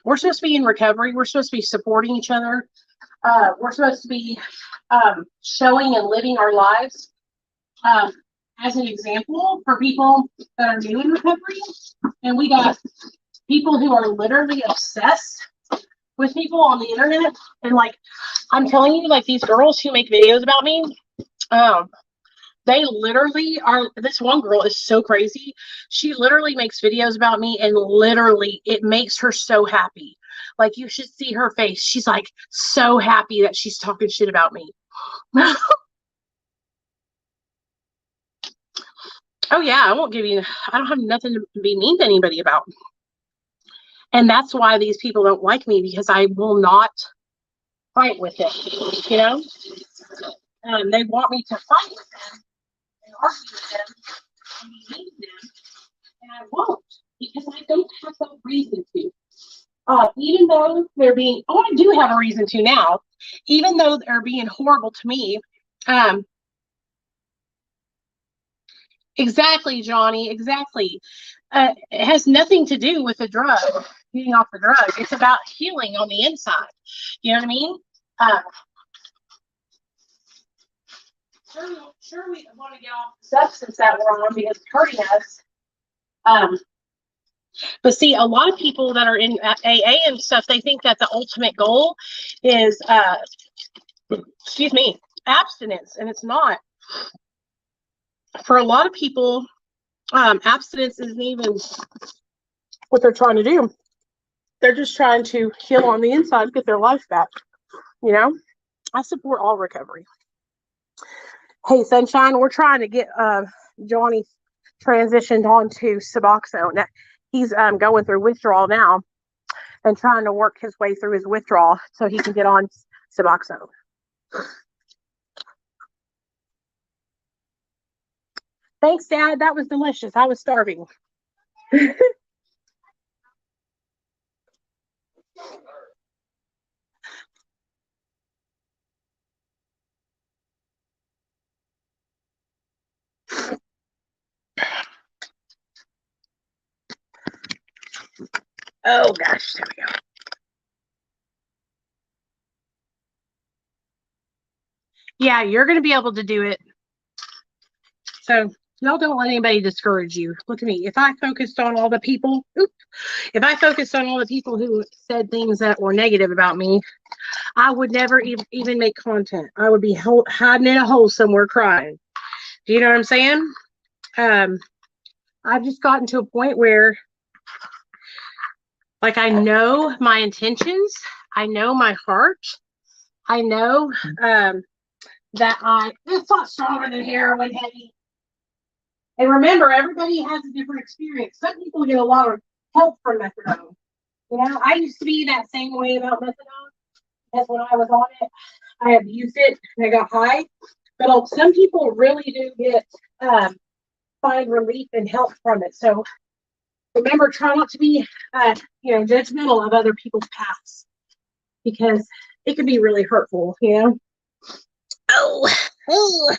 we're supposed to be in recovery. We're supposed to be supporting each other. We're supposed to be showing and living our lives as an example for people that are new in recovery. And we got people who are literally obsessed with people on the internet. And like, I'm telling you, like these girls who make videos about me, they literally are. This one girl is so crazy. She literally makes videos about me, and literally it makes her so happy. Like, you should see her face. She's like so happy that she's talking shit about me. Oh yeah, I won't give you, I don't have nothing to be mean to anybody about. And that's why these people don't like me, because I will not fight with them, you know? They want me to fight with them and argue with them and be mean to them, and I won't, because I don't have no reason to. Even though they're being, oh, I do have a reason to now, even though they're being horrible to me. Exactly, Johnny, exactly. It has nothing to do with the drug, getting off the drug. It's about healing on the inside. You know what I mean? Sure, we want to get off the substance that we're on because it's hurting us. But see, a lot of people that are in AA and stuff, they think that the ultimate goal is, abstinence, and it's not. For a lot of people, abstinence isn't even what they're trying to do. They're just trying to heal on the inside, get their life back. You know, I support all recovery. Hey, Sunshine, we're trying to get Johnny transitioned onto Suboxone. He's going through withdrawal now and trying to work his way through his withdrawal so he can get on Suboxone. Thanks, Dad. That was delicious. I was starving. Oh, gosh. There we go. Yeah, you're going to be able to do it. So y'all don't let anybody discourage you. Look at me. If I focused on all the people, if I focused on all the people who said things that were negative about me, I would never even make content. I would be hiding in a hole somewhere crying. Do you know what I'm saying? I've just gotten to a point where, like, I know my intentions. I know my heart. I know that it's not stronger than heroin, heavy. And remember, everybody has a different experience. Some people get a lot of help from methadone. You know, I used to be that same way about methadone. Because when I was on it, I abused it and I got high. But some people really do get find relief and help from it. So remember, try not to be judgmental of other people's paths, because it can be really hurtful, you know. Oh.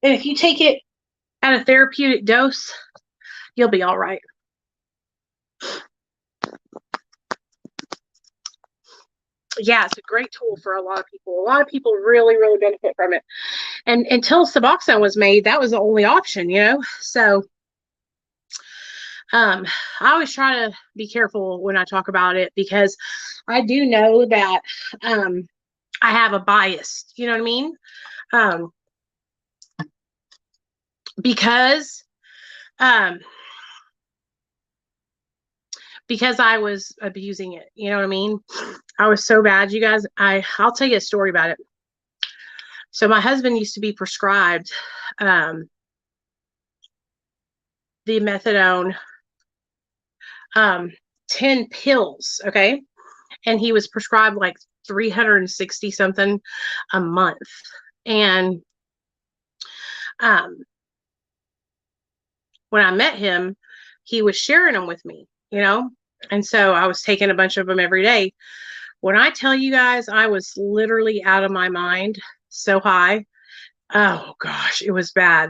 And if you take it at a therapeutic dose, you'll be all right. Yeah, it's a great tool for a lot of people. A lot of people really, really benefit from it. And until Suboxone was made, that was the only option, you know. So I always try to be careful when I talk about it, because I do know that I have a bias, you know what I mean? Because I was abusing it, you know what I mean? I was so bad, you guys. I'll tell you a story about it. So my husband used to be prescribed the methadone 10 pills, okay? And he was prescribed like 360 something a month. And when I met him, he was sharing them with me, you know? And so I was taking a bunch of them every day. When I tell you guys, I was literally out of my mind, so high. Oh gosh, it was bad.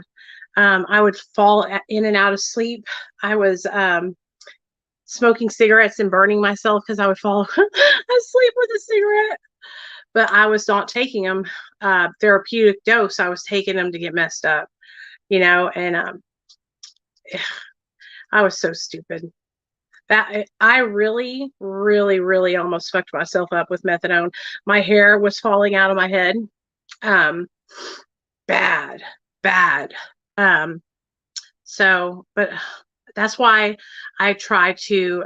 I would fall in and out of sleep. I was smoking cigarettes and burning myself because I would fall asleep with a cigarette. But I was not taking them therapeutic dose. I was taking them to get messed up, you know, and I was so stupid. That I really, really, really almost fucked myself up with methadone. My hair was falling out of my head. Um, bad, bad. But that's why I try to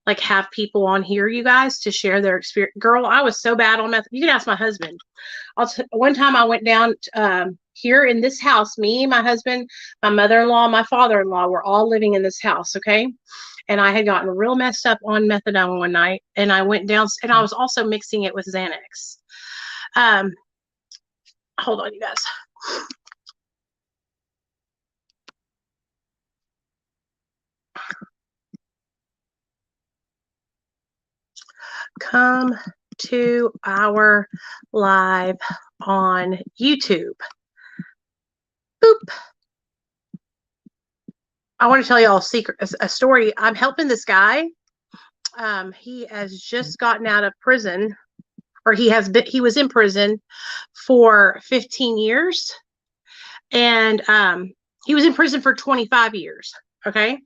like have people on here, you guys, to share their experience. Girl, I was so bad on meth. You can ask my husband. One time I went down here in this house. Me, my husband, my mother-in-law, my father-in-law were all living in this house. Okay. And I had gotten real messed up on methadone one night, and I went down, and I was also mixing it with Xanax. Hold on, you guys. Come to our live on YouTube. Boop. I want to tell you all a story. I'm helping this guy. He has just gotten out of prison, or he was in prison for 15 years. And he was in prison for 25 years. Okay.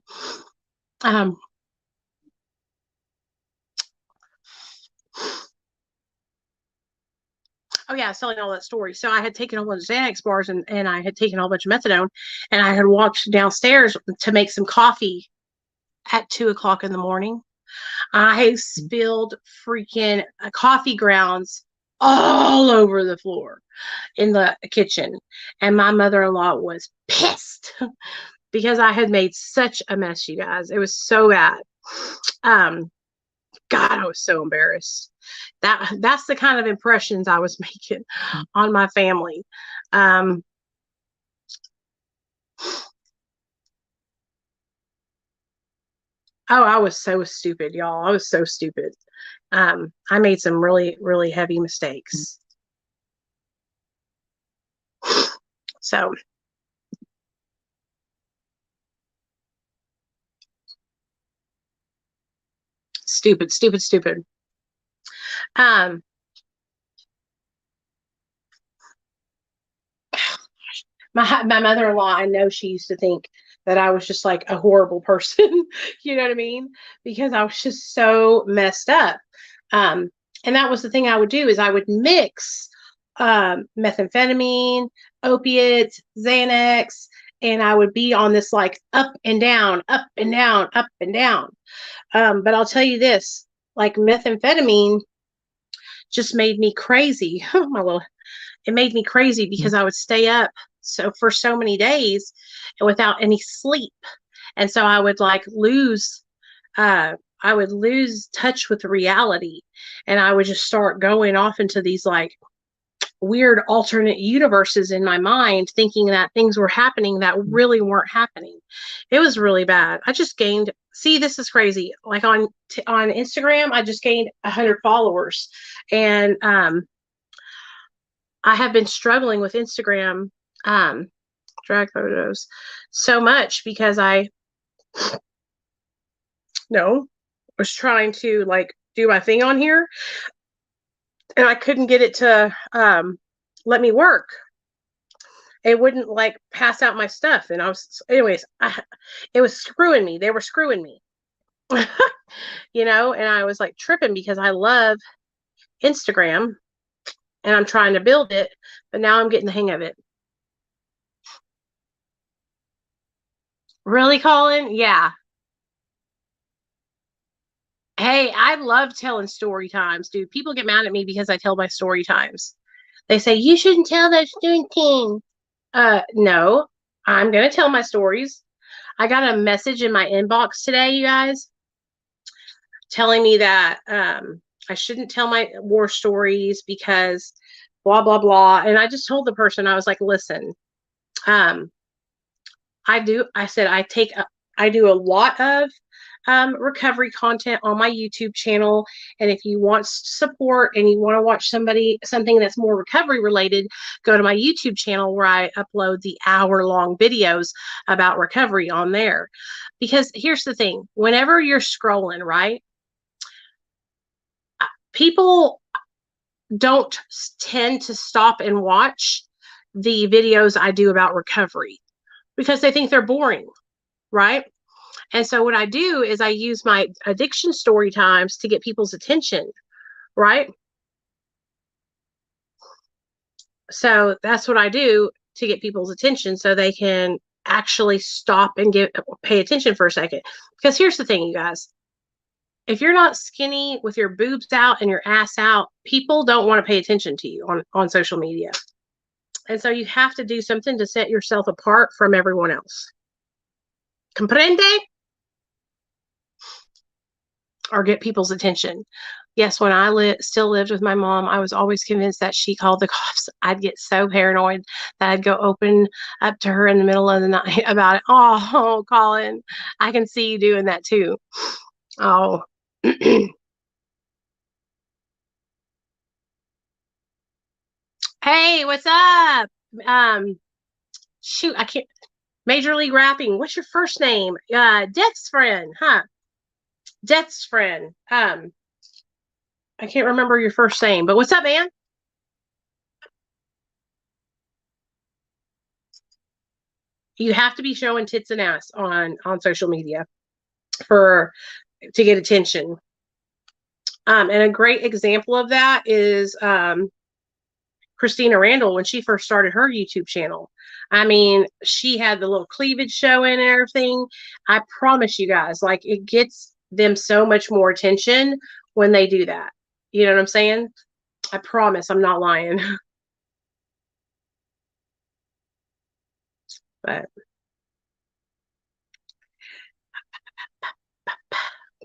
Oh yeah, I was telling all that story. So I had taken a whole bunch of Xanax bars and I had taken a whole bunch of methadone, and I had walked downstairs to make some coffee at 2:00 in the morning. I spilled freaking coffee grounds all over the floor in the kitchen. And my mother-in-law was pissed because I had made such a mess, you guys. It was so bad. God, I was so embarrassed. That's the kind of impressions I was making on my family. Oh, I was so stupid, y'all. I was so stupid. I made some really, really heavy mistakes. So stupid, stupid, stupid. My mother-in-law, I know she used to think that I was just like a horrible person. You know what I mean? Because I was just so messed up. And that was the thing I would do, is I would mix methamphetamine, opiates, Xanax, and I would be on this like up and down, up and down, up and down. But I'll tell you this, like methamphetamine just made me crazy. It made me crazy because I would stay up for so many days and without any sleep. And so I would like lose touch with reality, and I would just start going off into these like weird alternate universes in my mind, thinking that things were happening that really weren't happening. It was really bad. I just gained, see, this is crazy. Like on Instagram, I just gained 100 followers, and I have been struggling with Instagram drag photos so much because I was trying to like do my thing on here, and I couldn't get it to let me work. It wouldn't like pass out my stuff, and it was screwing me. They were screwing me. And I was like tripping because I love Instagram and I'm trying to build it, but now I'm getting the hang of it. Really, Colin? Yeah. Hey, I love telling story times, dude. People get mad at me because I tell my story times. They say, you shouldn't tell those things. No, I'm going to tell my stories. I got a message in my inbox today, you guys, telling me that I shouldn't tell my war stories because blah, blah, blah. And I just told the person, I was like, listen, I do a lot of recovery content on my YouTube channel. And if you want support and you want to watch something that's more recovery related, go to my YouTube channel where I upload the hour-long videos about recovery on there. Because here's the thing, whenever you're scrolling, right, people don't tend to stop and watch the videos I do about recovery because they think they're boring, right? And so what I do is I use my addiction story times to get people's attention, right? So that's what I do to get people's attention so they can actually stop and pay attention for a second. Because here's the thing, you guys. If you're not skinny with your boobs out and your ass out, people don't want to pay attention to you on social media. And so you have to do something to set yourself apart from everyone else. Comprende? Or get people's attention. Yes, when I still lived with my mom, I was always convinced that she called the cops. I'd get so paranoid that I'd go open up to her in the middle of the night about it. Oh, Colin, I can see you doing that too. Oh. Hey, what's up? Shoot, I can't. Major League Rapping. What's your first name? Death's friend, huh? Death's friend. I can't remember your first name, but what's up, man? You have to be showing tits and ass on social media to get attention. And a great example of that is Christina Randall when she first started her YouTube channel. I mean, she had the little cleavage showing and everything. I promise you guys, like, it gets them so much more attention when they do that. You know what I'm saying? I promise, I'm not lying. But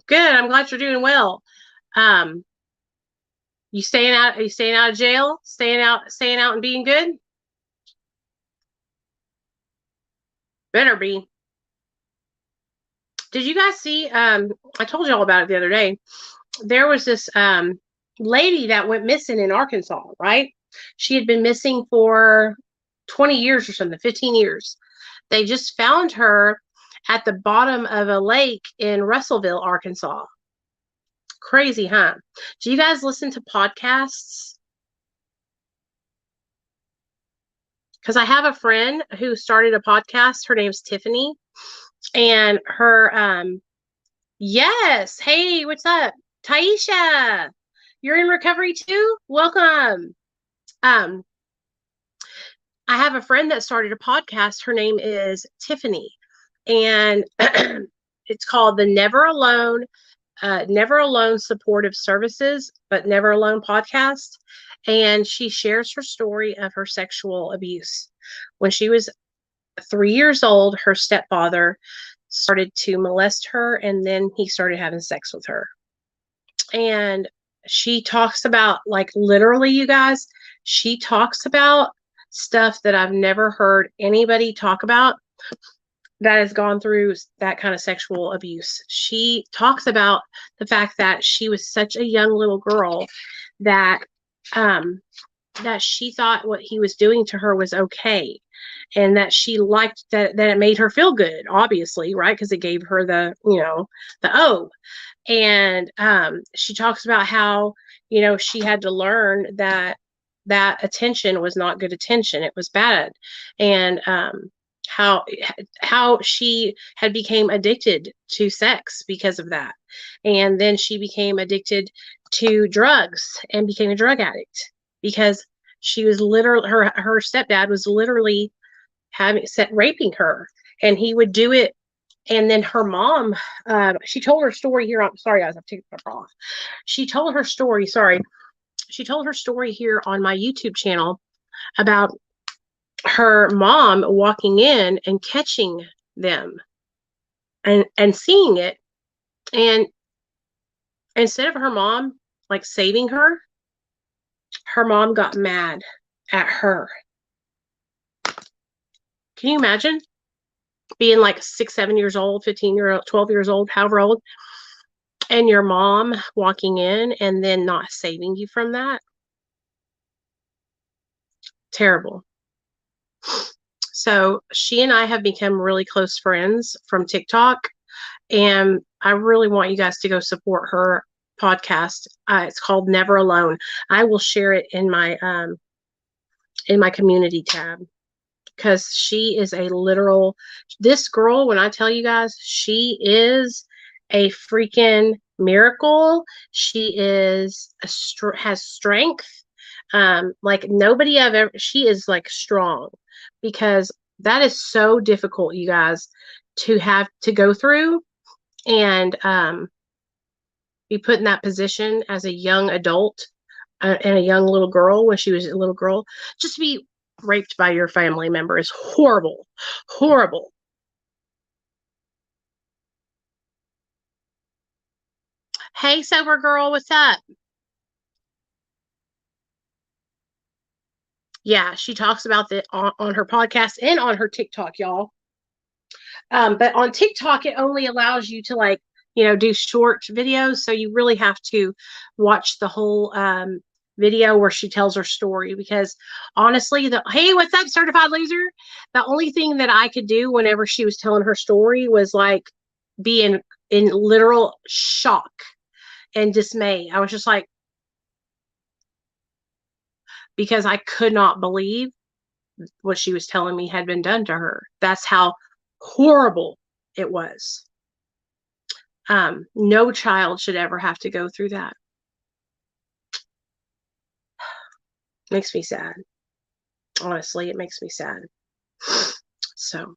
good. I'm glad you're doing well. You staying out? Are you staying out of jail? Staying out and being good? Better be. Did you guys see? I told y'all about it the other day. There was this lady that went missing in Arkansas, right? She had been missing for 20 years or something, 15 years. They just found her at the bottom of a lake in Russellville, Arkansas. Crazy, huh? Do you guys listen to podcasts? Because I have a friend who started a podcast. Her name's Tiffany. And her, yes. Hey, what's up? Taisha, you're in recovery too? Welcome. I have a friend that started a podcast. Her name is Tiffany. And it's called the Never Alone Supportive Services, but Never Alone podcast. And she shares her story of her sexual abuse. When she was 3 years old, her stepfather started to molest her, and then he started having sex with her. And she talks about, like, literally, you guys, she talks about stuff that I've never heard anybody talk about that has gone through that kind of sexual abuse. She talks about the fact that she was such a young little girl that she thought what he was doing to her was okay, and that she liked that it made her feel good, obviously, right? Because it gave her the O. And she talks about how, she had to learn that attention was not good attention. It was bad. And how she had became addicted to sex because of that. And then she became addicted to drugs and became a drug addict because she was literally, her stepdad was literally raping her, and he would do it. And then her mom, she told her story here. I'm sorry, guys, I've taken my bra off. She told her story here on my YouTube channel about her mom walking in and catching them and seeing it. And instead of her mom, like, saving her mom got mad at her. Can you imagine being like 6, 7 years old, 15 years old, 12 years old, however old, and your mom walking in and then not saving you from that? Terrible. So she and I have become really close friends from TikTok, and I really want you guys to go support her podcast. It's called Never Alone. I will share it in my community tab. because she is a literal, this girl, when I tell you guys, she is a freaking miracle. She is has strength. Like nobody I've ever, she is like strong, because that is so difficult, you guys, to have to go through, and be put in that position as a young adult, and a young little girl when she was a little girl, just to be raped by your family member is horrible, horrible. Hey, sober girl, what's up? Yeah, she talks about that on her podcast and on her TikTok, y'all. But on TikTok, it only allows you to, like, do short videos. So you really have to watch the whole video where she tells her story, because honestly, hey, what's up, certified loser? The only thing that I could do whenever she was telling her story was like be in literal shock and dismay. I was just like, because I could not believe what she was telling me had been done to her. That's how horrible it was. No child should ever have to go through that. Makes me sad. Honestly, it makes me sad. So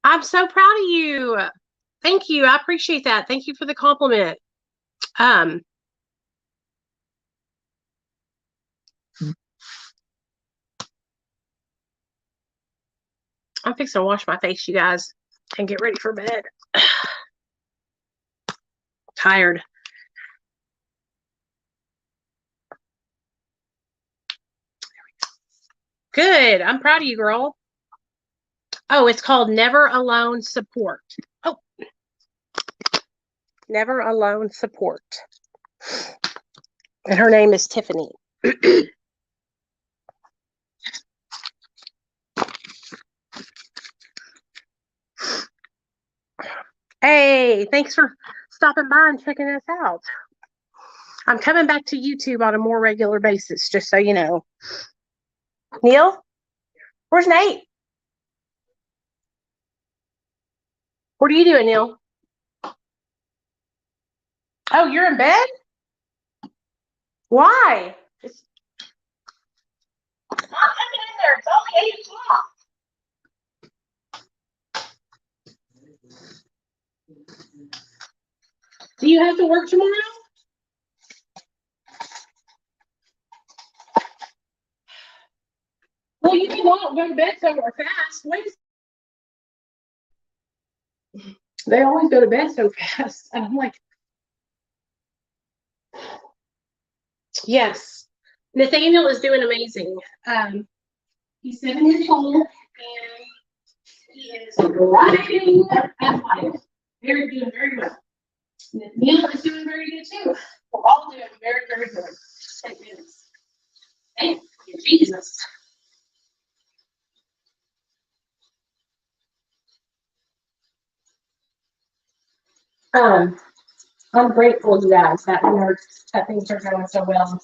I'm so proud of you. Thank you. I appreciate that. Thank you for the compliment. I'm fixing to wash my face, you guys, and get ready for bed. Tired. Good. I'm proud of you, girl. Oh, it's called Never Alone Support. Oh, Never Alone Support. And her name is Tiffany. Hey, thanks for stopping by and checking us out. I'm coming back to YouTube on a more regular basis, just so you know. Neil? Where's Nate? What are you doing, Neil? Oh, you're in bed? Why? I'm coming in there. It's only 8 o'clock. Do you have to work tomorrow? Well, you can not go to bed somewhere fast. Wait. They always go to bed so fast. And I'm like, yes. Nathaniel is doing amazing. He's 7 years old, and he is thriving at life. Very good, very well. Neil is doing very good too. We're all doing very, very good. Thank goodness. Thank you, Jesus. I'm grateful, you guys, that things are going so well.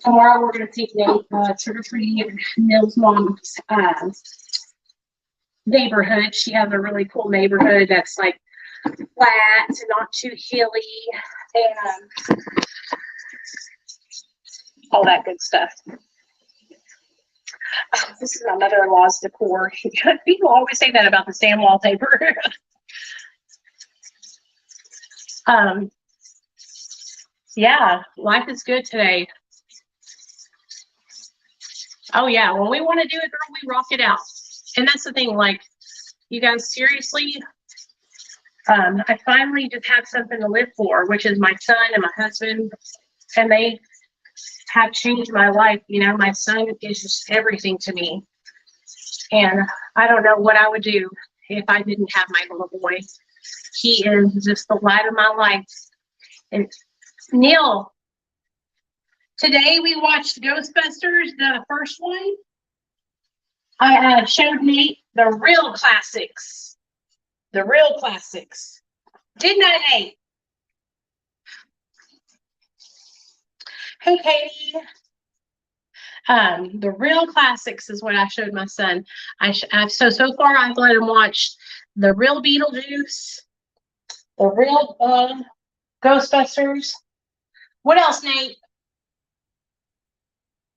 Tomorrow we're going to take Nate trick or treating at Neil's mom's neighborhood. She has a really cool neighborhood that's like flat and not too hilly, and all that good stuff. This is my mother-in-law's decor. People always say that about the sand wallpaper. Yeah, life is good today. Oh yeah, when we want to do it, girl, we rock it out. And that's the thing, like, you guys, seriously, I finally just have something to live for, which is my son and my husband, and they have changed my life. My son is just everything to me, and I don't know what I would do if I didn't have my little boy. He is just the light of my life. And Neil, today we watched Ghostbusters, the first one. I showed Nate the real classics. The real classics. Didn't I, Nate? Hey, Katie. The real classics is what I showed my son. So far I've let him watch the real Beetlejuice, the real Ghostbusters. What else, Nate?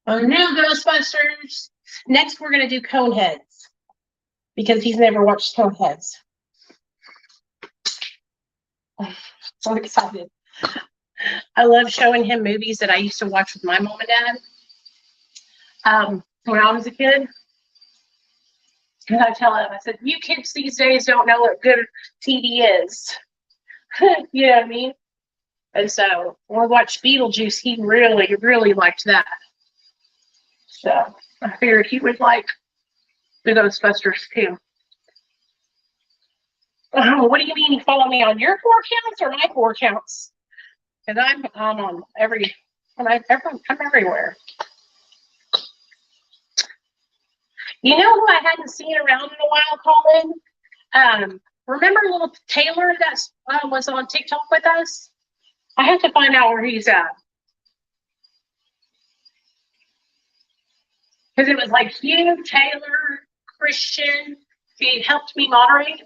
A new Ghostbusters. Next, we're gonna do Coneheads because he's never watched Coneheads. So excited. I love showing him movies that I used to watch with my mom and dad when I was a kid. And I tell him, I said, you kids these days don't know what good TV is. You know what I mean? And so when we watched Beetlejuice, he really, really liked that. So I figured he would like the Ghostbusters too. What do you mean you follow me on your 4 counts or my 4 counts? Because I'm on I'm everywhere. You know who I hadn't seen around in a while, Colin? Remember little Taylor that was on TikTok with us? I have to find out where he's at. Because it was like you, Taylor, Christian. He helped me moderate.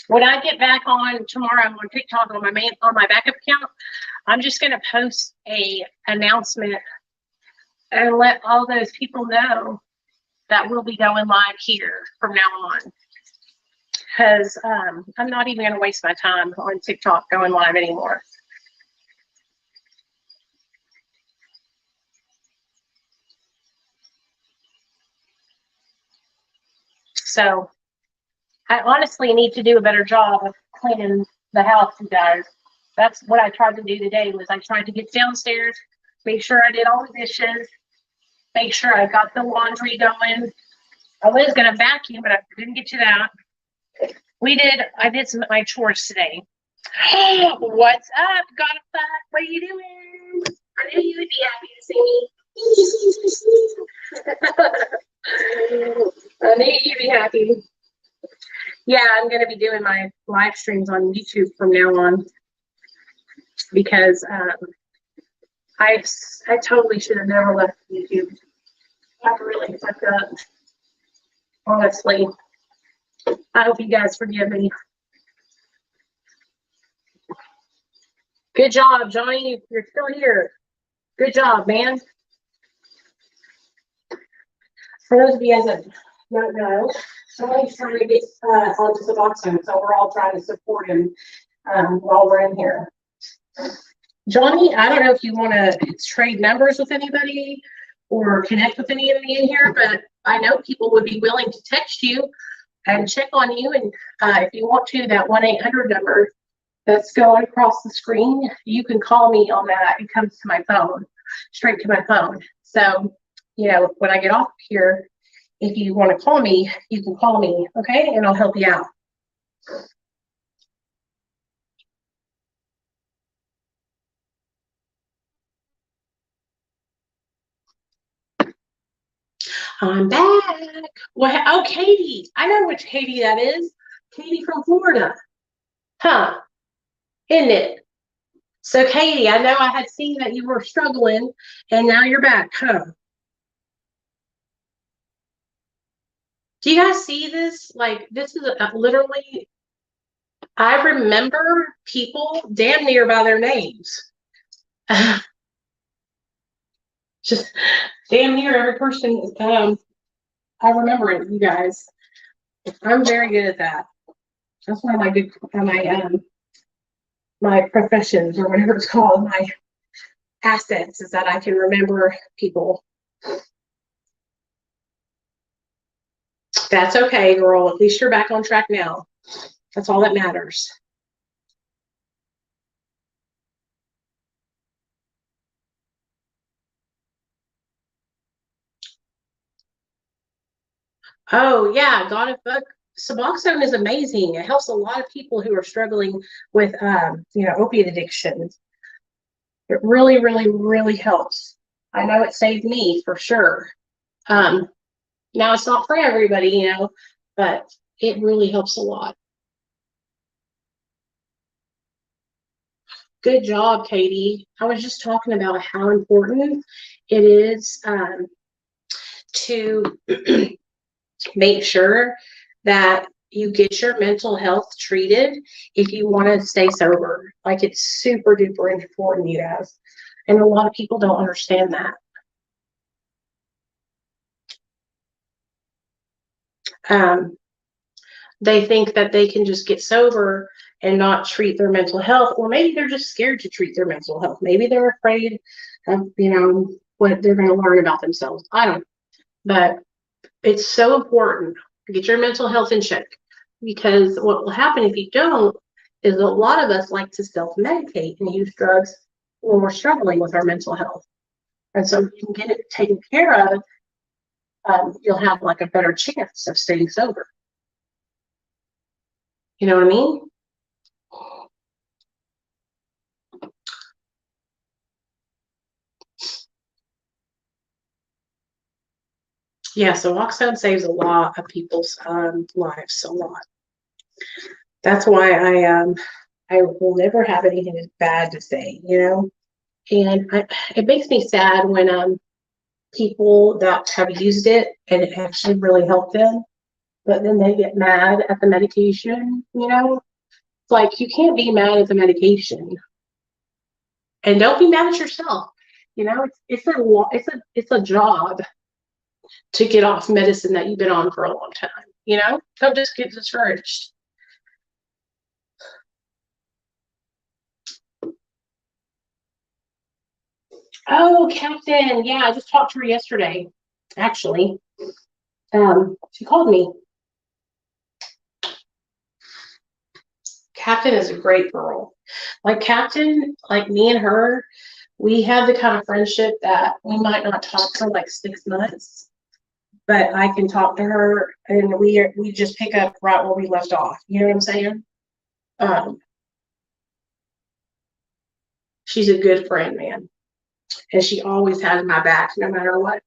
When I get back on tomorrow on TikTok on my backup account, I'm just going to post a announcement and let all those people know that we'll be going live here from now on. Because I'm not even going to waste my time on TikTok going live anymore. So I honestly need to do a better job of cleaning the house, you guys. That's what I tried to do today. Was I tried to get downstairs, make sure I did all the dishes, make sure I got the laundry going. I was gonna vacuum, but I didn't get to that. I did some of my chores today. What's up, Godify? What are you doing? I knew you would be happy to see me. I knew you'd be happy. Yeah, I'm going to be doing my live streams on YouTube from now on because I totally should have never left YouTube. I really fucked up. Honestly. I hope you guys forgive me. Good job, Johnny. You're still here. Good job, man. For those of you guys that don't know, somebody's trying to get onto Suboxone, so we're all trying to support him while we're in here. Johnny, I don't know if you want to trade numbers with anybody or connect with anybody in here, but I know people would be willing to text you and check on you. And if you want to, that 1-800 number that's going across the screen, you can call me on that. It comes to my phone, straight to my phone. So, you know, when I get off here, if you want to call me, you can call me, okay? And I'll help you out. I'm back. Well, oh, Katie. I know which Katie that is. Katie from Florida. Huh. Isn't it? So, Katie, I know I had seen that you were struggling, and now you're back, huh? Do you guys see this? Like, this is literally, I remember people damn near by their names. Just damn near every person. I remember it, you guys. I'm very good at that. That's one of my good, my professions or whatever it's called, my assets is that I can remember people. That's okay, girl. At least you're back on track now. That's all that matters. Oh yeah, God, Suboxone is amazing. It helps a lot of people who are struggling with, opiate addiction. It really, really, really helps. I know it saved me for sure. Now it's not for everybody, but it really helps a lot. Good job, Katie. I was just talking about how important it is to make sure that you get your mental health treated if you want to stay sober. Like, it's super duper important, you guys. And a lot of people don't understand that. They think that they can just get sober and not treat their mental health, or maybe they're just scared to treat their mental health. Maybe they're afraid of, what they're going to learn about themselves. I don't know. But it's so important to get your mental health in check, because what will happen if you don't is a lot of us like to self-medicate and use drugs when we're struggling with our mental health. And so if you can get it taken care of, you'll have like a better chance of staying sober. You know what I mean? Yeah, so Oxide saves a lot of people's lives, a lot. That's why I will never have anything bad to say, And it makes me sad when people that have used it and it actually really helped them, but then they get mad at the medication, It's like, you can't be mad at the medication, and don't be mad at yourself. It's a job to get off medicine that you've been on for a long time. Don't just get discouraged. Oh, Captain. Yeah, I just talked to her yesterday, actually. She called me. Captain is a great girl. Like, Captain, like me and her, we have the kind of friendship that we might not talk for like 6 months, but I can talk to her and we just pick up right where we left off. You know what I'm saying? She's a good friend, man. And she always has my back, no matter what.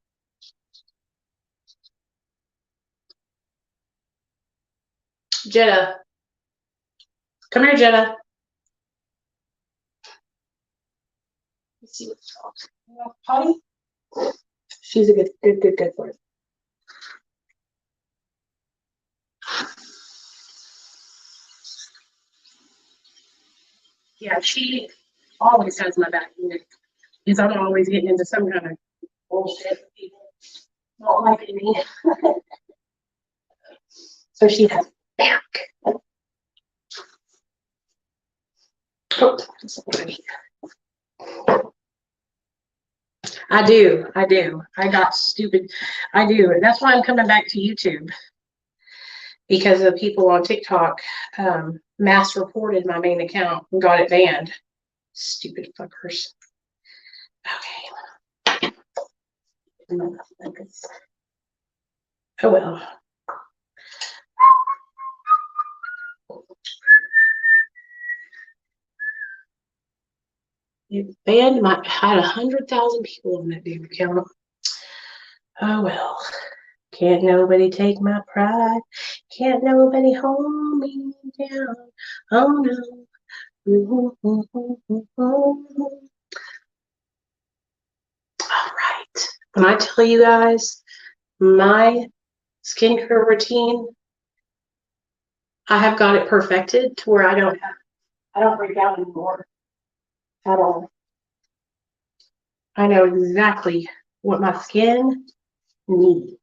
Jetta. Come here, Jetta. Let's see what's wrong. Potty? She's a good friend. Yeah, she always has my back, because I'm always getting into some kind of bullshit. People don't like me. So she has back. Oh, I do. I got stupid. I do. That's why I'm coming back to YouTube, because the people on TikTok mass reported my main account and got it banned. Stupid fuckers. Okay. Oh well. It banned had 100,000 people on that damn account. Oh well. Can't nobody take my pride. Can't nobody hold me down. Oh no. All right. When I tell you guys my skincare routine, I have got it perfected to where I don't break out anymore at all. I know exactly what my skin needs.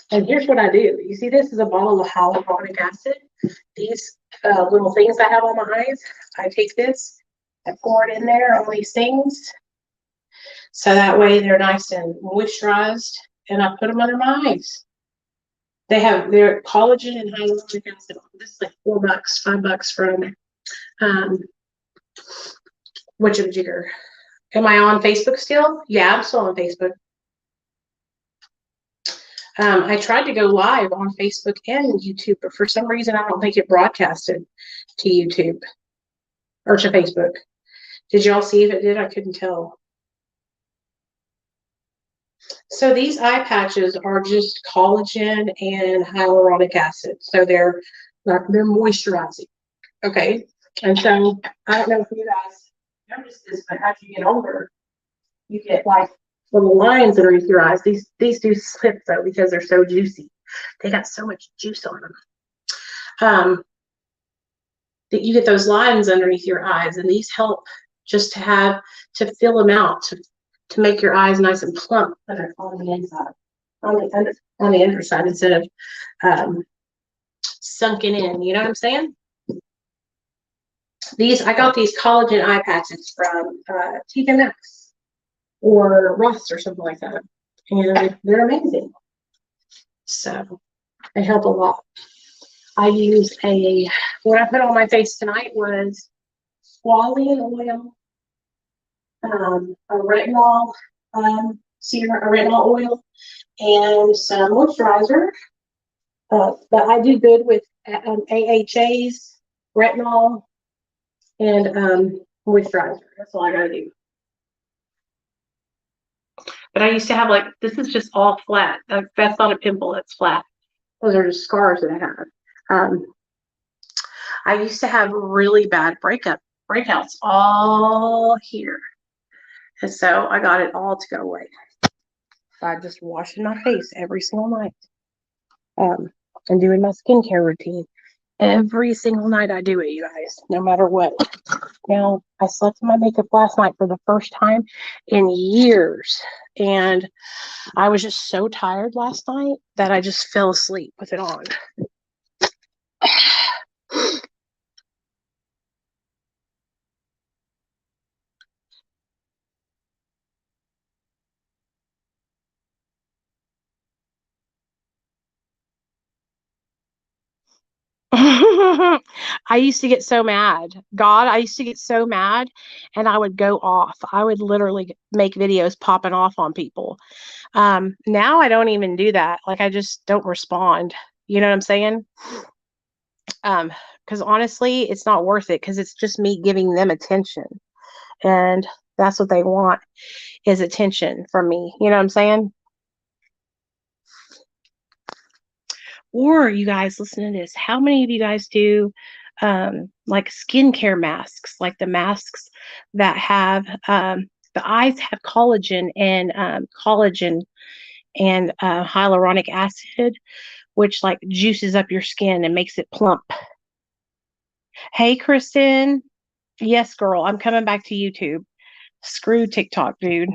And here's what I do. You see, this is a bottle of hyaluronic acid. These little things I have on my eyes, I take this, I pour it in there on these things, so that way they're nice and moisturized, and I put them under my eyes. They're collagen and hyaluronic acid. This is like $4, $5 from whatchamajigger. Am I on Facebook still? Yeah, I'm still on Facebook. I tried to go live on Facebook and YouTube, but for some reason I don't think it broadcasted to YouTube or to Facebook. Did y'all see if it did? I couldn't tell. So these eye patches are just collagen and hyaluronic acid. So they're moisturizing. Okay. And so I don't know if you guys notice this, but as you get older, you get like little lines underneath your eyes. These do slip though because they're so juicy. They got so much juice on them. That you get those lines underneath your eyes, and these help just to fill them out, to make your eyes nice and plump on the inside, on the underside, instead of sunken in. You know what I'm saying? I got these collagen eye patches from TK Maxx or Ross or something like that, and they're amazing. So they help a lot. I use what I put on my face tonight was squalene oil, a retinol serum, a retinol oil, and some moisturizer. But I do good with AHAs, retinol, and moisturizer. That's all I gotta do. But I used to have this is just all flat. That's not a pimple, it's flat. Those are just scars that I have. I used to have really bad breakouts all here. And so I got it all to go away by just washing my face every single night. And doing my skincare routine. Every single night I do it, you guys, no matter what. Now, I slept in my makeup last night for the first time in years. And I was just so tired last night that I just fell asleep with it on. I used to get so mad. I used to get so mad and I would go off. I would literally make videos popping off on people. Now I don't even do that. I just don't respond. You know what I'm saying? Because honestly, it's not worth it because it's just me giving them attention. And that's what they want is attention from me. You know what I'm saying? Or you guys, listen to this. How many of you guys do skincare masks, like the masks that have the eyes have collagen and hyaluronic acid, which juices up your skin and makes it plump. Hey, Kristen. Yes, girl. I'm coming back to YouTube. Screw TikTok, dude.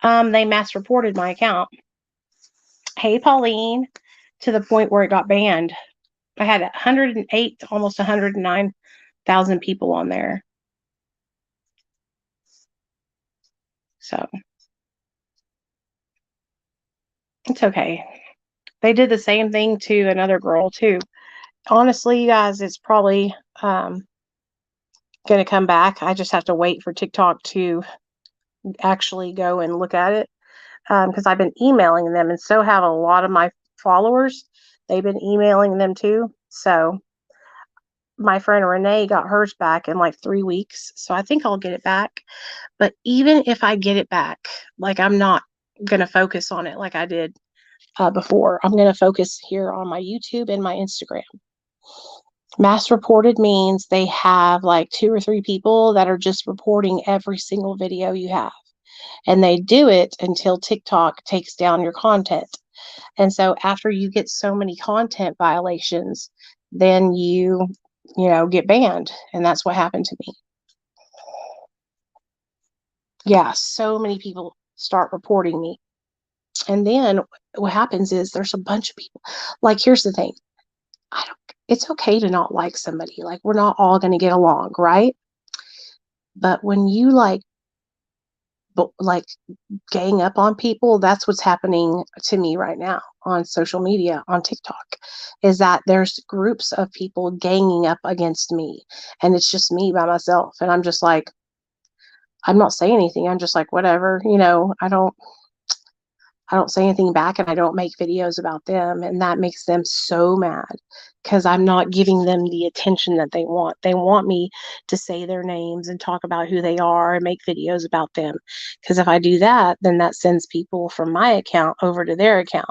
They mass reported my account. Hey, Pauline, to the point where it got banned. I had 108, almost 109,000 people on there. So it's okay. They did the same thing to another girl too. Honestly, you guys, it's probably going to come back. I just have to wait for TikTok to actually go and look at it. Because I've been emailing them, and so have a lot of my followers. They've been emailing them too. So my friend Renee got hers back in 3 weeks. So I think I'll get it back. But even if I get it back, I'm not going to focus on it like I did before. I'm going to focus here on my YouTube and my Instagram. Mass reported means they have 2 or 3 people that are just reporting every single video you have. And they do it until TikTok takes down your content. And so after you get so many content violations, then you get banned. And that's what happened to me. Yeah, so many people start reporting me. And then what happens is there's a bunch of people. Here's the thing. It's okay to not like somebody. We're not all going to get along, right? But when you gang up on people, that's what's happening to me right now on social media, on TikTok, is that there's groups of people ganging up against me, and it's just me by myself. And I'm just I'm not saying anything. I'm just whatever, I don't say anything back, and I don't make videos about them. And that makes them so mad because I'm not giving them the attention that they want. They want me to say their names and talk about who they are and make videos about them. Because if I do that, then that sends people from my account over to their account,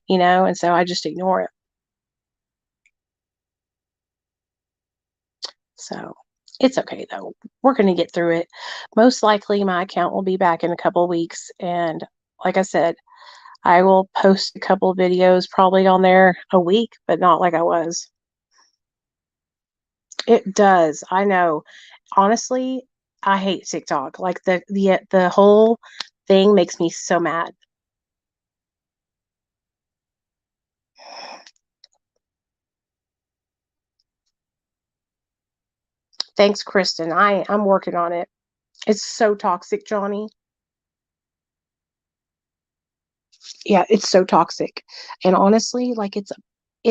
and so I just ignore it. So it's okay though. We're going to get through it. Most likely my account will be back in a couple of weeks. And like I said, I will post a couple of videos probably on there a week, but not like I was. It does. I know. Honestly, I hate TikTok. Like the whole thing makes me so mad. Thanks, Kristen. I'm working on it. It's so toxic, Johnny. Yeah, it's so toxic. And honestly, like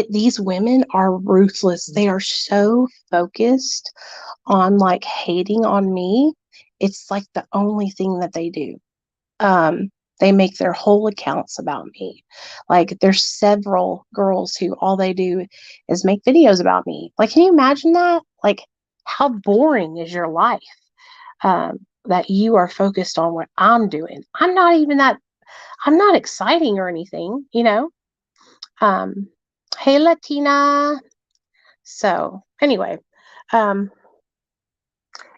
these women are ruthless. They are so focused on like hating on me. It's like the only thing that they do. They make their whole accounts about me. Like there's several girls who all they do is make videos about me. Like, can you imagine that? Like, how boring is your life? That you are focused on what I'm doing. I'm not exciting or anything, you know? Hey, Latina. So anyway, um,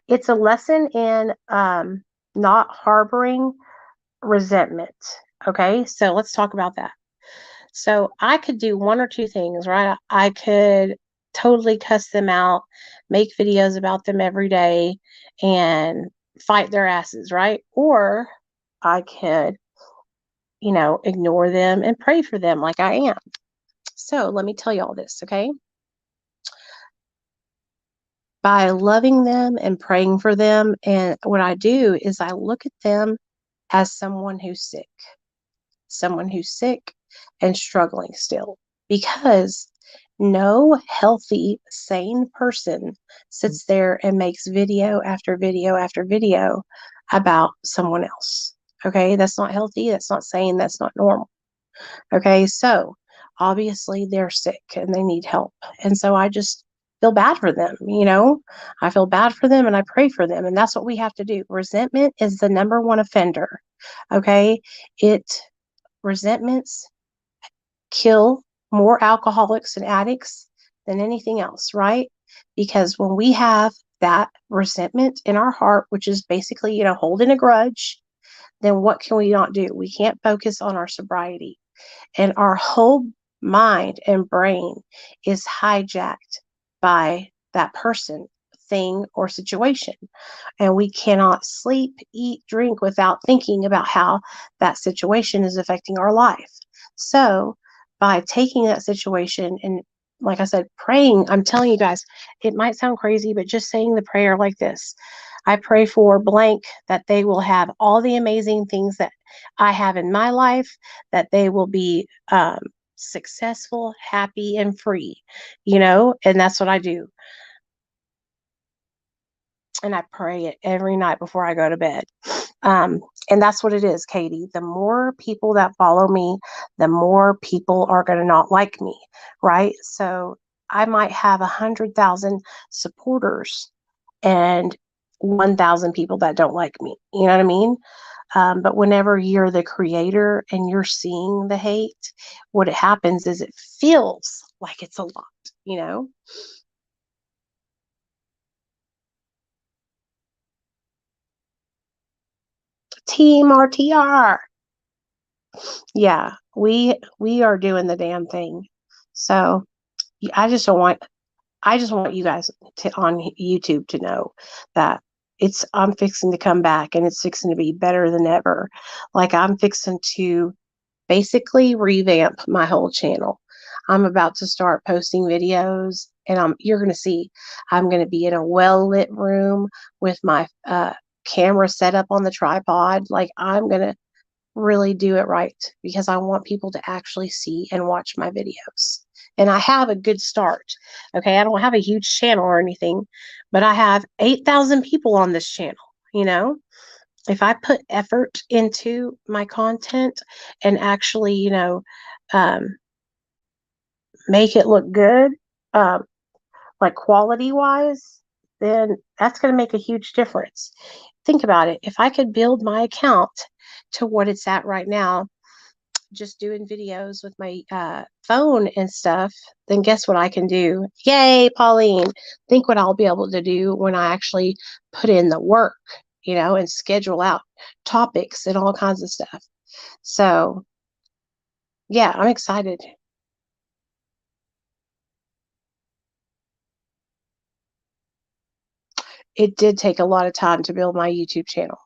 it's a lesson in not harboring resentment. Okay, so let's talk about that. So I could do one or two things, right? I could totally cuss them out, make videos about them every day, and fight their asses, right? Or I could, ignore them and pray for them like I am. So let me tell you all this, okay? By loving them and praying for them, and what I do is I look at them as someone who's sick and struggling still, because no healthy, sane person sits there and makes video after video after video about someone else. Okay, that's not healthy, that's not sane, that's not normal. Okay, so obviously they're sick and they need help. And so I just feel bad for them, I feel bad for them and I pray for them. And that's what we have to do. Resentment is the number one offender. Okay, resentments kill more alcoholics and addicts than anything else, right? Because when we have that resentment in our heart, which is basically, holding a grudge, then what can we not do? We can't focus on our sobriety. And our whole mind and brain is hijacked by that person, thing, or situation. And we cannot sleep, eat, drink without thinking about how that situation is affecting our life. So by taking that situation and, like I said, praying, I'm telling you guys, it might sound crazy, but just saying the prayer like this: I pray for blank that they will have all the amazing things that I have in my life, that they will be successful, happy, and free, and that's what I do. And I pray it every night before I go to bed. And that's what it is, Katie. The more people that follow me, the more people are going to not like me, right? So I might have 100,000 supporters and 1,000 people that don't like me. You know what I mean? But whenever you're the creator and you're seeing the hate, what it happens is it feels like it's a lot. Team RTR. Yeah, we are doing the damn thing. So I just want you guys on YouTube to know that I'm fixing to come back and it's fixing to be better than ever. Like, I'm fixing to basically revamp my whole channel. I'm about to start posting videos, and you're going to see I'm going to be in a well-lit room with my camera set up on the tripod. Like, I'm going to really do it right because I want people to actually see and watch my videos. And I have a good start. Okay, I don't have a huge channel or anything, but I have 8,000 people on this channel. If I put effort into my content and actually, make it look good, like quality wise, then that's going to make a huge difference. Think about it. If I could build my account to what it's at right now, just doing videos with my phone and stuff, then guess what I can do? Yay, Pauline. Think what I'll be able to do when I actually put in the work, and schedule out topics and all kinds of stuff. So, yeah, I'm excited. It did take a lot of time to build my YouTube channel.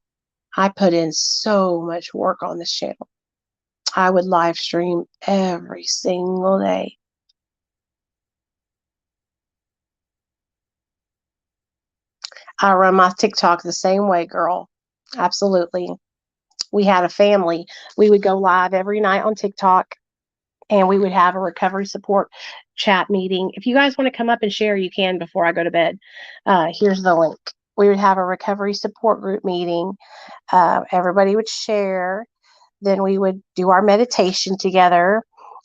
I put in so much work on this channel. I would live stream every single day. I run my TikTok the same way, girl. Absolutely. We had a family. We would go live every night on TikTok, and we would have a recovery support chat meeting. If you guys want to come up and share, you can before I go to bed. Here's the link. We would have a recovery support group meeting. Everybody would share. Then we would do our meditation together.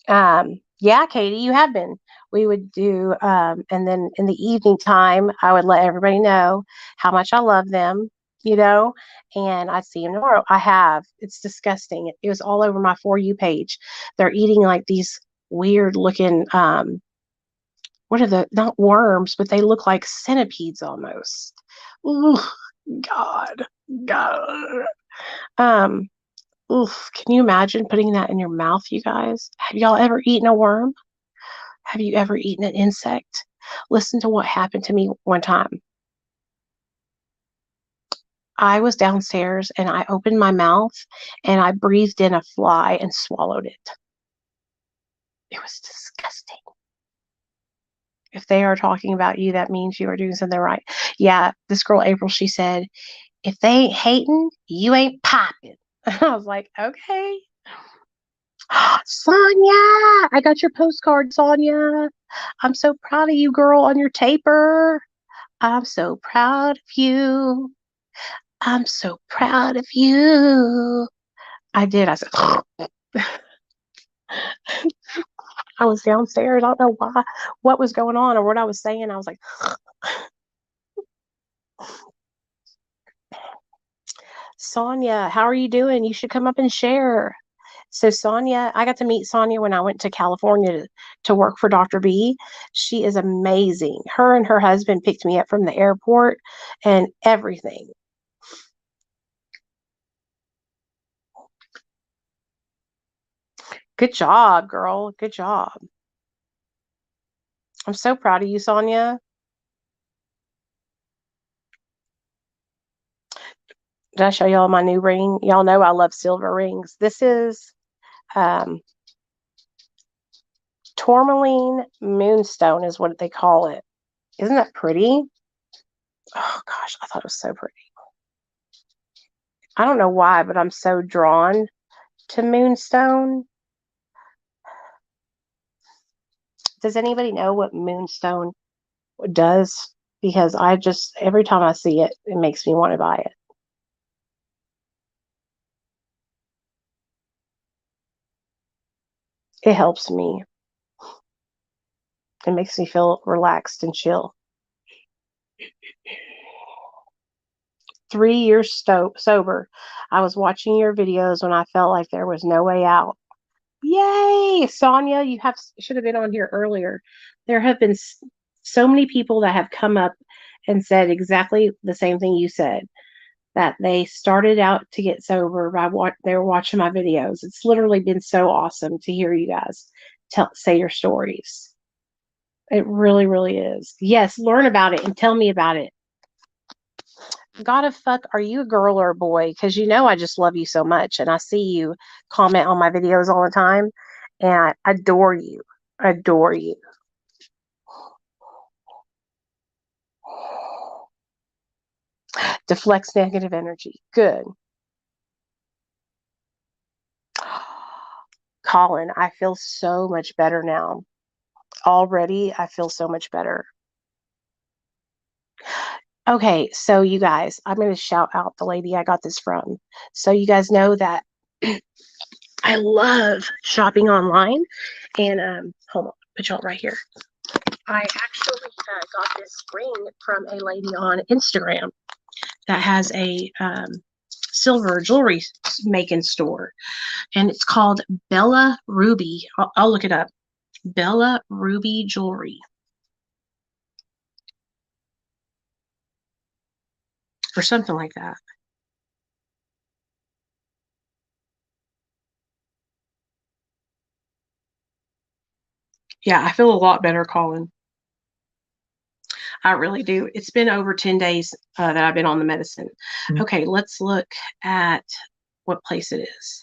Yeah, Katie, you have been. We would do, and then in the evening time, I would let everybody know how much I love them, and I'd see them tomorrow. I have. It's disgusting. It was all over my For You page. They're eating like these weird looking, what are not worms, but they look like centipedes almost. Ooh, God. Oof, can you imagine putting that in your mouth, you guys? Have y'all ever eaten a worm? Have you ever eaten an insect? Listen to what happened to me one time. I was downstairs and I opened my mouth and I breathed in a fly and swallowed it. It was disgusting. If they are talking about you, that means you are doing something right. Yeah, this girl, April, she said, if they ain't hating, you ain't popping. I was like, okay. Sonia, I got your postcard, Sonia. I'm so proud of you, girl, on your taper. I'm so proud of you. I'm so proud of you. I did. I said, I was downstairs. I don't know what was going on or what I was saying. I was like, Sonia, how are you doing? You should come up and share. So Sonia, I got to meet Sonia when I went to California to work for Dr. B. She is amazing. Her and her husband picked me up from the airport and everything. Good job, girl. Good job. I'm so proud of you, Sonia. Did I show y'all my new ring? Y'all know I love silver rings. This is tourmaline moonstone is what they call it. Isn't that pretty? Oh gosh, I thought it was so pretty. I don't know why, but I'm so drawn to moonstone. Does anybody know what moonstone does? Because every time I see it, it makes me want to buy it. It helps me. It makes me feel relaxed and chill. 3 years sober. I was watching your videos when I felt like there was no way out. Yay, Sonia, you should have been on here earlier. There have been so many people that have come up and said exactly the same thing you said, that they started out to get sober by what they were watching my videos. It's literally been so awesome to hear you guys say your stories. It really, really is. Yes, learn about it and tell me about it. Gotta fuck, are you a girl or a boy? Because I just love you so much, and I see you comment on my videos all the time, and I adore you. Adore you. Deflects negative energy. Good. Colin, I feel so much better now. Already, I feel so much better. Okay, so you guys, I'm going to shout out the lady I got this from. So you guys know that I love shopping online. And hold on, put y'all right here. I actually got this ring from a lady on Instagram that has a silver jewelry making store, and it's called Bella Ruby. I'll look it up. Bella Ruby Jewelry. Or something like that. Yeah, I feel a lot better, Colin. I really do. It's been over 10 days that I've been on the medicine. Okay, let's look at what place it is.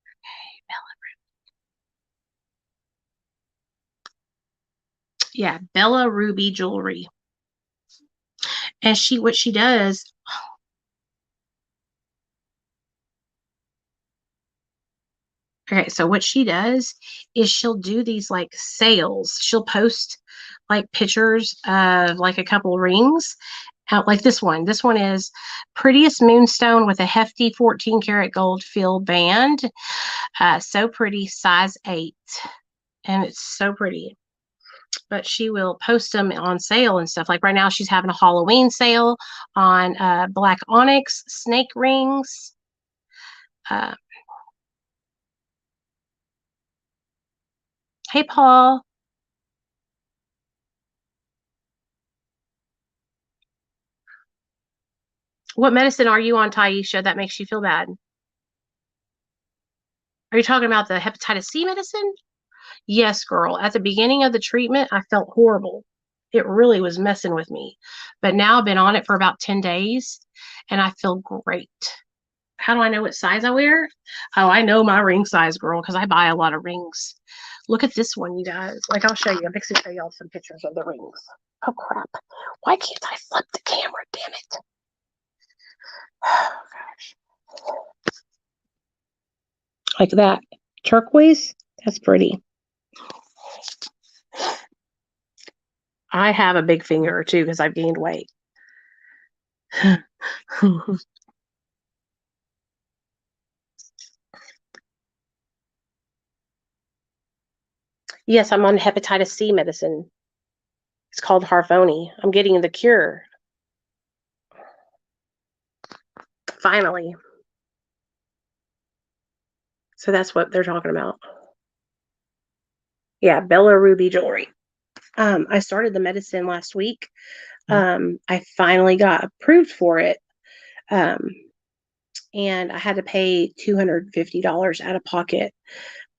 Okay, Bella Ruby. Yeah, Bella Ruby Jewelry. And what she does, okay, so what she does is she'll do these like sales. She'll post like pictures of like a couple rings out, like this one. This one is prettiest moonstone with a hefty 14 karat gold fill band. So pretty, size 8. And it's so pretty. But she will post them on sale and stuff. Like right now, she's having a Halloween sale on black onyx snake rings. Hey, Paul. What medicine are you on, Taisha, that makes you feel bad? Are you talking about the hepatitis C medicine? Yes, girl. At the beginning of the treatment, I felt horrible. It really was messing with me. But now I've been on it for about 10 days and I feel great. How do I know what size I wear? Oh, I know my ring size, girl, because I buy a lot of rings. Look at this one, you guys. Like, I'll show you. I'm fixing to show y'all some pictures of the rings. Oh, crap. Why can't I flip the camera? Damn it. Oh, gosh. Like that. Turquoise? That's pretty. I have a big finger, too, because I've gained weight. Yes, I'm on hepatitis C medicine. It's called Harvoni. I'm getting the cure. Finally. So that's what they're talking about. Yeah, Bella Ruby Jewelry. I started the medicine last week. I finally got approved for it. And I had to pay $250 out of pocket.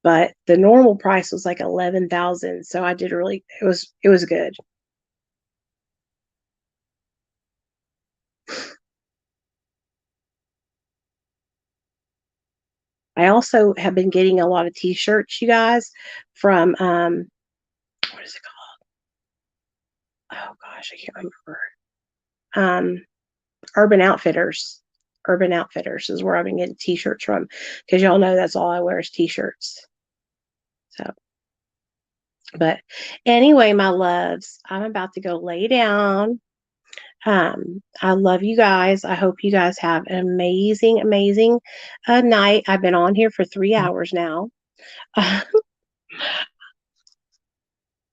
But the normal price was like $11,000. So I did really, it was good. I also have been getting a lot of t-shirts, you guys, from what is it called? Oh gosh, I can't remember. Urban Outfitters. Urban Outfitters is where I've been getting t-shirts from, because y'all know that's all I wear is t-shirts. So, but anyway, my loves, I'm about to go lay down. I love you guys. I hope you guys have an amazing, amazing night. I've been on here for 3 hours now.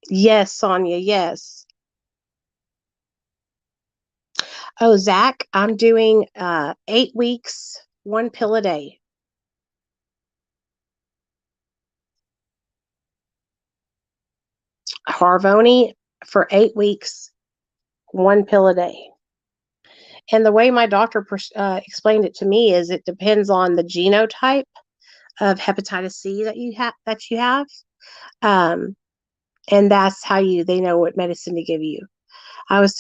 Yes, Sonia, yes. Oh, Zach, I'm doing 8 weeks, 1 pill a day. Harvoni for 8 weeks, 1 pill a day. And the way my doctor explained it to me is it depends on the genotype of hepatitis C that you have. And that's how they know what medicine to give you. I was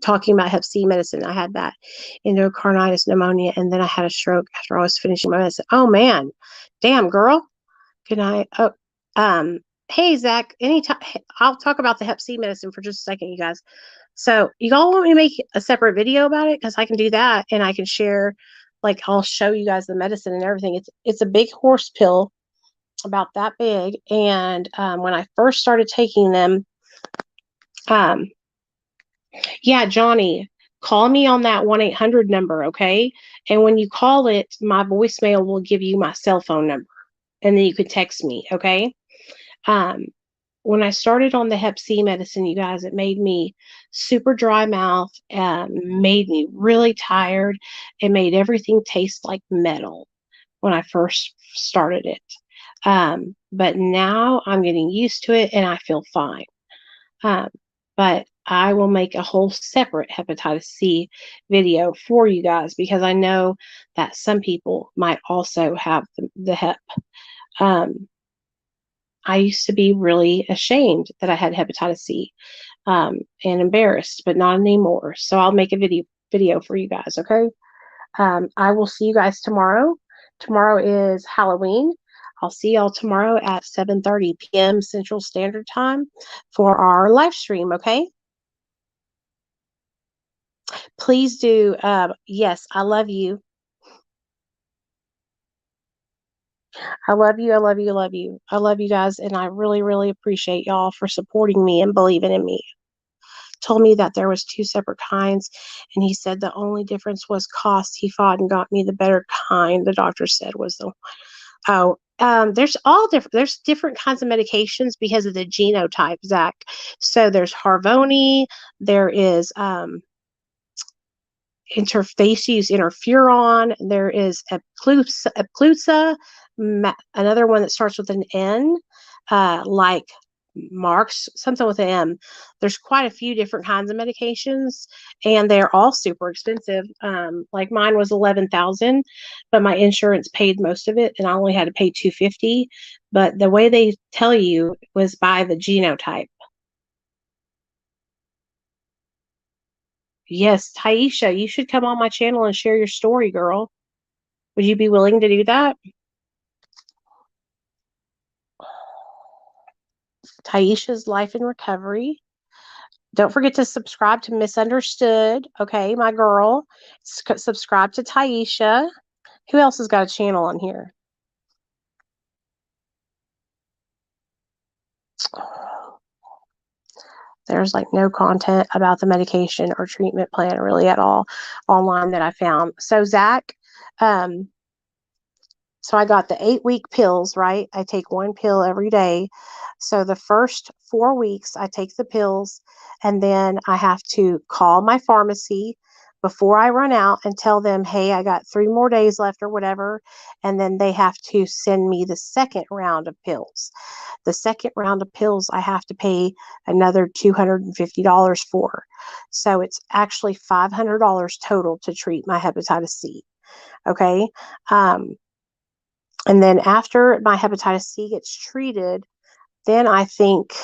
talking about hep C medicine. I had that endocarditis pneumonia, and then I had a stroke after I was finishing my medicine. Oh man, damn girl. Good night. Oh, hey Zach. Anytime, I'll talk about the hep C medicine for just a second, you guys. So you all want me to make a separate video about it? Because I can do that, and I can share. Like, I'll show you guys the medicine and everything. It's a big horse pill, about that big. And when I first started taking them, yeah, Johnny, call me on that 1-800 number, okay? And when you call it, my voicemail will give you my cell phone number, and then you can text me, okay? when I started on the Hep C medicine, you guys, it made me super dry mouth, made me really tired. It made everything taste like metal when I first started it. But now I'm getting used to it and I feel fine. Um, but I will make a whole separate hepatitis C video for you guys because I know that some people might also have the hep. I used to be really ashamed that I had hepatitis C, and embarrassed, but not anymore. So I'll make a video for you guys. Okay. I will see you guys tomorrow. Tomorrow is Halloween. I'll see y'all tomorrow at 7:30 p.m. Central Standard Time for our live stream. Okay. Please do. Yes, I love you. I love you. I love you. I love you. I love you guys. And I really, really appreciate y'all for supporting me and believing in me. Told me that there was 2 separate kinds, and he said the only difference was cost. He fought and got me the better kind. The doctor said was the there's all different. There's different kinds of medications because of the genotype, Zach. So there's Harvoni. There is interface use interferon. There is Epclusa, another one that starts with an N, like Marks, something with an M. There's quite a few different kinds of medications, and they're all super expensive. Like mine was 11,000, but my insurance paid most of it, and I only had to pay $250. But the way they tell you was by the genotype. Yes, Taisha, you should come on my channel and share your story, girl. Would you be willing to do that? Taisha's Life in Recovery. Don't forget to subscribe to Misunderstood. Okay, my girl. Subscribe to Taisha. Who else has got a channel on here? There's like no content about the medication or treatment plan really at all online that I found. So Zach, so I got the 8-week pills, right? I take 1 pill every day. So the first 4 weeks I take the pills, and then I have to call my pharmacy before I run out and tell them, hey, I got 3 more days left or whatever. And then they have to send me the second round of pills. The second round of pills I have to pay another $250 for. So it's actually $500 total to treat my hepatitis C. Okay. And then after my hepatitis C gets treated, then I think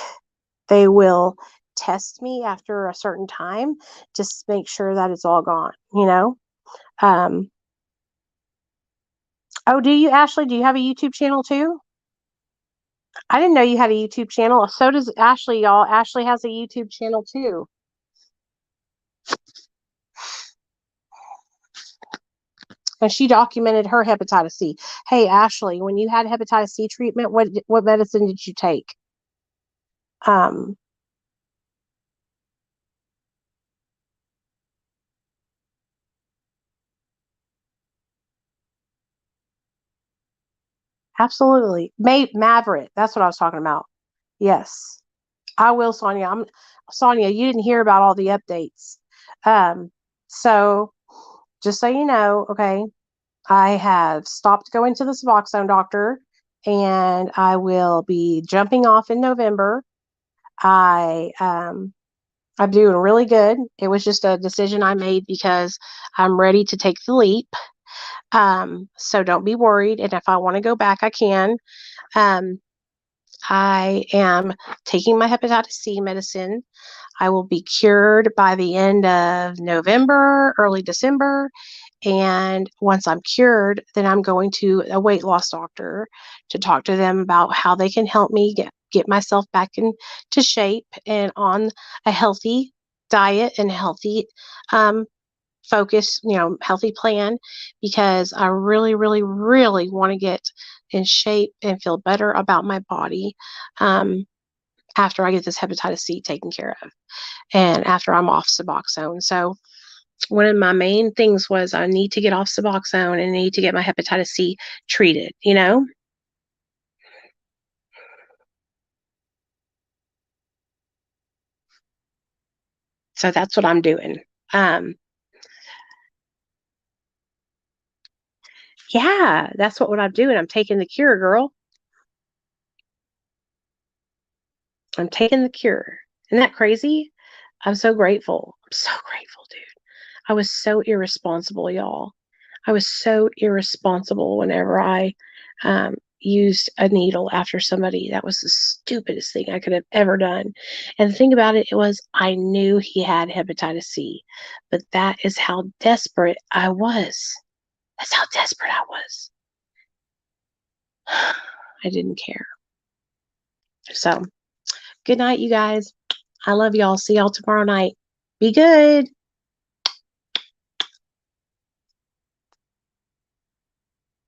they will test me after a certain time just to make sure that it's all gone, you know? Oh, do you, Ashley? Do you have a YouTube channel too? I didn't know you had a YouTube channel. So does Ashley, y'all. Ashley has a YouTube channel too. And she documented her hepatitis C. Hey, Ashley, when you had hepatitis C treatment, what medicine did you take? Absolutely. Maverick. That's what I was talking about. Yes, I will, Sonia. Sonia, you didn't hear about all the updates. So just so you know, okay, I have stopped going to the Suboxone doctor, and I will be jumping off in November. I'm doing really good. It was just a decision I made because I'm ready to take the leap. So don't be worried. And if I want to go back, I can. I am taking my hepatitis C medicine. I will be cured by the end of November, early December. And once I'm cured, then I'm going to a weight loss doctor to talk to them about how they can help me get myself back into shape and on a healthy diet and healthy focus, healthy plan, because I really, really, really want to get in shape and feel better about my body after I get this hepatitis C taken care of and after I'm off Suboxone. So one of my main things was I need to get off Suboxone and I need to get my hepatitis C treated, So that's what I'm doing. Yeah, that's what I'm doing. I'm taking the cure, girl. I'm taking the cure. Isn't that crazy? I'm so grateful. I'm so grateful, dude. I was so irresponsible, y'all. I was so irresponsible whenever I used a needle after somebody. That was the stupidest thing I could have ever done. And the thing about it was I knew he had hepatitis C, but that is how desperate I was. That's how desperate I was. I didn't care. So, good night, you guys. I love y'all. See y'all tomorrow night. Be good.